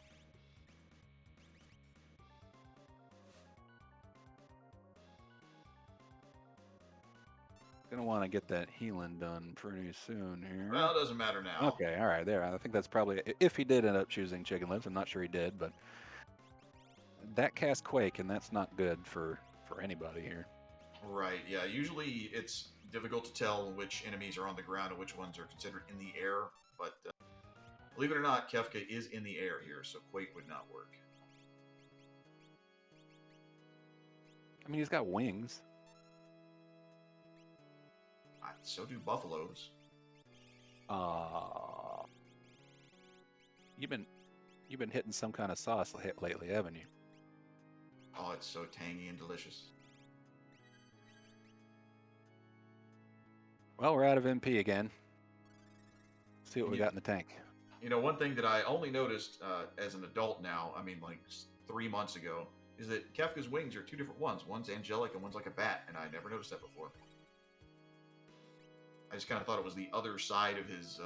Gonna want to get that healing done pretty soon here. Well, it doesn't matter now. Okay, all right, there. I think that's probably if he did end up choosing Chicken Lips. I'm not sure he did, but that cast Quake, and that's not good for anybody here. Right. Yeah. Usually, it's difficult to tell which enemies are on the ground and which ones are considered in the air. But believe it or not, Kefka is in the air here, so Quake would not work. I mean, he's got wings. So do buffaloes. You've been hitting some kind of sauce lately, haven't you? Oh, it's so tangy and delicious. Well, we're out of MP again. Let's see what we got in the tank. You know, one thing that I only noticed as an adult now, I mean, like 3 months ago, is that Kefka's wings are two different ones. One's angelic and one's like a bat, and I never noticed that before. I just kind of thought it was the other side of his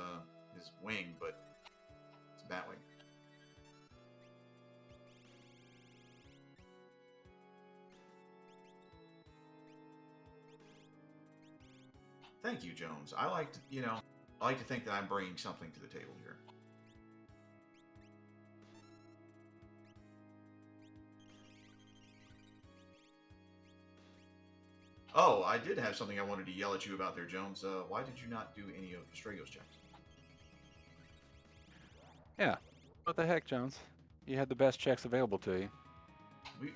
wing, but it's a bat wing. Thank you, Jones. I like to think that I'm bringing something to the table here. Oh, I did have something I wanted to yell at you about there, Jones. Why did you not do any of Stragos checks? Yeah. What the heck, Jones? You had the best checks available to you.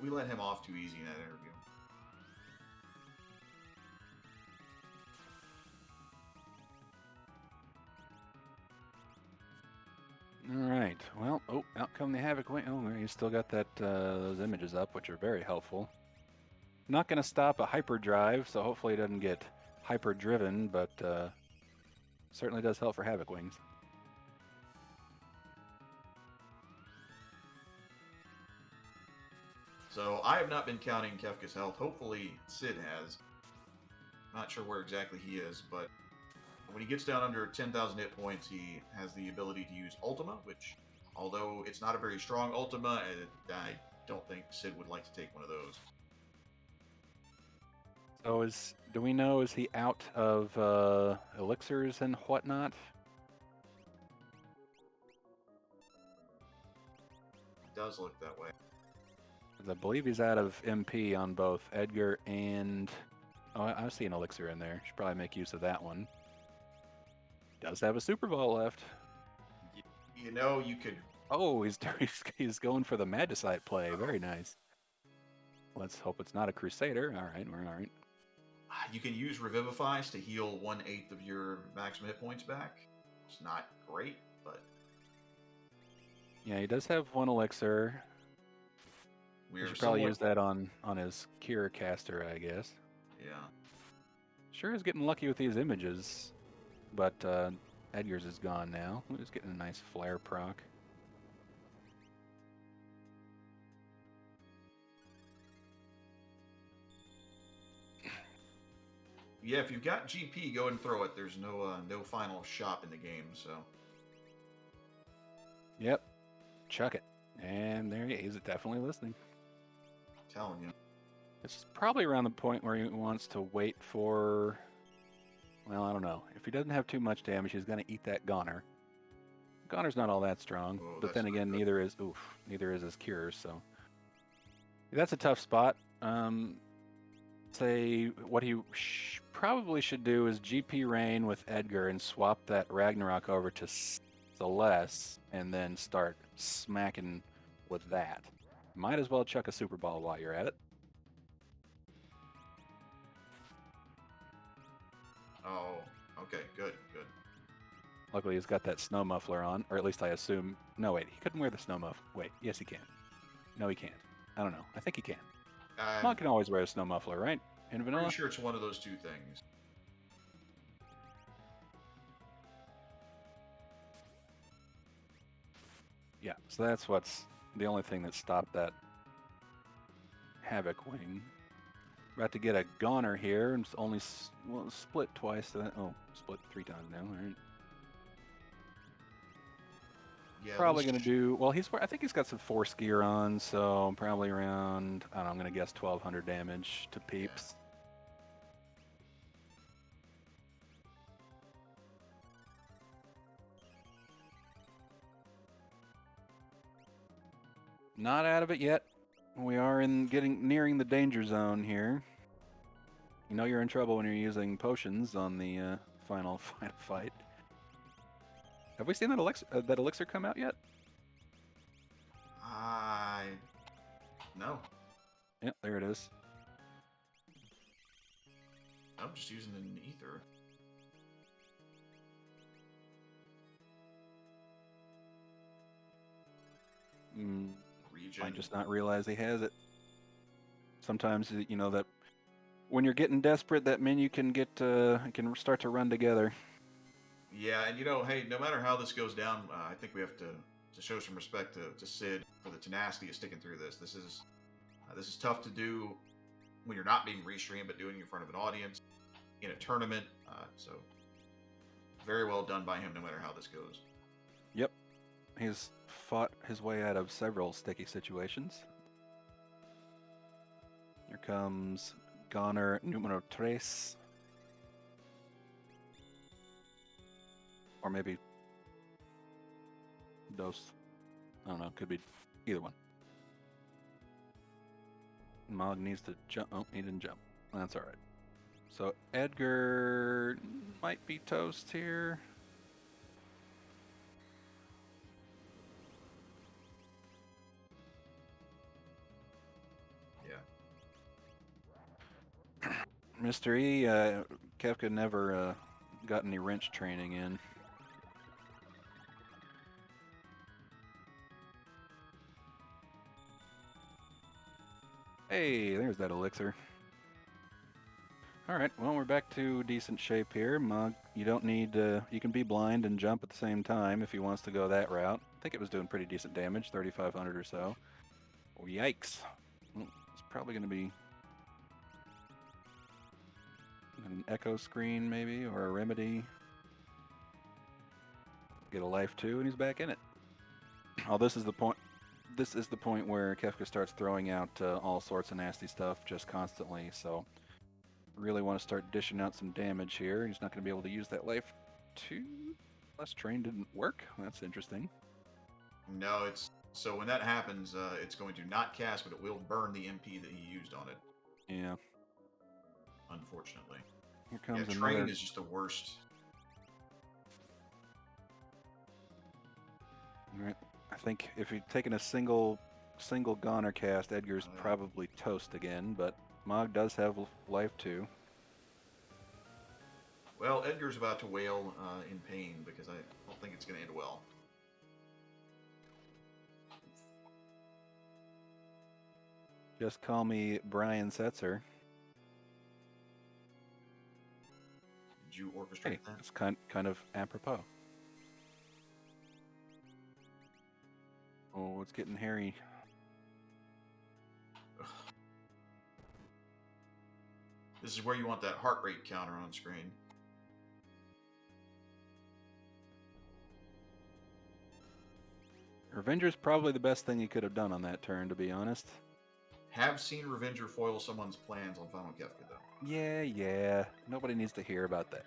We let him off too easy in that interview. All right. Well, out come the Havoc wing. Oh, you still got that those images up, which are very helpful. Not going to stop a hyperdrive, so hopefully it doesn't get hyper-driven, but certainly does help for Havoc Wings. So I have not been counting Kefka's health. Hopefully Sid has. Not sure where exactly he is, but when he gets down under 10,000 hit points, he has the ability to use Ultima, which, although it's not a very strong Ultima, I don't think Sid would like to take one of those. So do we know, is he out of elixirs and whatnot? It does look that way. 'Cause I believe he's out of MP on both Edgar and... Oh, I see an elixir in there. Should probably make use of that one. Does have a Super Ball left. You know, you could... Oh, he's going for the Magicite play. Very nice. Let's hope it's not a Crusader. All right, we're all right. You can use Revivifies to heal 1/8 of your maximum hit points back. It's not great, but... Yeah, he does have one elixir. We should probably use that on his Cure caster, I guess. Yeah. Sure is getting lucky with these images. but Edgar's is gone now. We're just getting a nice flare proc. Yeah, if you've got GP, go and throw it. There's no final shop in the game, so. Yep. Chuck it. And there he is. He's definitely listening. I'm telling you. It's probably around the point where he wants to wait for... Well, I don't know. If he doesn't have too much damage, he's going to eat that Goner. Goner's not all that strong, Whoa, but that's then not again, good. neither is his cure, so... That's a tough spot. Say what he probably should do is GP Rain with Edgar and swap that Ragnarok over to Celeste and then start smacking with that. Might as well chuck a Super Ball while you're at it. Oh, okay, good. Luckily, he's got that snow muffler on, or at least I assume. No, wait, he couldn't wear the snow muffler. Wait, yes, he can. No, he can't. I don't know. I think he can. Mog can always wear a snow muffler, right? In vanilla? Pretty sure it's one of those two things. Yeah, so that's what's the only thing that stopped that Havoc wing. About to get a Goner here, and it's only split twice. Split 3 times now. All right. Yeah, Probably those going to do well. I think he's got some force gear on, so probably around. I don't know. I'm going to guess 1,200 damage to peeps. Not out of it yet. We are nearing the danger zone here. You know you're in trouble when you're using potions on the final fight. Have we seen that elixir come out yet? No. Yep, there it is. I'm just using an ether. Region. Might just not realize he has it. Sometimes you know that when you're getting desperate, that menu can start to run together. Yeah, and hey, no matter how this goes down, I think we have to show some respect to Sid for the tenacity of sticking through this. This is tough to do when you're not being restreamed, but doing it in front of an audience in a tournament. So very well done by him, no matter how this goes. Yep, he's fought his way out of several sticky situations. Here comes Goner numero 3. Or maybe Dos. I don't know. Could be either one. Mog needs to jump. Oh, he didn't jump. That's all right. So Edgar might be toast here. Yeah. Mr. E, Kefka never got any wrench training in. Hey, there's that elixir. All right, well, we're back to decent shape here. Mog, you don't need, you can be blind and jump at the same time if he wants to go that route. I think it was doing pretty decent damage, 3,500 or so. Oh, yikes. Well, it's probably going to be an echo screen maybe, or a remedy. Get a life too, and he's back in it. Oh, this is the point. This is the point where Kefka starts throwing out all sorts of nasty stuff just constantly, so really want to start dishing out some damage here. He's not going to be able to use that life too. Unless train didn't work. That's interesting. No, so when that happens, it's going to not cast, but it will burn the MP that he used on it. Yeah. Unfortunately. Here comes Train another. is just the worst. All right. I think if he'd taken a single Goner cast, Edgar's probably toast again, but Mog does have life too. Well, Edgar's about to wail in pain because I don't think it's going to end well. Just call me Brian Setzer. Did you orchestrate Frustrated Hey, with it's kind of apropos. Oh, it's getting hairy. that. This is where you want that heart rate counter on screen. Revenger's probably the best thing he could have done on that turn, to be honest. Have seen Revenger foil someone's plans on Final Kefka, though. Yeah. Nobody needs to hear about that.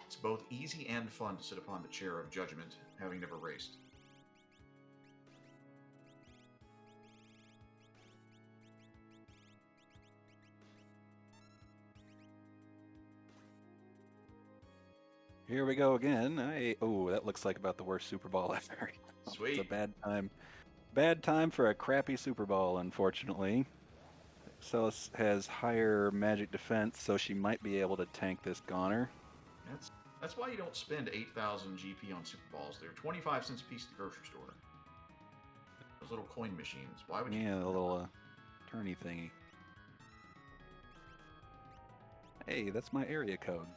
It's both easy and fun to sit upon the chair of judgment, having never raced. Here we go again. Oh, that looks like about the worst Super Bowl ever. Sweet. It's a bad time. Bad time for a crappy Super Bowl, unfortunately. Celis has higher magic defense, so she might be able to tank this goner. That's why you don't spend 8,000 GP on Super Balls. They're 25 cents a piece at the grocery store. Those little coin machines. Why would you? Yeah, the little tourney thingy. Hey, that's my area code.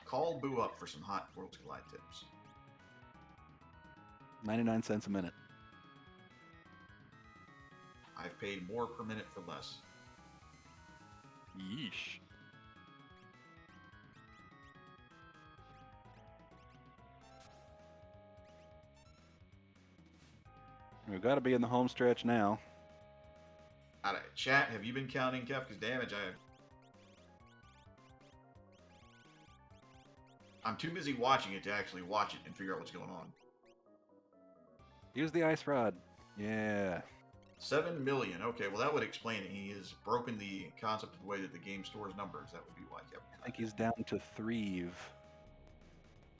Call Boo up for some hot Worlds Collide tips. 99 cents a minute. I've paid more per minute for less. Yeesh. We've got to be in the home stretch now. Alright, chat, have you been counting Kefka's damage? I'm too busy watching it to actually watch it and figure out what's going on. Use the ice rod. Yeah. 7 million. Okay, well that would explain it. He has broken the concept of the way that the game stores numbers. That would be why Kefka. I think he's down to 3.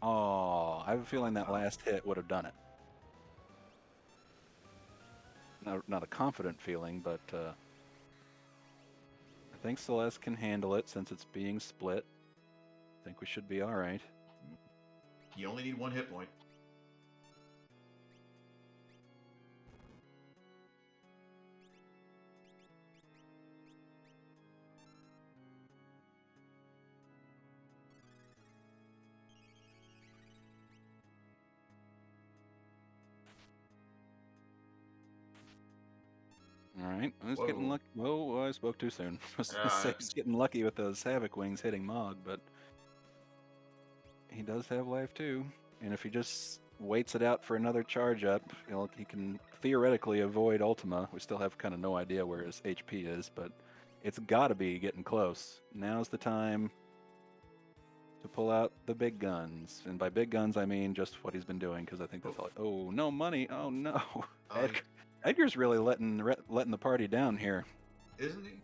Oh, I have a feeling that last hit would have done it. Not a confident feeling, but I think Celeste can handle it since it's being split. I think we should be all right. You only need 1 hit point. All right, I was getting Whoa. lucky. Whoa, I spoke too soon. I was gonna say he's getting lucky with those Havoc Wings hitting Mog, but he does have life too. And if he just waits it out for another charge up, he can theoretically avoid Ultima. We still have kind of no idea where his HP is, but it's got to be getting close. Now's the time to pull out the big guns. And by big guns, I mean just what he's been doing, because I think that's all. Oh, no money. Oh, no. Edgar's really letting the party down here. Isn't he?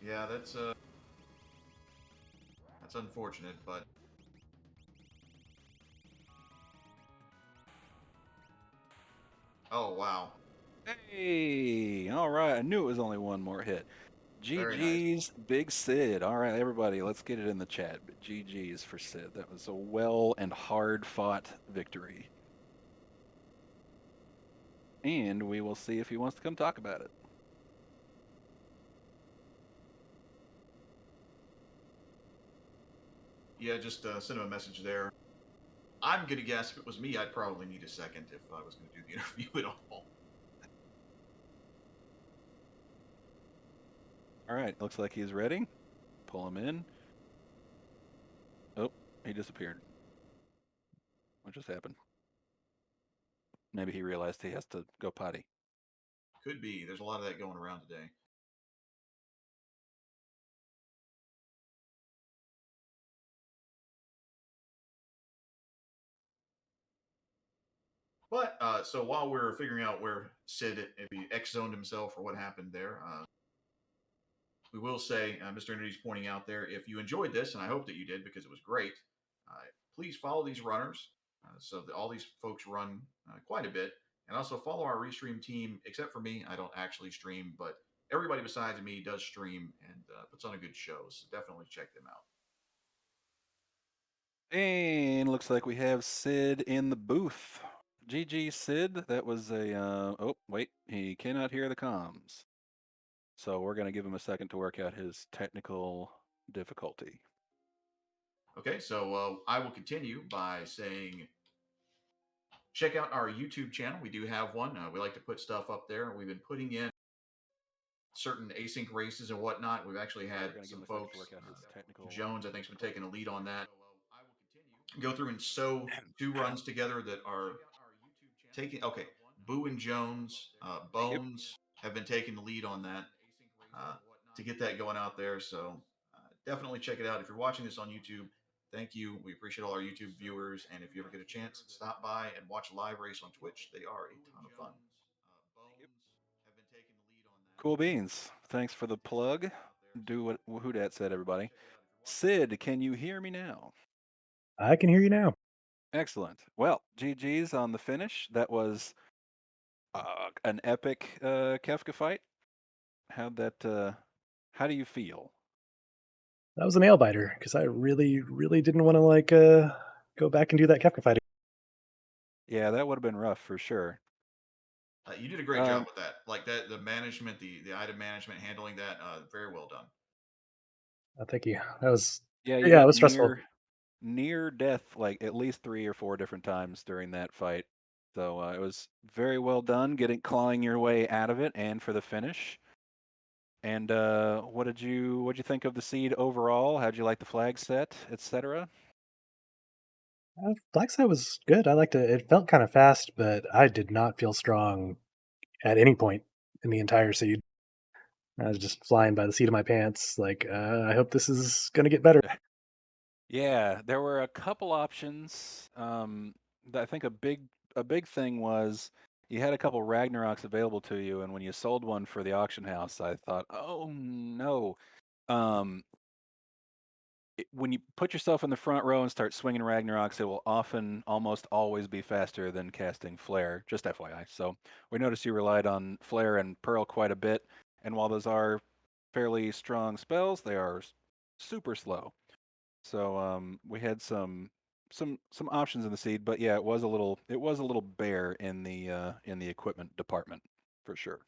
Yeah, that's unfortunate, but oh wow. Hey, all right. I knew it was only one more hit. Very GG's, Big Sid. All right, everybody, let's get it in the chat. But GG's for Sid. That was a well and hard fought victory. And we will see if he wants to come talk about it. Yeah, just send him a message there. I'm gonna guess if it was me, I'd probably need a second if I was gonna do the interview at all. All right, looks like he's ready. Pull him in. Oh, he disappeared. What just happened? Maybe he realized he has to go potty. Could be. There's a lot of that going around today. But so while we're figuring out where Sid, if he X-zoned himself or what happened there, we will say, Mr. Entity's pointing out there, if you enjoyed this, and I hope that you did because it was great, please follow these runners. So that all these folks run quite a bit. And also follow our restream team, except for me. I don't actually stream, but everybody besides me does stream and puts on a good show. So definitely check them out. And looks like we have Sid in the booth. GG Sid, that was a oh wait, he cannot hear the comms. So we're gonna give him a second to work out his technical difficulty. Okay, so I will continue by saying check out our YouTube channel. We do have one. We like to put stuff up there. We've been putting in certain async races and whatnot. We've actually We're had gonna give some him a second to folks. work out his technical Jones, I think, has been taking a lead on that. Go through and difficulty. sew two runs together that are taking. Okay, Boo and Jones, Yep. Bones have been taking the lead on that uh, to get that going out there. So definitely check it out. If you're watching this on YouTube, thank you. We appreciate all our YouTube viewers. And if you ever get a chance, stop by and watch a live race on Twitch. They are a ton of fun. Cool beans. Thanks for the plug. Do what who dat said, everybody. Sid, can you hear me now? I can hear you now. Excellent. Well, GG's on the finish. That was an epic Kefka fight. How'd that? How do you feel? That was a nail biter because I really, really didn't want to go back and do that Kefka fight. Yeah, that would have been rough for sure. You did a great job with that. Like that, the management, the item management, handling that, very well done. Thank you. That was Yeah, it was stressful. Near death, like at least 3 or 4 different times during that fight. So it was very well done, clawing your way out of it, and for the finish. And what'd you think of the seed overall? How'd you like the flag set, etc.? Black side was good. I liked it. It felt kind of fast, but I did not feel strong at any point in the entire seed. I was just flying by the seat of my pants. Like, I hope this is gonna get better. Yeah, there were a couple options. I think a big thing was you had a couple Ragnaroks available to you, and when you sold one for the auction house, I thought, oh no. Um, when you put yourself in the front row and start swinging Ragnaroks, it will often, almost always be faster than casting Flare, just FYI. So we noticed you relied on Flare and Pearl quite a bit, and while those are fairly strong spells, they are super slow. So we had some options in the seed, but yeah, it was a little bare in the equipment department for sure.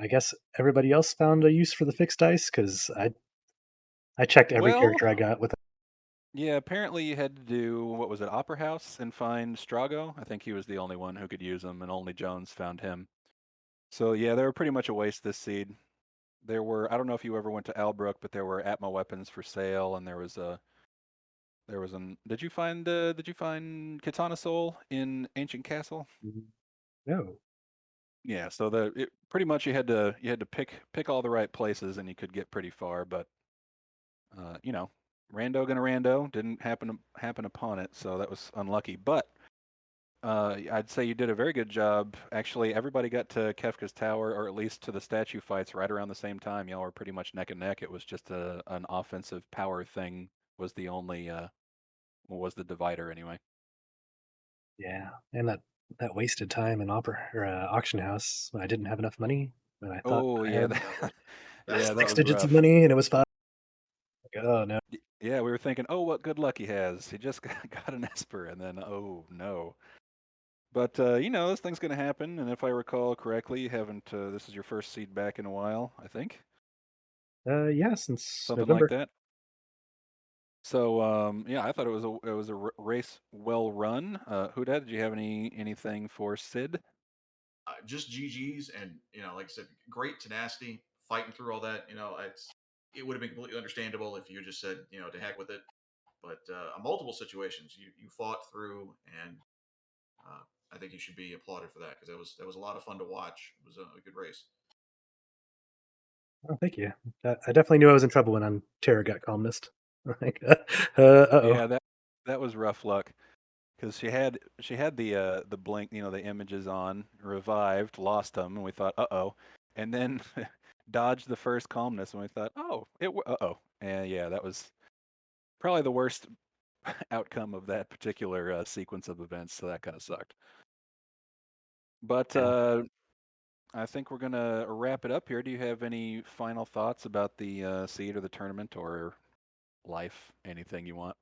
I guess everybody else found a use for the fixed dice because I checked every Well, character I got with. yeah, apparently you had to do what was it, Opera House, and find Strago. I think he was the only one who could use them, and only Jones found him. So yeah, they were pretty much a waste this seed. There were I don't know if you ever went to Albrook, but there were Atma weapons for sale, and there was an. Did you find Katana Soul in Ancient Castle? No. Yeah, so pretty much you had to pick all the right places, and you could get pretty far, but rando gonna rando didn't happen upon it, so that was unlucky. But I'd say you did a very good job. Actually, everybody got to Kefka's tower, or at least to the statue fights, right around the same time. Y'all were pretty much neck and neck. It was just an offensive power thing was the only was the divider anyway. Yeah, and that wasted time in opera or auction house when I didn't have enough money. When I thought Oh I yeah, had yeah, that six was digits of rough. money and it was 5. Like, oh no. Yeah, we were thinking, oh, what good luck he has. He just got an Esper, and then, oh, no. But, this thing's going to happen, and if I recall correctly, you haven't, this is your first seed back in a while, I think. Yeah, since Something like November. that. So, yeah, I thought it was a race well run. Huda, did you have anything for Sid? Just GG's, and like I said, great tenacity, fighting through all that. It would have been completely understandable if you just said, to heck with it. But on multiple situations, you fought through, and I think you should be applauded for that because that was a lot of fun to watch. It was a good race. Oh, thank you. I definitely knew I was in trouble when Terra got columnist. Like, uh-oh. Yeah, that was rough luck. Because she had the blink, the images on, revived, lost them, and we thought, uh-oh, and then dodged the first calmness, and we thought, oh, uh-oh, and yeah, that was probably the worst outcome of that particular sequence of events. So that kind of sucked. But Yeah. I think we're gonna wrap it up here. Do you have any final thoughts about the seed or the tournament or life? Anything you want?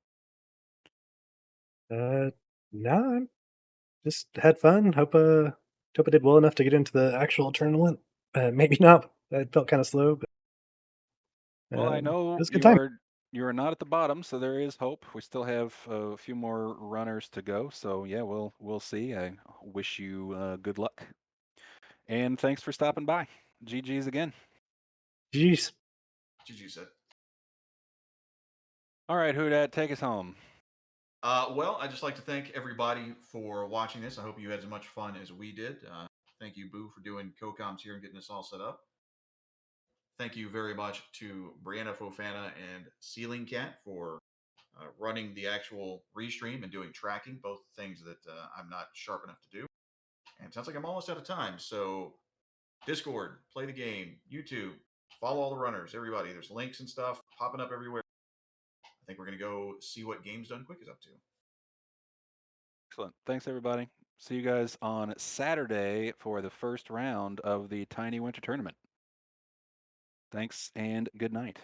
No, I just had fun. Hope I did well enough to get into the actual tournament. Maybe not. It felt kind of slow, but Well, I it know was a good time. you are not at the bottom, so there is hope. We still have a few more runners to go. So yeah, we'll see. I wish you good luck, and thanks for stopping by. GG's again. Jeez. GG said. All right, who dat? Take us home. Well, I'd just like to thank everybody for watching this. I hope you had as much fun as we did. Thank you, Boo, for doing co-coms here and getting us all set up. Thank you very much to Brianna Fofana and Ceiling Cat for running the actual restream and doing tracking, both things that I'm not sharp enough to do. And it sounds like I'm almost out of time. So, Discord, play the game, YouTube, follow all the runners, everybody. There's links and stuff popping up everywhere. I think we're going to go see what Games Done Quick is up to. Excellent. Thanks, everybody. See you guys on Saturday for the first round of the Tiny Winter Tournament. Thanks and good night.